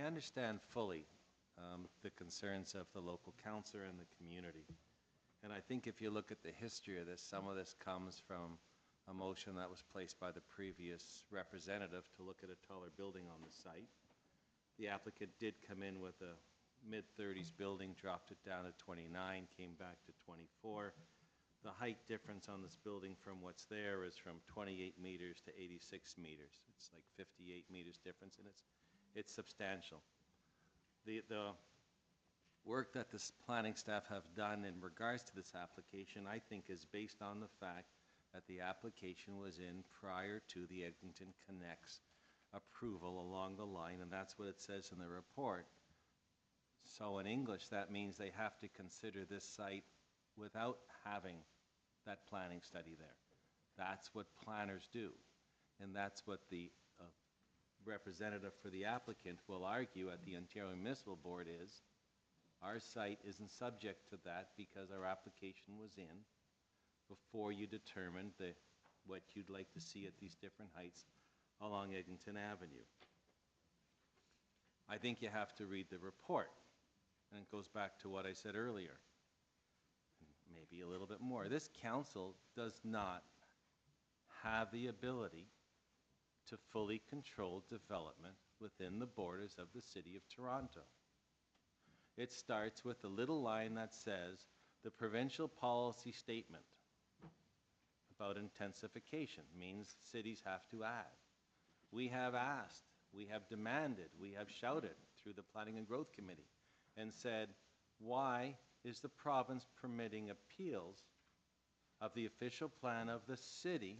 understand fully the concerns of the local councillor and the community. And I think if you look at the history of this, some of this comes from a motion that was placed by the previous representative to look at a taller building on the site. The applicant did come in with a mid-30s building, dropped it down to 29, came back to 24. The height difference on this building from what's there is from 28 meters to 86 meters. It's like 58 meters difference, and it's substantial. The work that this planning staff have done in regards to this application, I think, is based on the fact that the application was in prior to the Eglinton Connect's approval along the line, and that's what it says in the report. So in English, that means they have to consider this site without having that planning study there. That's what planners do, and that's what the representative for the applicant will argue at the Ontario Municipal Board is, our site isn't subject to that because our application was in before you determined what you'd like to see at these different heights along Eglinton Avenue. I think you have to read the report, and it goes back to what I said earlier, maybe a little bit more. This council does not have the ability to fully control development within the borders of the City of Toronto. It starts with a little line that says, the provincial policy statement about intensification means cities have to add. We have asked, we have demanded, we have shouted through the Planning and Growth Committee and said, why is the province permitting appeals of the official plan of the city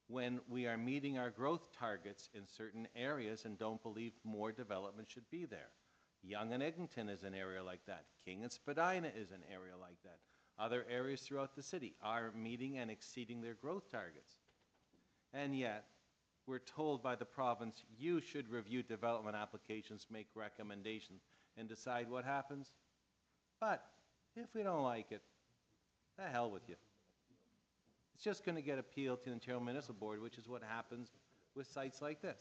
when we are meeting our growth targets in certain areas and don't believe more development should be there? Yonge and Eglinton is an area like that. King and Spadina is an area like that. Other areas throughout the city are meeting and exceeding their growth targets. And yet, we're told by the province, you should review development applications, make recommendations, and decide what happens. But if we don't like it, the hell with you. It's just going to get appealed to the Ontario Municipal Board, which is what happens with sites like this.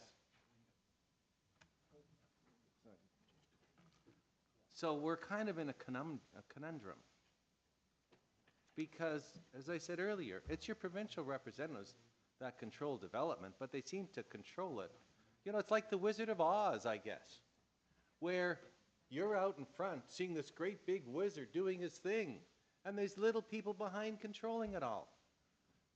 So we're kind of in a conundrum. Because, as I said earlier, it's your provincial representatives that control development, but they seem to control it. You know, it's like the Wizard of Oz, I guess, where you're out in front seeing this great big wizard doing his thing, and there's little people behind controlling it all.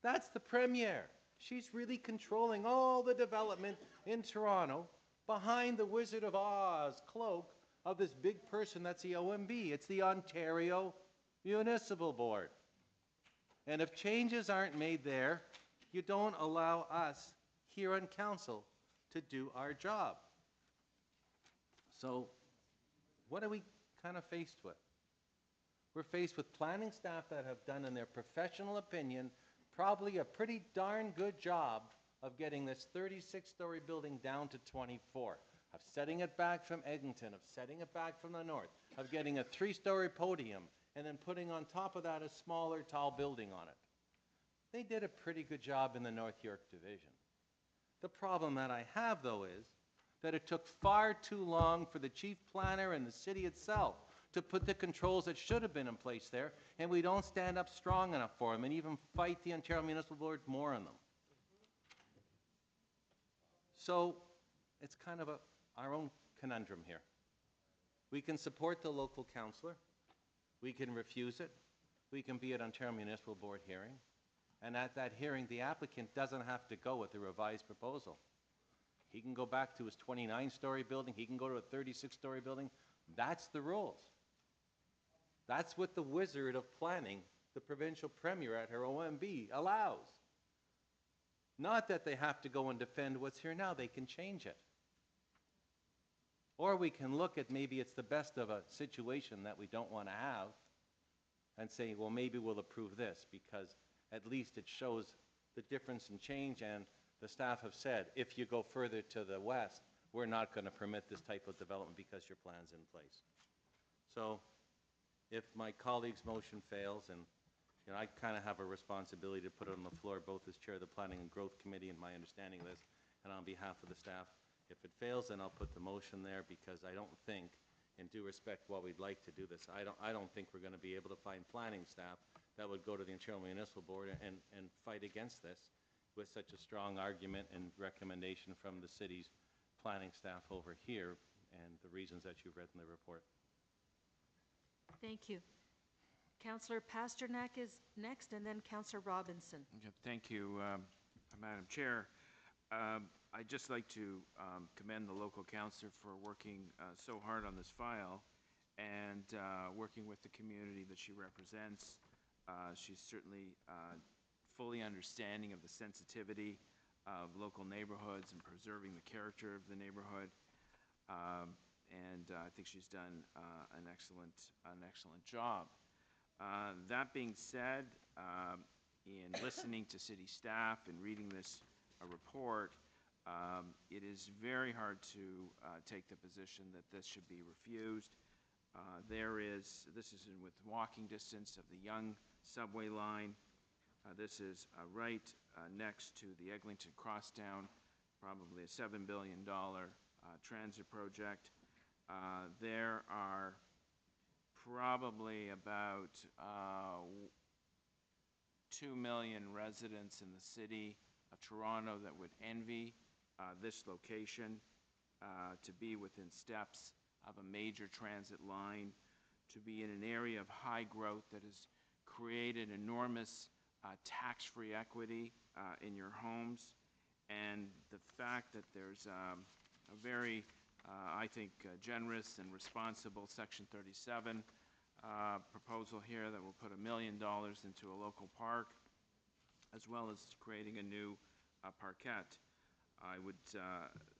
That's the Premier. She's really controlling all the development in Toronto behind the Wizard of Oz cloak of this big person that's the OMB. It's the Ontario Municipal Board. And if changes aren't made there, you don't allow us here on council to do our job. So what are we kind of faced with? We're faced with planning staff that have done, in their professional opinion, probably a pretty darn good job of getting this 36-story building down to 24, of setting it back from Eglinton, of setting it back from the north, of getting a 3-story podium, and then putting on top of that a smaller, tall building on it. They did a pretty good job in the North York Division. The problem that I have, though, is that it took far too long for the chief planner and the city itself to put the controls that should have been in place there, and we don't stand up strong enough for them and even fight the Ontario Municipal Board more on them. So it's kind of our own conundrum here. We can support the local councillor. We can refuse it. We can be at Ontario Municipal Board hearing. And at that hearing, the applicant doesn't have to go with the revised proposal. He can go back to his 29-story building. He can go to a 36-story building. That's the rules. That's what the wizard of planning, the provincial premier at her OMB, allows. Not that they have to go and defend what's here now. They can change it. Or we can look at maybe it's the best of a situation that we don't want to have and say, well, maybe we'll approve this because at least it shows the difference in change, and the staff have said, if you go further to the west, we're not going to permit this type of development because your plan's in place. So if my colleague's motion fails, and you know, I kind of have a responsibility to put it on the floor, both as chair of the Planning and Growth Committee and my understanding of this, and on behalf of the staff, if it fails, then I'll put the motion there, because I don't think, in due respect, while we'd like to do this, I don't think we're going to be able to find planning staff that would go to the Ontario Municipal Board and fight against this with such a strong argument and recommendation from the city's planning staff over here, and the reasons that you've read in the report. Thank you. Councillor Pasternak is next, and then Councillor Robinson. Okay, thank you, Madam Chair. I'd just like to commend the local councillor for working so hard on this file and working with the community that she represents. She's certainly fully understanding of the sensitivity of local neighborhoods and preserving the character of the neighborhood. And I think she's done an excellent job. That being said, in listening to city staff and reading this report, it is very hard to take the position that this should be refused. This is in with walking distance of the Yonge subway line. This is right next to the Eglinton Crosstown, probably a $7 billion transit project. There are probably about 2 million residents in the city of Toronto that would envy this location, to be within steps of a major transit line, to be in an area of high growth that has created enormous tax-free equity in your homes, and the fact that there's a very, I think, generous and responsible Section 37 proposal here that will put $1 million into a local park, as well as creating a new parkette. I would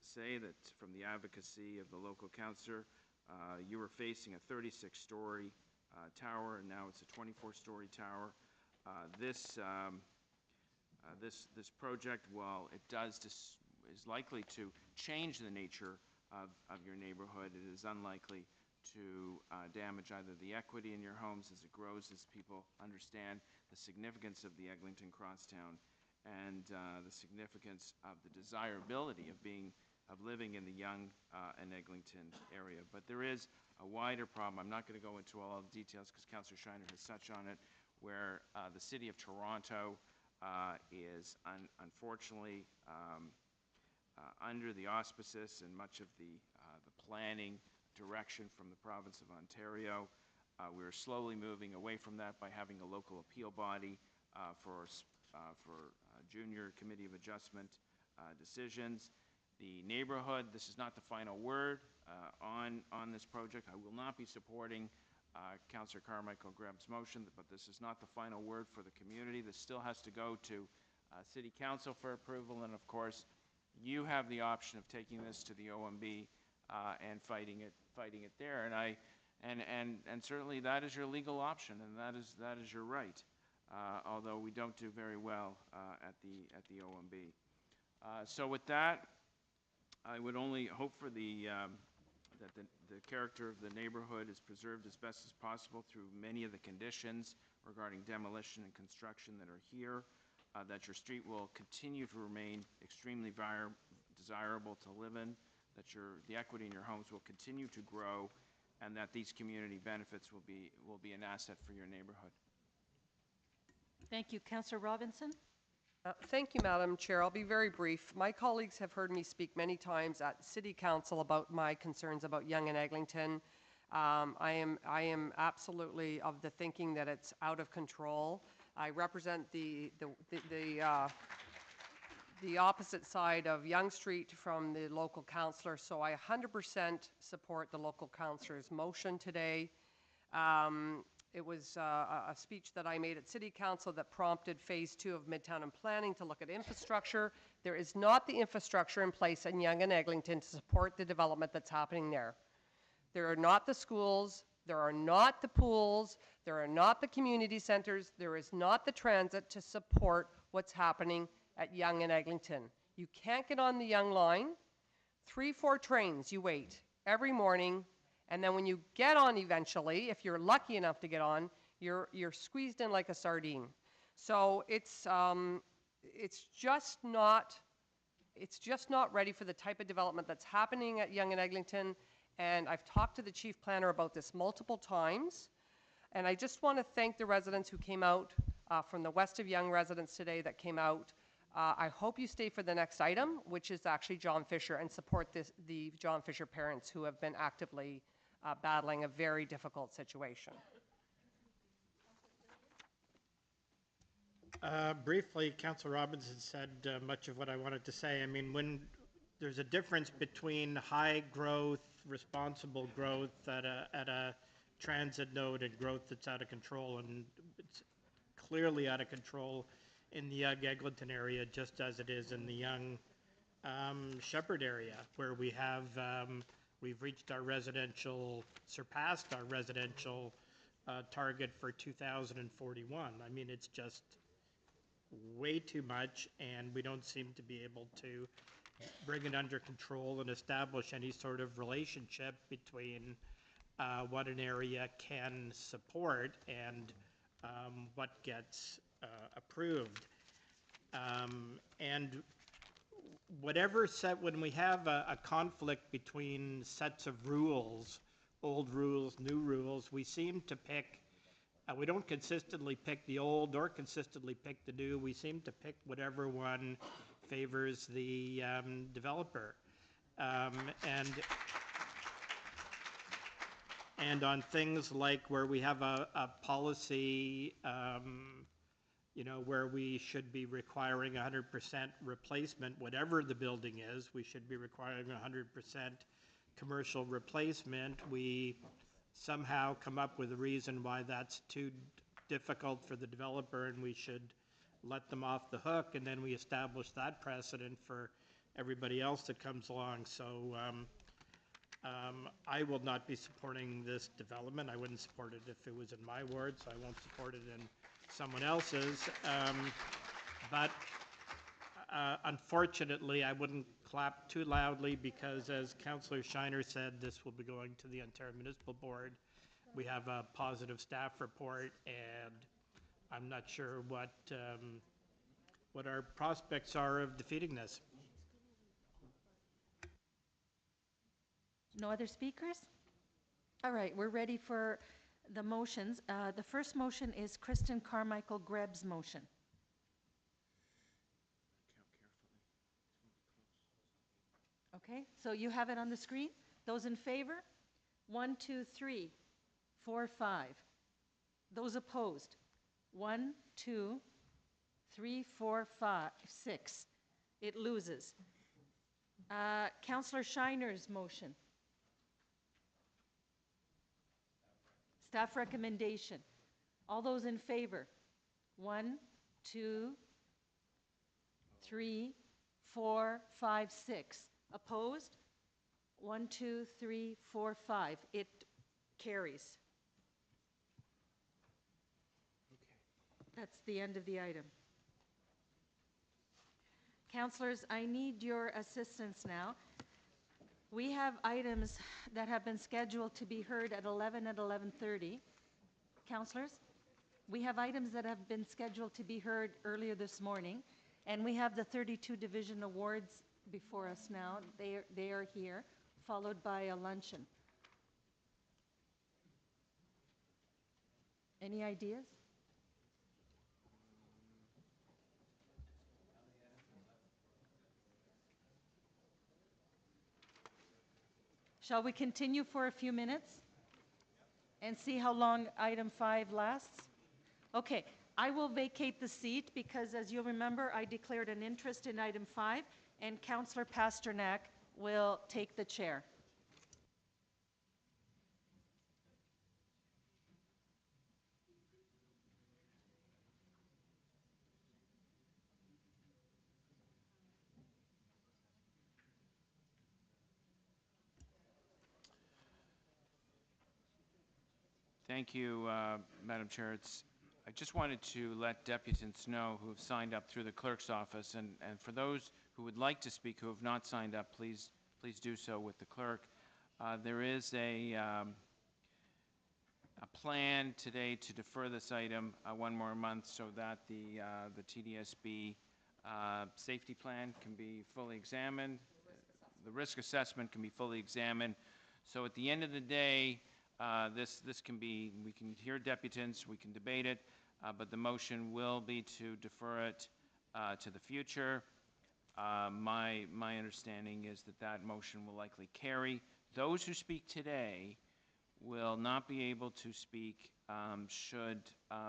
say that from the advocacy of the local councillor, you were facing a 36-story tower, and now it's a 24-story tower. This project, while it is likely to change the nature of your neighborhood, it is unlikely to damage either the equity in your homes as it grows, as people understand the significance of the Eglinton Crosstown and the significance of the desirability of living in the Yonge and Eglinton area. But there is a wider problem. I'm not going to go into all the details because Councillor Shiner has touched on it, where the City of Toronto is unfortunately under the auspices and much of the planning direction from the province of Ontario. We're slowly moving away from that by having a local appeal body for junior committee of adjustment decisions. The neighborhood, this is not the final word on this project. I will not be supporting Councillor Carmichael Grebb's motion, but this is not the final word for the community. This still has to go to City Council for approval, and of course, you have the option of taking this to the OMB and fighting it there. And certainly that is your legal option, and that is your right. Although we don't do very well at the OMB. So with that, I would only hope for that the character of the neighborhood is preserved as best as possible through many of the conditions regarding demolition and construction that are here, that your street will continue to remain extremely desirable to live in, that the equity in your homes will continue to grow, and that these community benefits will be an asset for your neighborhood. Thank you. Councillor Robinson? Thank you, Madam Chair. I'll be very brief. My colleagues have heard me speak many times at City Council about my concerns about Yonge and Eglinton. I am absolutely of the thinking that it's out of control. I represent the opposite side of Yonge Street from the local councillor, so I 100% support the local councillor's motion today. It was a speech that I made at City Council that prompted Phase 2 of Midtown and Planning to look at infrastructure. There is not the infrastructure in place in Yonge and Eglinton to support the development that's happening there. There are not the schools, there are not the pools, there are not the community centers, there is not the transit to support what's happening at Yonge and Eglinton. You can't get on the Yonge line. 3-4 trains you wait every morning. And then when you get on eventually, if you're lucky enough to get on, you're squeezed in like a sardine. So it's just not ready for the type of development that's happening at Yonge and Eglinton. And I've talked to the chief planner about this multiple times. And I just want to thank the residents who came out, from the West of Yonge residents today that came out. I hope you stay for the next item, which is actually John Fisher, and support the John Fisher parents who have been actively battling a very difficult situation. Briefly, Councillor Robinson said much of what I wanted to say. I mean, when there's a difference between high growth, responsible growth at a transit node and growth that's out of control, and it's clearly out of control in the Yonge-Eglinton area, just as it is in the Yonge Shepherd area, where we have we've reached our surpassed our residential target for 2041. I mean, it's just way too much, and we don't seem to be able to bring it under control and establish any sort of relationship between what an area can support and what gets approved. And whatever set, when we have a conflict between sets of rules, old rules, new rules, we seem to pick, we don't consistently pick the old or consistently pick the new. We seem to pick whatever one favors the developer. And on things like where we have a policy, you know, where we should be requiring 100% replacement, whatever the building is, we should be requiring 100% commercial replacement. We somehow come up with a reason why that's too difficult for the developer and we should let them off the hook, and then we establish that precedent for everybody else that comes along. So I will not be supporting this development. I wouldn't support it if it was in my ward, so I won't support it in someone else's. But unfortunately, I wouldn't clap too loudly because, as Councillor Shiner said, this will be going to the Ontario Municipal Board. We have a positive staff report, and I'm not sure what our prospects are of defeating this. No other speakers? All right, we're ready for the motions. The first motion is Kristen Carmichael Greb's motion. Okay, so you have it on the screen. Those in favor? 1, 2, 3, 4, 5. Those opposed? 1, 2, 3, 4, 5, 6. It loses. Councillor Shiner's motion. Staff recommendation. All those in favor? 1, 2, 3, 4, 5, 6. Opposed? 1, 2, 3, 4, 5. It carries. That's the end of the item. Councillors, I need your assistance now. We have items that have been scheduled to be heard at 11 at 11:30. Councillors, we have items that have been scheduled to be heard earlier this morning, and we have the 32 division awards before us now. They are here, followed by a luncheon. Any ideas? Shall we continue for a few minutes and see how long item 5 lasts? Okay, I will vacate the seat because, as you'll remember, I declared an interest in item 5, and Councillor Pasternak will take the chair. Thank you, Madam Chair. I just wanted to let deputants know who have signed up through the clerk's office, and for those who would like to speak who have not signed up, please do so with the clerk. There is a plan today to defer this item one more month so that the TDSB safety plan can be fully examined, the risk assessment can be fully examined. So at the end of the day, this can be, we can hear deputants, we can debate it, but the motion will be to defer it to the future. My understanding is that motion will likely carry. Those who speak today will not be able to speak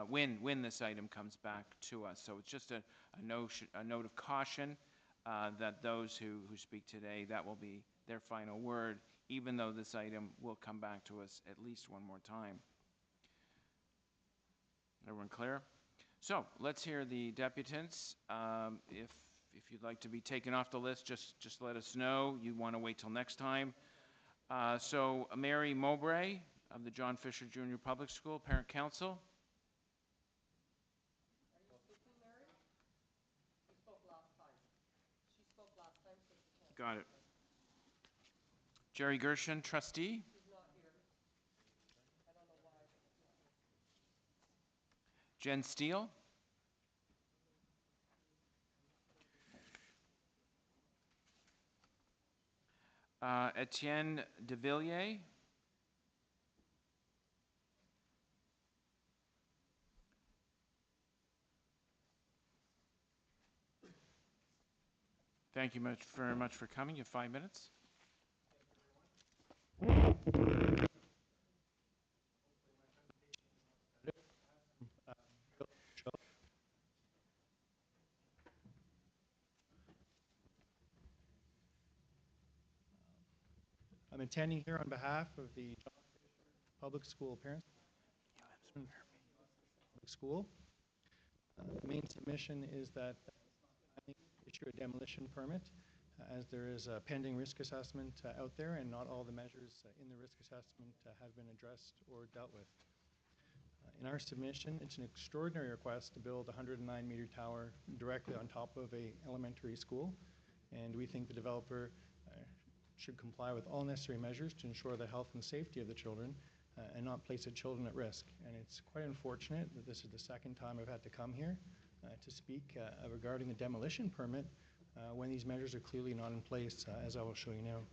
when this item comes back to us. So it's just a note of caution that those who speak today, that will be their final word, even though this item will come back to us at least one more time. Everyone clear? So let's hear the deputants. If you'd like to be taken off the list, just let us know. You want to wait till next time. So Mary Mowbray of the John Fisher Junior Public School, Parent Council. Got it. Jerry Gershon, trustee. Jen Steele. Etienne de Villiers. Thank you very much for coming. You have 5 minutes. I'm attending here on behalf of the John Fisher Public School parents. Public School. The main submission is that issue a demolition permit as there is a pending risk assessment out there and not all the measures in the risk assessment have been addressed or dealt with. In our submission, it's an extraordinary request to build a 109-meter tower directly on top of an elementary school, and we think the developer should comply with all necessary measures to ensure the health and safety of the children and not place the children at risk. And it's quite unfortunate that this is the second time I've had to come here to speak regarding a demolition permit when these measures are clearly not in place, as I will show you now.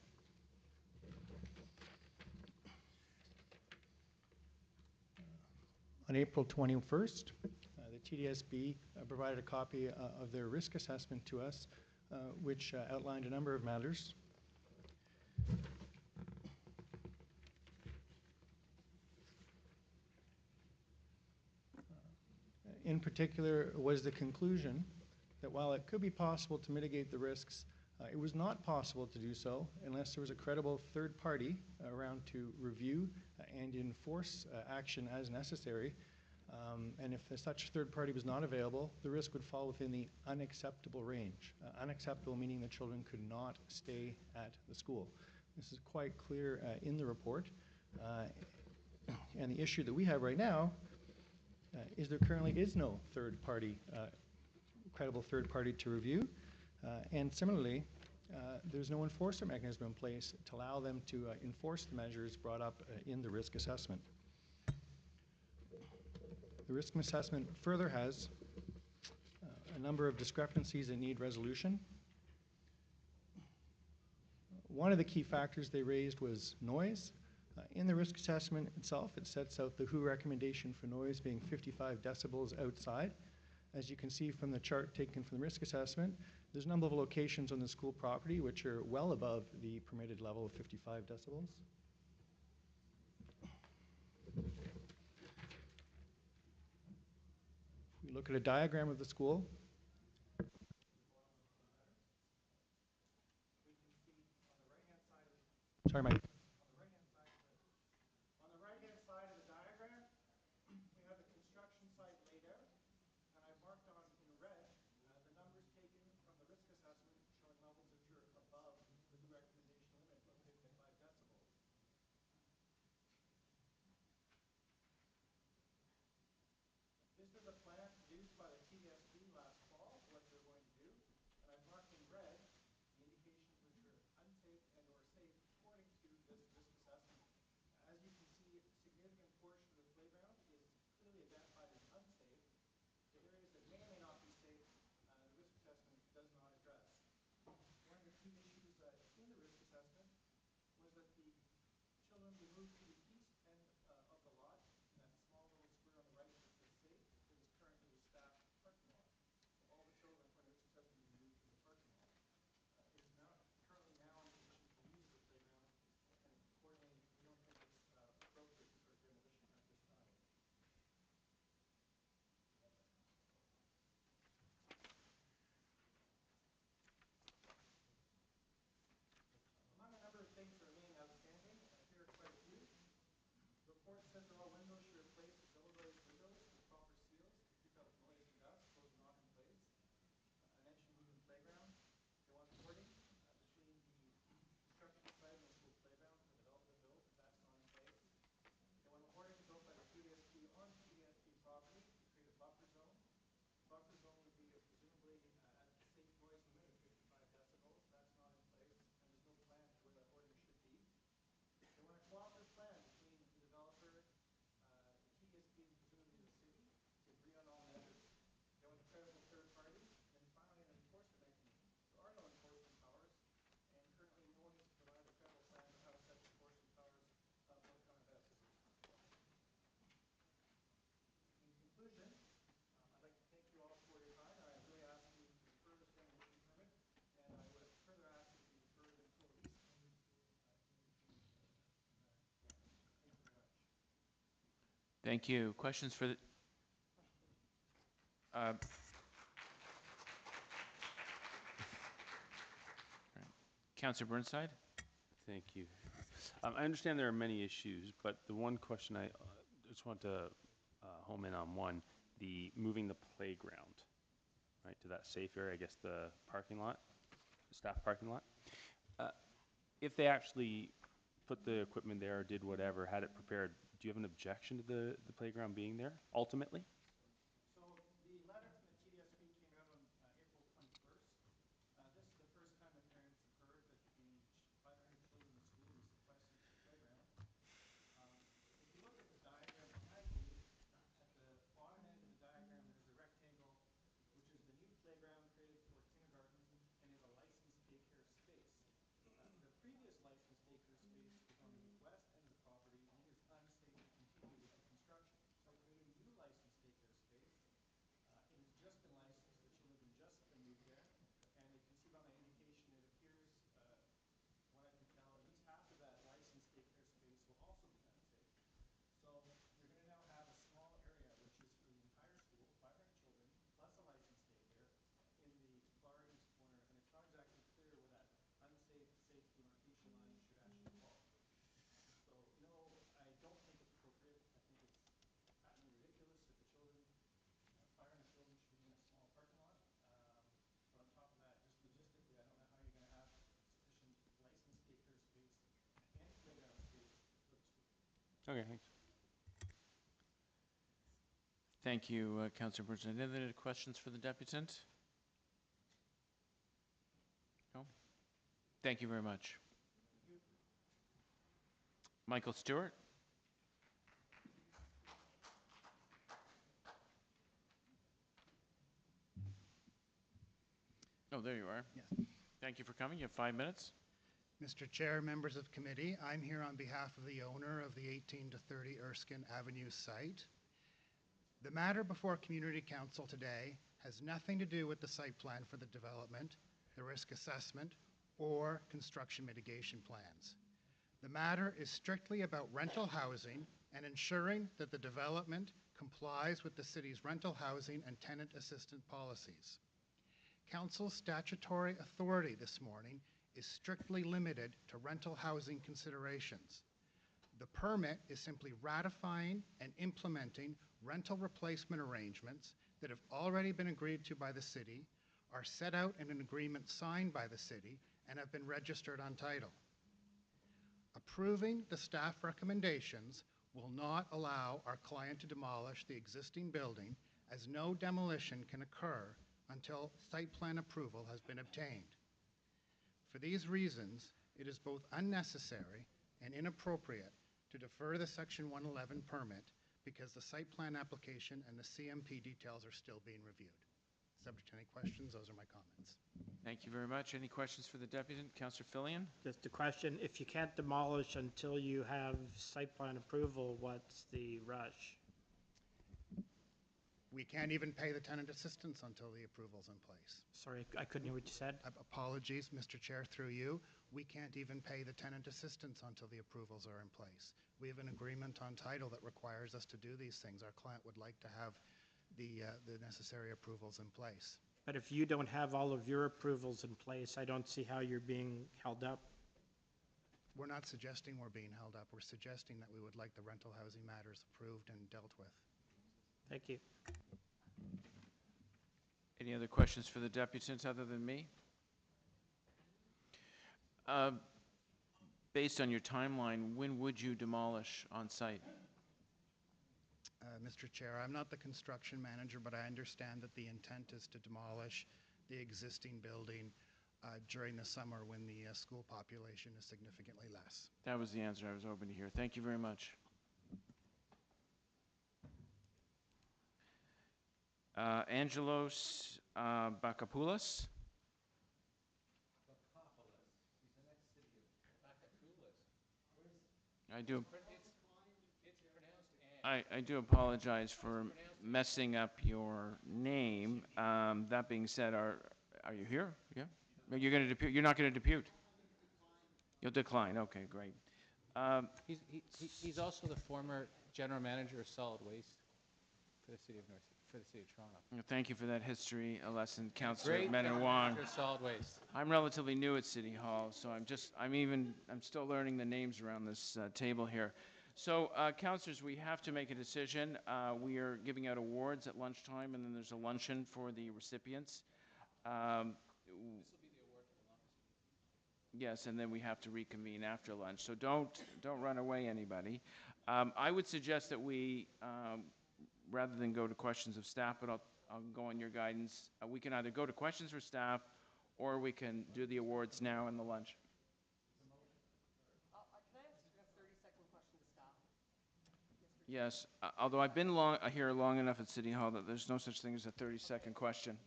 On April 21st, the TDSB provided a copy of their risk assessment to us, which outlined a number of matters. In particular, was the conclusion that while it could be possible to mitigate the risks, it was not possible to do so unless there was a credible third party around to review and enforce action as necessary. And if such third party was not available, the risk would fall within the unacceptable range. Unacceptable meaning that children could not stay at the school. This is quite clear in the report. And the issue that we have right now is there currently is no third party, credible third party to review. And similarly, there's no enforcement mechanism in place to allow them to enforce the measures brought up in the risk assessment. The risk assessment further has a number of discrepancies that need resolution. One of the key factors they raised was noise. In the risk assessment itself, it sets out the WHO recommendation for noise being 55 decibels outside. As you can see from the chart taken from the risk assessment, there's a number of locations on the school property which are well above the permitted level of 55 decibels. If we look at a diagram of the school, sorry, Mike. On the right-hand side of the diagram, we have the construction site laid out, and I've marked on in red the numbers taken from the risk assessment showing levels which are above the WHO recommendation limit of 55 decibels. This is a plan produced by the TDSB last fall for what they're going to do, and I've marked in red the indications which are unsafe and or safe according to this risk assessment. As you can see, a significant portion of the playground is clearly identified as unsafe. The areas that may or may not be safe, the risk assessment does not address. One of the key issues in the risk assessment was that the children be moved to the east end of the lot, in that small little square on the right that says safe. It is currently the staff parking lot. So all the children, according to the risk assessment, will be moved to the parking lot. It is not currently now in condition to use the playground, and accordingly, we don't think it's appropriate to start demolition at this time. Among a number of things that remain outstanding, here are quite a few. The report says that all windows should replace with double glazed windows with proper seals to keep out noise and dust. Those are not in place. I mentioned moving playground. They want hoarding between the construction site and the school playground for development to build. That's not in place. They want a hoarding built by the TDSB on TDSB property to create a buffer zone. Buffer zone would be presumably at the safe noise limit of 55 decibels. That's not in place, and there's no plan for where that hoarding should be. They want a cooperative plan between the developer, the TDSB, and presumably the city to agree on all measures. They want a credible third party. And finally, an enforcement mechanism. There are no enforcement powers, and currently no one has provided a credible plan for how such enforcement powers will come about. In conclusion, I'd like to thank you all for your time, and I really ask you to defer this demolition permit, and I would further ask that you defer it until at least the new school Thank you very much. Thank you. Questions for the... Councillor Burnside? Thank you. I understand there are many issues, but the one question I just want to home in on one, the moving the playground, right, to that safe area, I guess the parking lot, the staff parking lot. If they actually put the equipment there, did whatever, had it prepared, do you have an objection to the playground being there, ultimately? So the letter from the TDSB came out on April 21st. This is the first time that parents have heard that the 500 children in the school will be sequestered to the playground. If you look at the diagram behind me, at the bottom end of the diagram there's a rectangle which is the new playground created for kindergarten and is a licensed daycare space. The previous licensed daycare space was on the west end of the property and it is unsafe to continue with the construction. So creating new Okay, thanks. Thank you, Councillor Burton. Any other questions for the deputant? No? Thank you very much. Michael Stewart? Oh, there you are. Yes. Thank you for coming. You have 5 minutes. Mr. Chair, members of committee, I'm here on behalf of the owner of the 18 to 30 Erskine Avenue site. The matter before Community Council today has nothing to do with the site plan for the development, the risk assessment, or construction mitigation plans. The matter is strictly about rental housing and ensuring that the development complies with the city's rental housing and tenant assistance policies. Council's statutory authority this morning is strictly limited to rental housing considerations. The permit is simply ratifying and implementing rental replacement arrangements that have already been agreed to by the city, are set out in an agreement signed by the city, and have been registered on title. Approving the staff recommendations will not allow our client to demolish the existing building, as no demolition can occur until site plan approval has been obtained. For these reasons, it is both unnecessary and inappropriate to defer the Section 111 permit because the site plan application and the CMP details are still being reviewed. Subject to any questions, those are my comments. Thank you very much. Any questions for the deputant? Councillor Fillion? Just a question, if you can't demolish until you have site plan approval, what's the rush? We can't even pay the tenant assistance until the approval's in place. Sorry, I couldn't hear what you said. Apologies, Mr. Chair, through you. We can't even pay the tenant assistance until the approvals are in place. We have an agreement on title that requires us to do these things. Our client would like to have the necessary approvals in place. But if you don't have all of your approvals in place, I don't see how you're being held up. We're not suggesting we're being held up. We're suggesting that we would like the rental housing matters approved and dealt with. Thank you. Any other questions for the deputant other than me? Based on your timeline, when would you demolish on site? Mr. Chair, I'm not the construction manager, but I understand that the intent is to demolish the existing building during the summer when the school population is significantly less. That was the answer I was hoping to hear. Thank you very much. Angelos Bakopoulos. I do apologize for messing up your name. That being said, are you here? Yeah. You're going to depute. You're not going to depute. You'll decline. Okay, great. He's also the former general manager of solid waste for the city of Toronto. Thank you for that history lesson, Councillor Menawang. Solid waste. I'm relatively new at City Hall, so I'm still learning the names around this table here. So, councillors, we have to make a decision. We are giving out awards at lunchtime, and then there's a luncheon for the recipients. Yes, and then we have to reconvene after lunch. So don't run away, anybody. I would suggest that we, rather than go to questions of staff, but I'll go on your guidance. We can either go to questions for staff, or we can do the awards now in the lunch. Yes, although I've been here long enough at City Hall that there's no such thing as a 30-second question.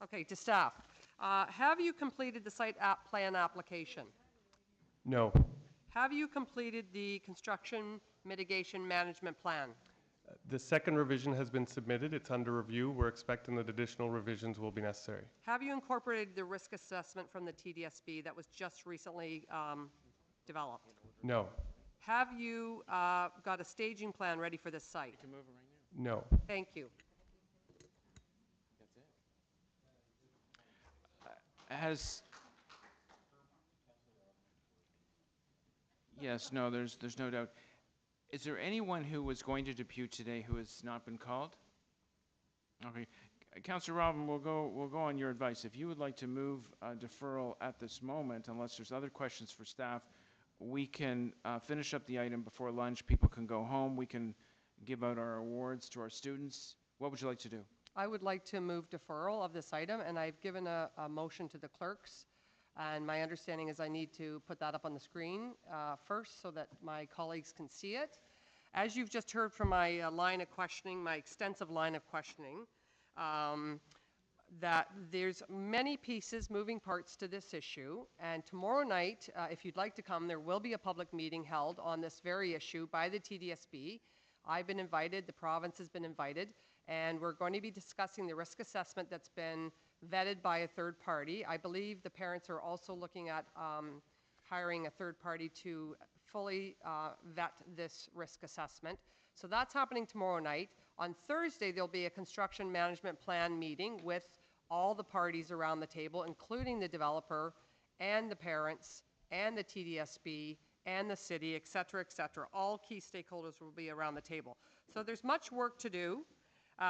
Okay, to staff. Have you completed the site plan application? No. Have you completed the construction mitigation management plan? The second revision has been submitted. It's under review. We're expecting that additional revisions will be necessary. Have you incorporated the risk assessment from the TDSB that was just recently developed? No. Have you got a staging plan ready for this site? No. Thank you. Yes, no, there's no doubt. Is there anyone who was going to depute today who has not been called? Okay. Councillor Robin, we'll go on your advice. If you would like to move deferral at this moment, unless there's other questions for staff, we can finish up the item before lunch. People can go home. We can give out our awards to our students. What would you like to do? I would like to move deferral of this item, and I've given a motion to the clerks. And my understanding is I need to put that up on the screen first so that my colleagues can see it. As you've just heard from my line of questioning, my extensive line of questioning, that there's many pieces, moving parts to this issue. And tomorrow night, if you'd like to come, there will be a public meeting held on this very issue by the TDSB. I've been invited, the province has been invited, and we're going to be discussing the risk assessment that's been vetted by a third party. I believe the parents are also looking at hiring a third party to fully vet this risk assessment. So that's happening tomorrow night. On Thursday, there'll be a construction management plan meeting with all the parties around the table, including the developer and the parents and the TDSB and the city, et cetera, et cetera. All key stakeholders will be around the table. So there's much work to do.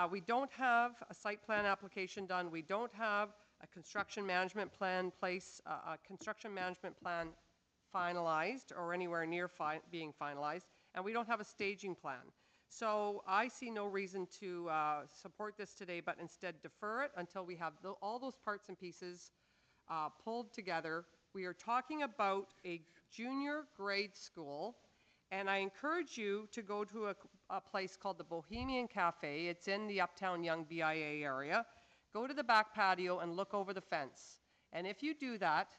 We don't have a site plan application done. We don't have a construction management plan finalized or anywhere near being finalized, and we don't have a staging plan. So I see no reason to support this today, but instead defer it until we have all those parts and pieces pulled together. We are talking about a junior grade school, and I encourage you to go to a place called the Bohemian Cafe. It's in the Uptown Young BIA area. Go to the back patio and look over the fence. And if you do that,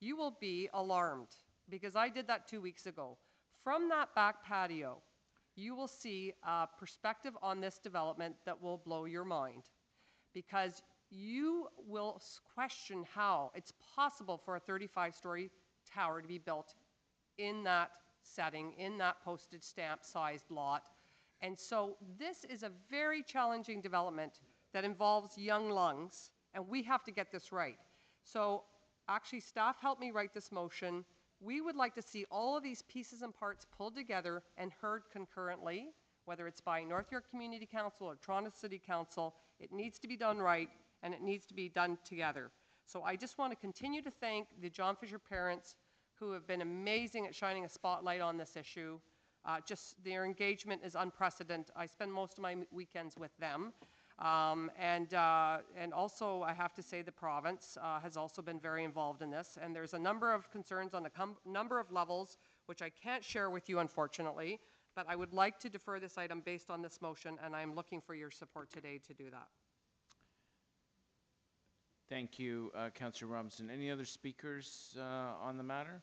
you will be alarmed, because I did that 2 weeks ago. From that back patio, you will see a perspective on this development that will blow your mind, because you will question how it's possible for a 35-story tower to be built in that setting, in that postage stamp sized lot. And so this is a very challenging development that involves young lungs, and we have to get this right. So actually, staff helped me write this motion. We would like to see all of these pieces and parts pulled together and heard concurrently, whether it's by North York Community Council or Toronto City Council. It needs to be done right, and it needs to be done together. So I just want to continue to thank the John Fisher parents who have been amazing at shining a spotlight on this issue. Just their engagement is unprecedented. I spend most of my weekends with them. And also, I have to say, the province has also been very involved in this. And there's a number of concerns on a number of levels, which I can't share with you, unfortunately. But I would like to defer this item based on this motion, and I'm looking for your support today to do that. Thank you, Councillor Robinson. Any other speakers on the matter?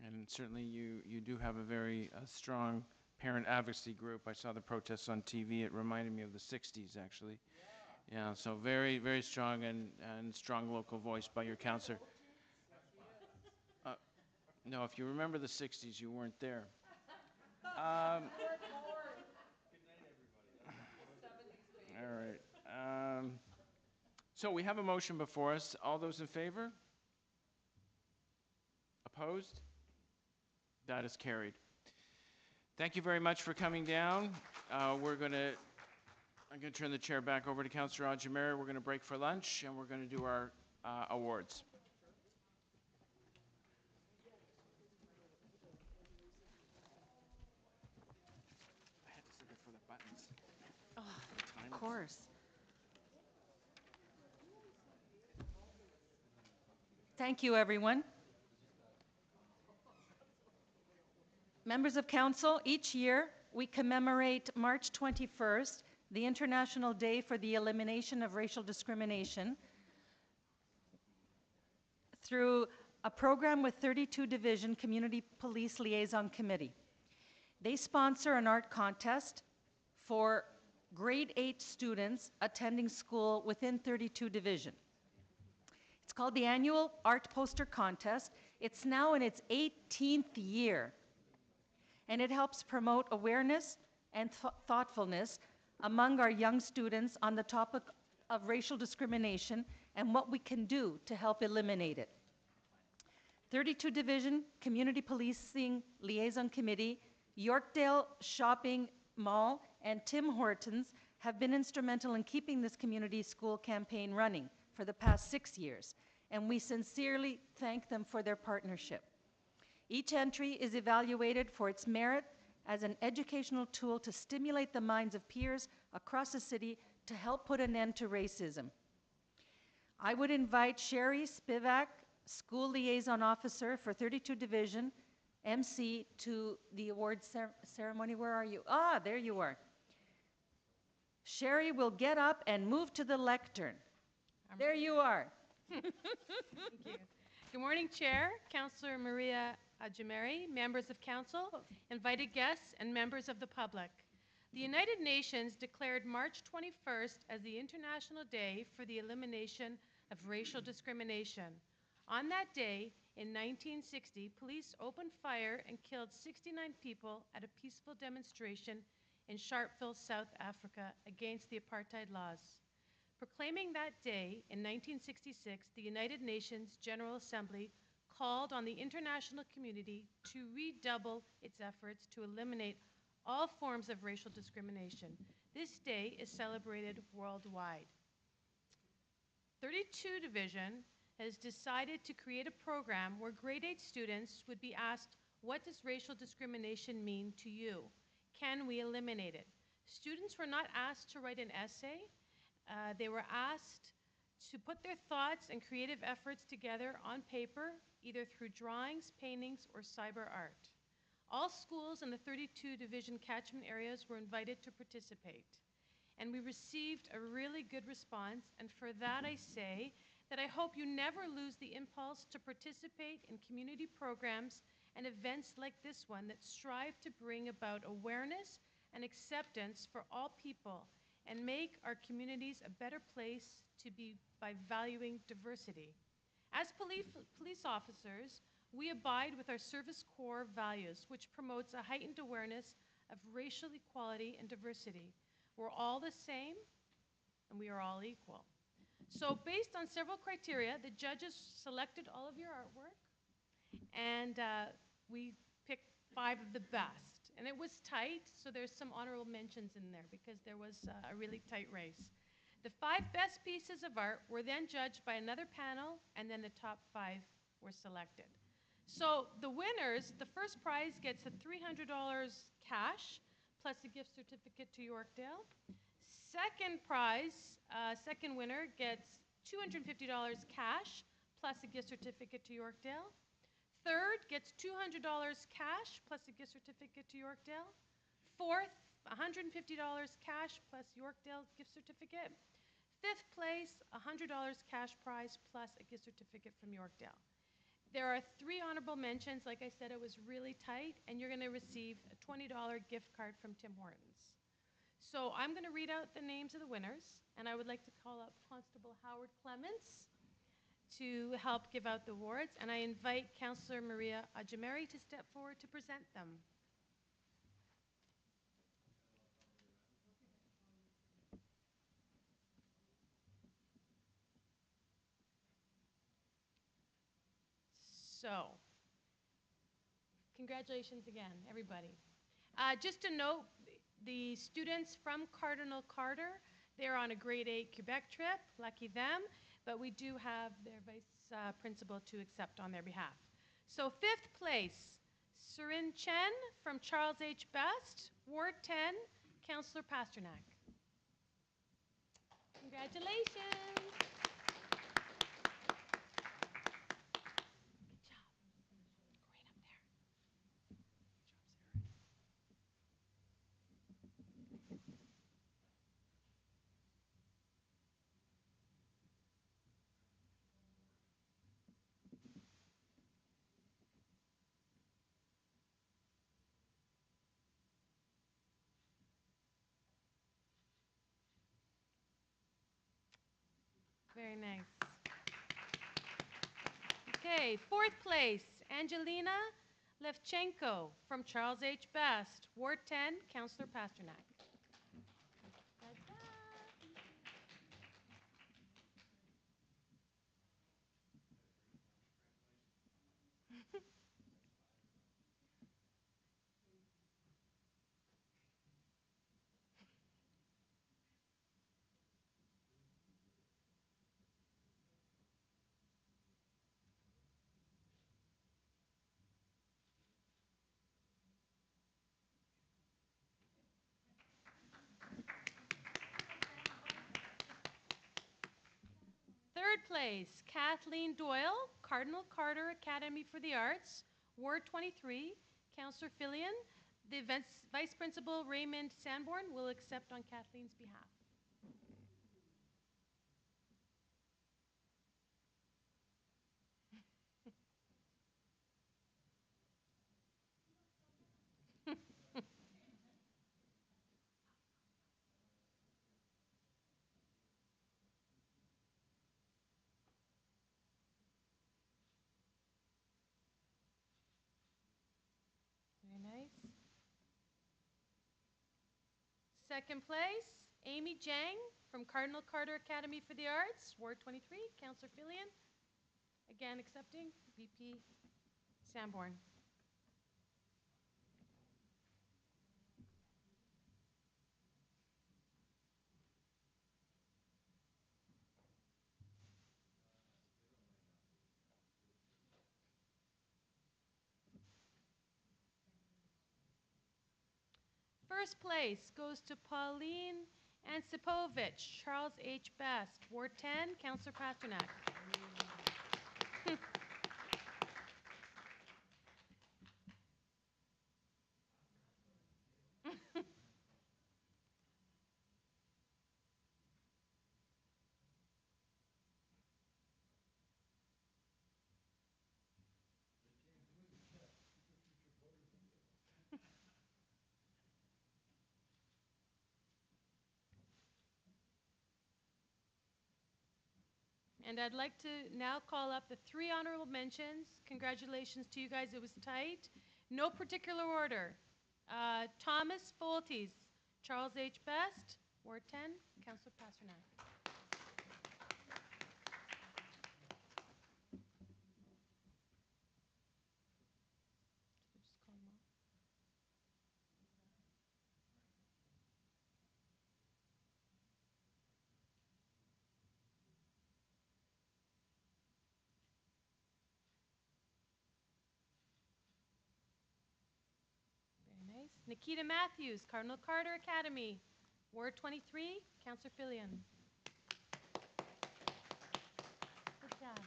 And certainly you do have a very strong parent advocacy group. I saw the protests on TV. It reminded me of the 60s, actually. Yeah, so very, very strong and strong local voice by your councillor. No, if you remember the 60s, you weren't there. All right. So we have a motion before us. All those in favor? Opposed? That is carried. Thank you very much for coming down. I'm going to turn the chair back over to Councillor Ajameri. We're going to break for lunch, and we're going to do our awards. I had to sit there for the buttons. Oh, of course. Thank you, everyone. Members of Council, each year we commemorate March 21st, the International Day for the Elimination of Racial Discrimination, through a program with 32 Division Community Police Liaison Committee. They sponsor an art contest for grade 8 students attending school within 32 Division. It's called the Annual Art Poster Contest. It's now in its 18th year, and it helps promote awareness and thoughtfulness among our young students on the topic of racial discrimination and what we can do to help eliminate it. 32 Division Community Policing Liaison Committee, Yorkdale Shopping Mall, and Tim Hortons have been instrumental in keeping this community school campaign running for the past 6 years, and we sincerely thank them for their partnership. Each entry is evaluated for its merit as an educational tool to stimulate the minds of peers across the city to help put an end to racism. I would invite Sherry Spivak, School Liaison Officer for 32 Division, MC, to the award ceremony. Where are you? Ah, there you are. Sherry will get up and move to the lectern. There you are. Thank you. Good morning, Chair, Councillor Maria Ajameri, members of Council, invited guests, and members of the public. The United Nations declared March 21st as the International Day for the Elimination of Racial Discrimination. On that day, in 1960, police opened fire and killed 69 people at a peaceful demonstration in Sharpeville, South Africa, against the apartheid laws. Proclaiming that day in 1966, the United Nations General Assembly called on the international community to redouble its efforts to eliminate all forms of racial discrimination. This day is celebrated worldwide. 32 Division has decided to create a program where grade 8 students would be asked, what does racial discrimination mean to you? Can we eliminate it? Students were not asked to write an essay. They were asked to put their thoughts and creative efforts together on paper, either through drawings, paintings, or cyber art. All schools in the 32 Division catchment areas were invited to participate. And we received a really good response, and for that I say that I hope you never lose the impulse to participate in community programs and events like this one that strive to bring about awareness and acceptance for all people and make our communities a better place to be by valuing diversity. As police officers, we abide with our service core values, which promotes a heightened awareness of racial equality and diversity. We're all the same, and we are all equal. So based on several criteria, the judges selected all of your artwork, and we picked 5 of the best. And it was tight, so there's some honorable mentions in there because there was a really tight race. The 5 best pieces of art were then judged by another panel, and then the top 5 were selected. So the winners, the first prize gets a $300 cash, plus a gift certificate to Yorkdale. Second prize, second winner gets $250 cash, plus a gift certificate to Yorkdale. Third gets $200 cash, plus a gift certificate to Yorkdale. Fourth, $150 cash, plus Yorkdale gift certificate. Fifth place, $100 cash prize, plus a gift certificate from Yorkdale. There are 3 honorable mentions. Like I said, it was really tight, and you're going to receive a $20 gift card from Tim Hortons. So I'm going to read out the names of the winners, and I would like to call up Constable Howard Clements to help give out the awards, and I invite Councillor Maria Ajameri to step forward to present them. So, congratulations again, everybody. Just to note, the students from Cardinal Carter, they're on a grade 8 Quebec trip, lucky them, but we do have their vice principal to accept on their behalf. So 5th place, Surin Chen from Charles H. Best, Ward 10, Councillor Pasternak. Congratulations. Very nice. Okay, 4th place, Angelina Levchenko from Charles H. Best, Ward 10, Councillor Pasternak. place, Kathleen Doyle, Cardinal Carter Academy for the Arts, Ward 23, Councillor Fillion. The Vice Principal Raymond Sanborn will accept on Kathleen's behalf. Very nice. Second place, Amy Jang from Cardinal Carter Academy for the Arts, Ward 23, Councillor Fillion. Again, accepting VP Sanborn. First place goes to Pauline Ansipovich, Charles H. Best, Ward 10, Councillor Pasternak. And I'd like to now call up the 3 honorable mentions. Congratulations to you guys, it was tight. No particular order. Thomas Foltes, Charles H. Best, Ward 10, Councillor Pasternak. Very nice. Nikita Matthews, Cardinal Carter Academy, Ward 23, Councillor Fillion. Good job.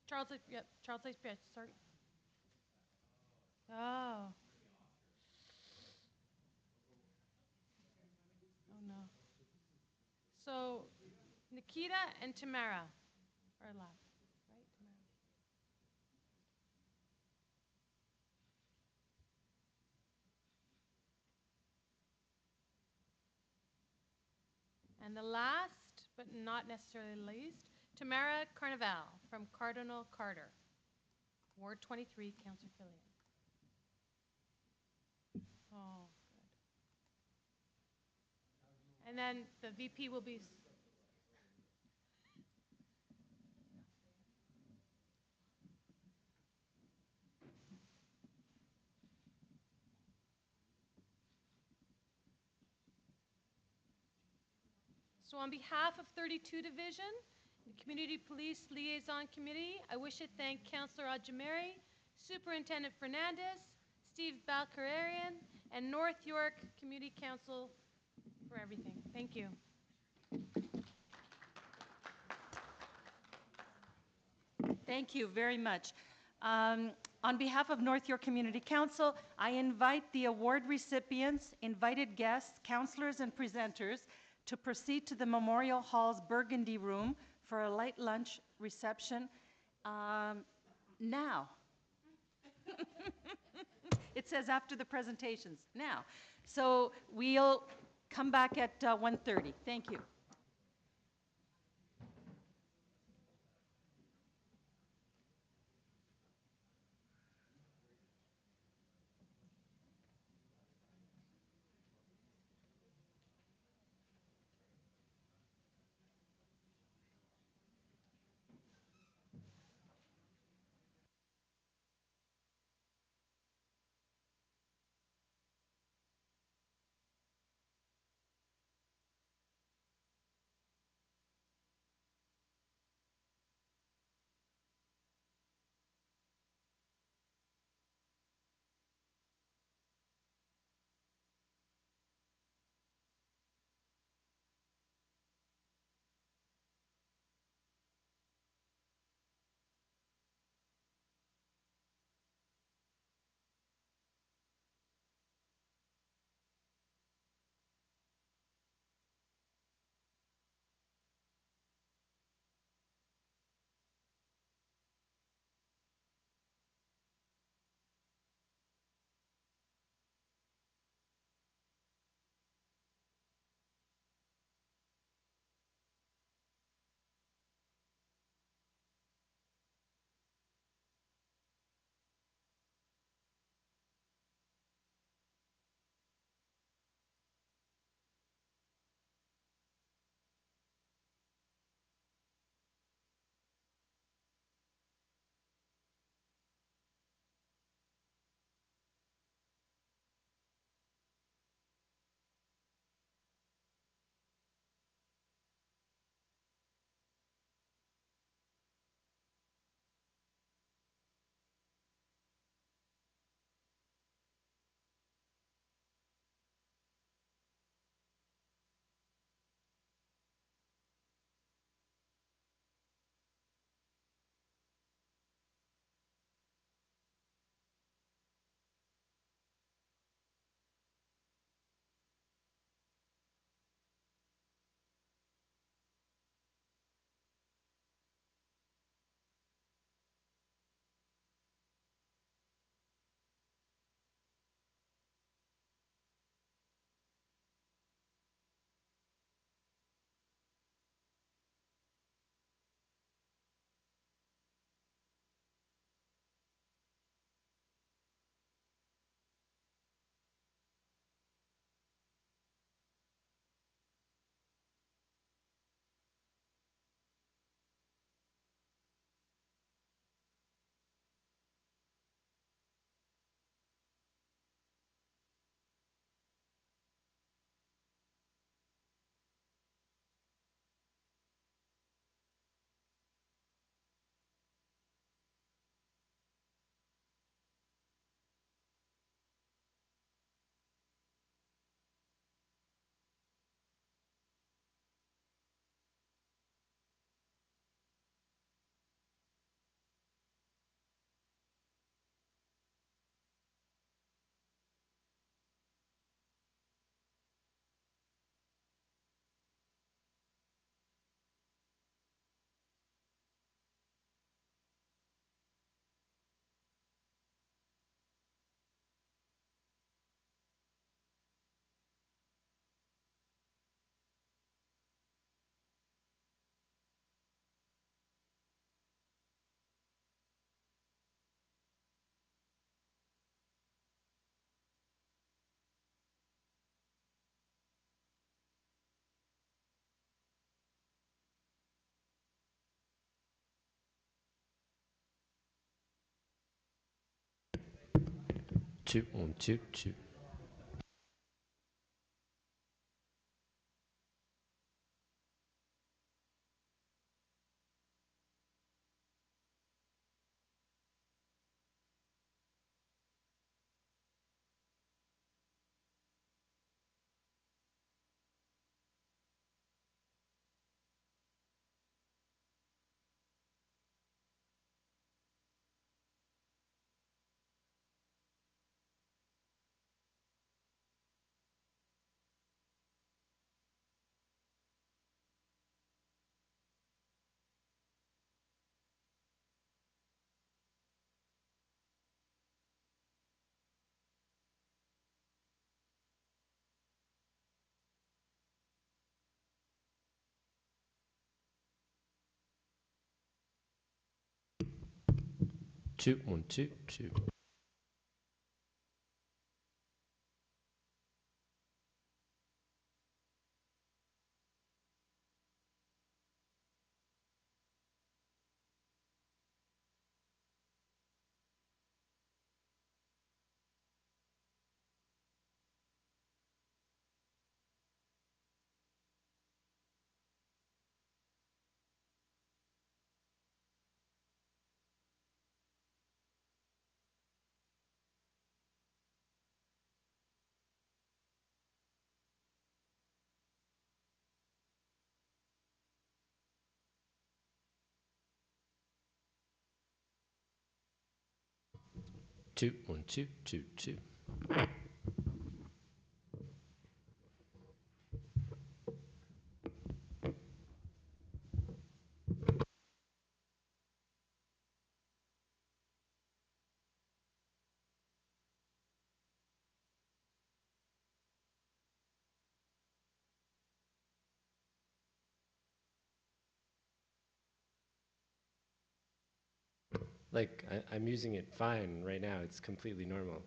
Charles H. Best, sorry. Oh. Oh no. So Nikita and Tamara are left, right? Tamara. And the last, but not necessarily least, Tamara Carnival from Cardinal Carter, Ward 23, Councillor Fillion. Oh, good. And then the VP will be. So on behalf of 32 Division, the Community Police Liaison Committee, I wish to thank Councillor Ajameri, Superintendent Fernandez, Steve Balcararian, and North York Community Council for everything. Thank you. Thank you very much. On behalf of North York Community Council, I invite the award recipients, invited guests, counselors, and presenters to proceed to the Memorial Hall's Burgundy Room for a light lunch reception now. It says after the presentations, now. So we'll come back at 1:30. Thank you. Two, one, two, two. Two, one, two, two. Two, one, two, two, two. Like, I'm using it fine right now. It's completely normal.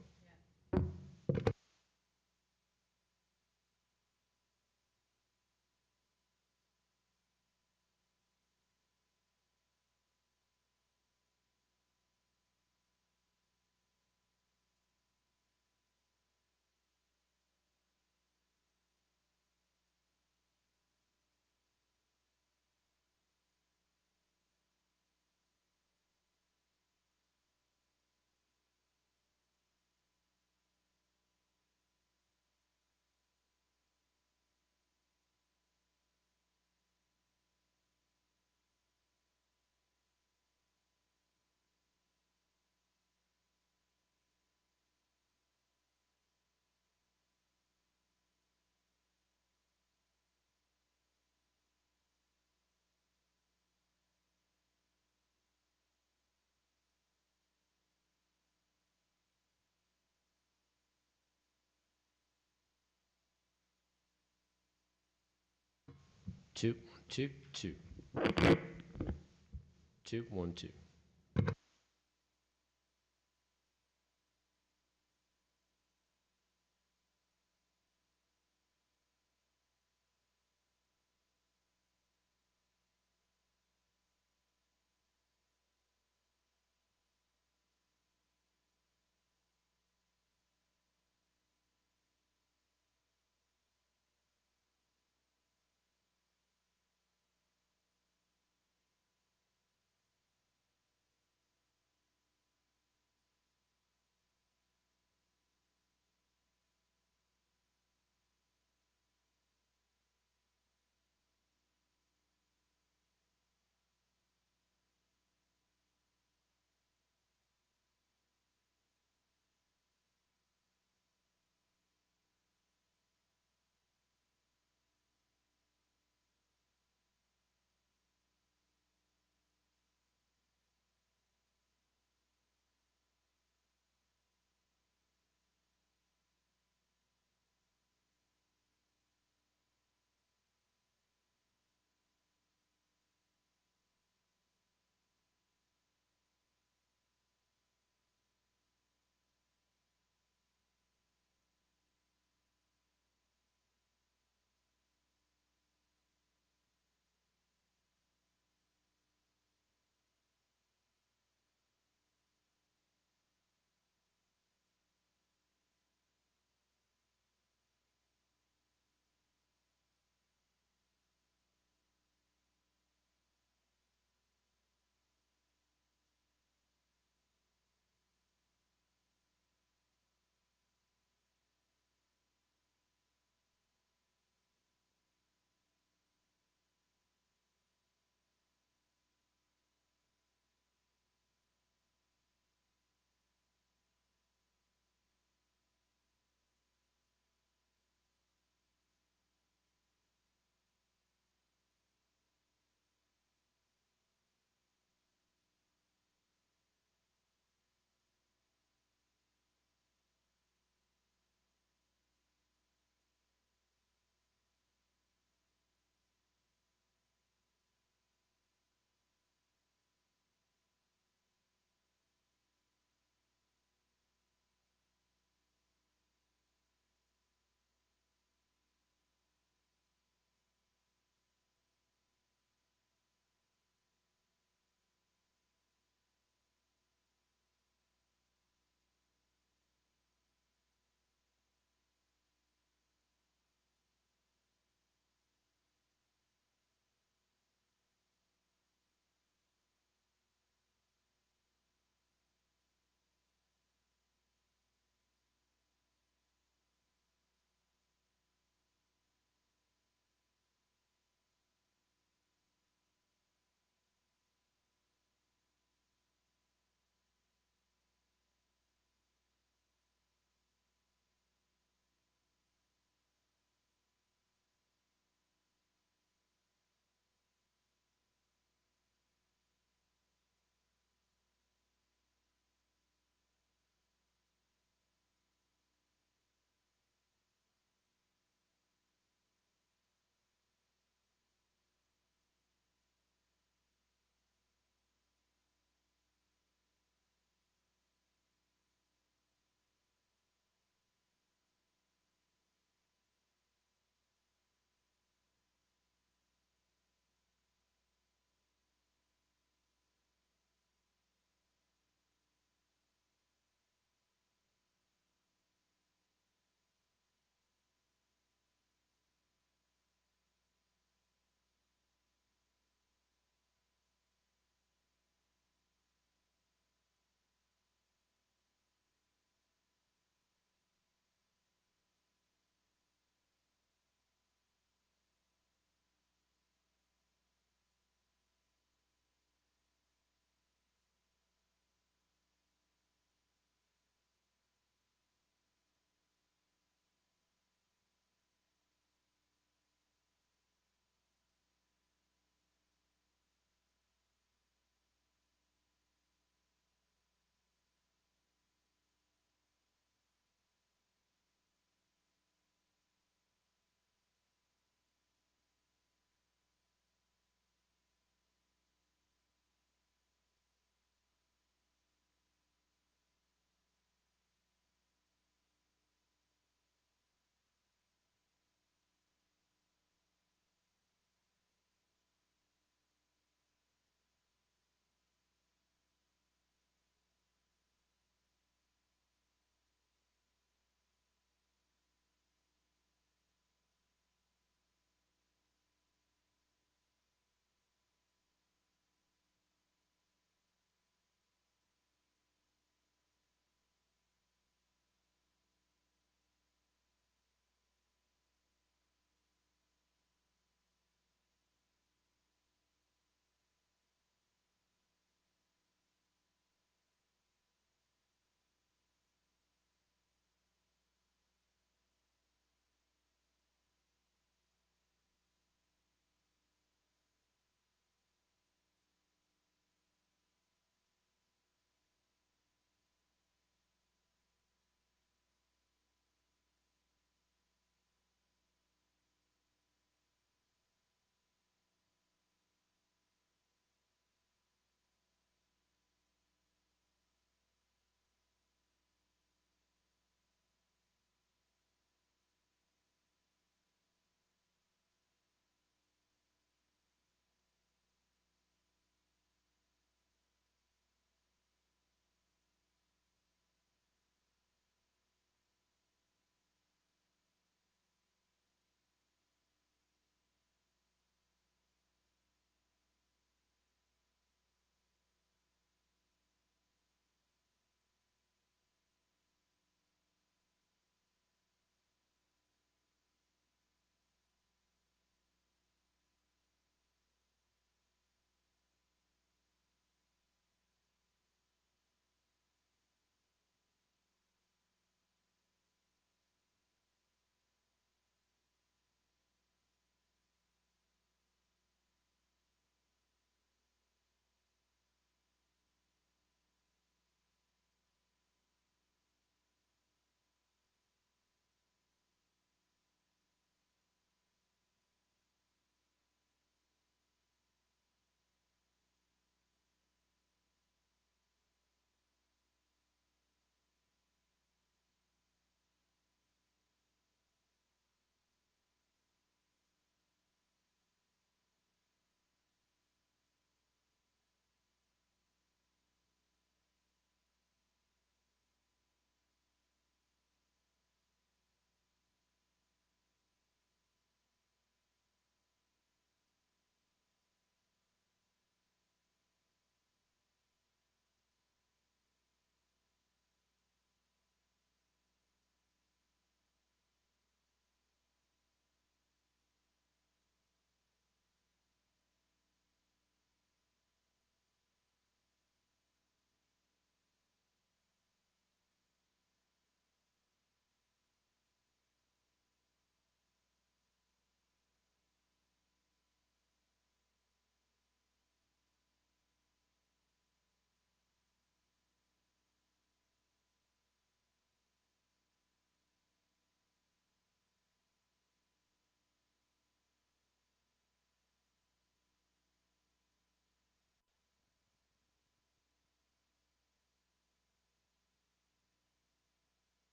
Two, two, two. Two, one, two.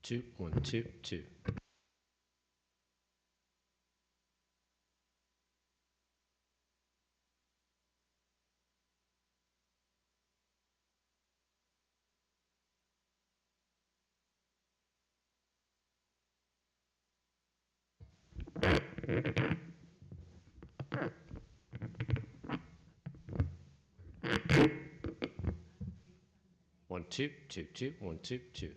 Two, one, two, two. One, two, two, two, one, two, two.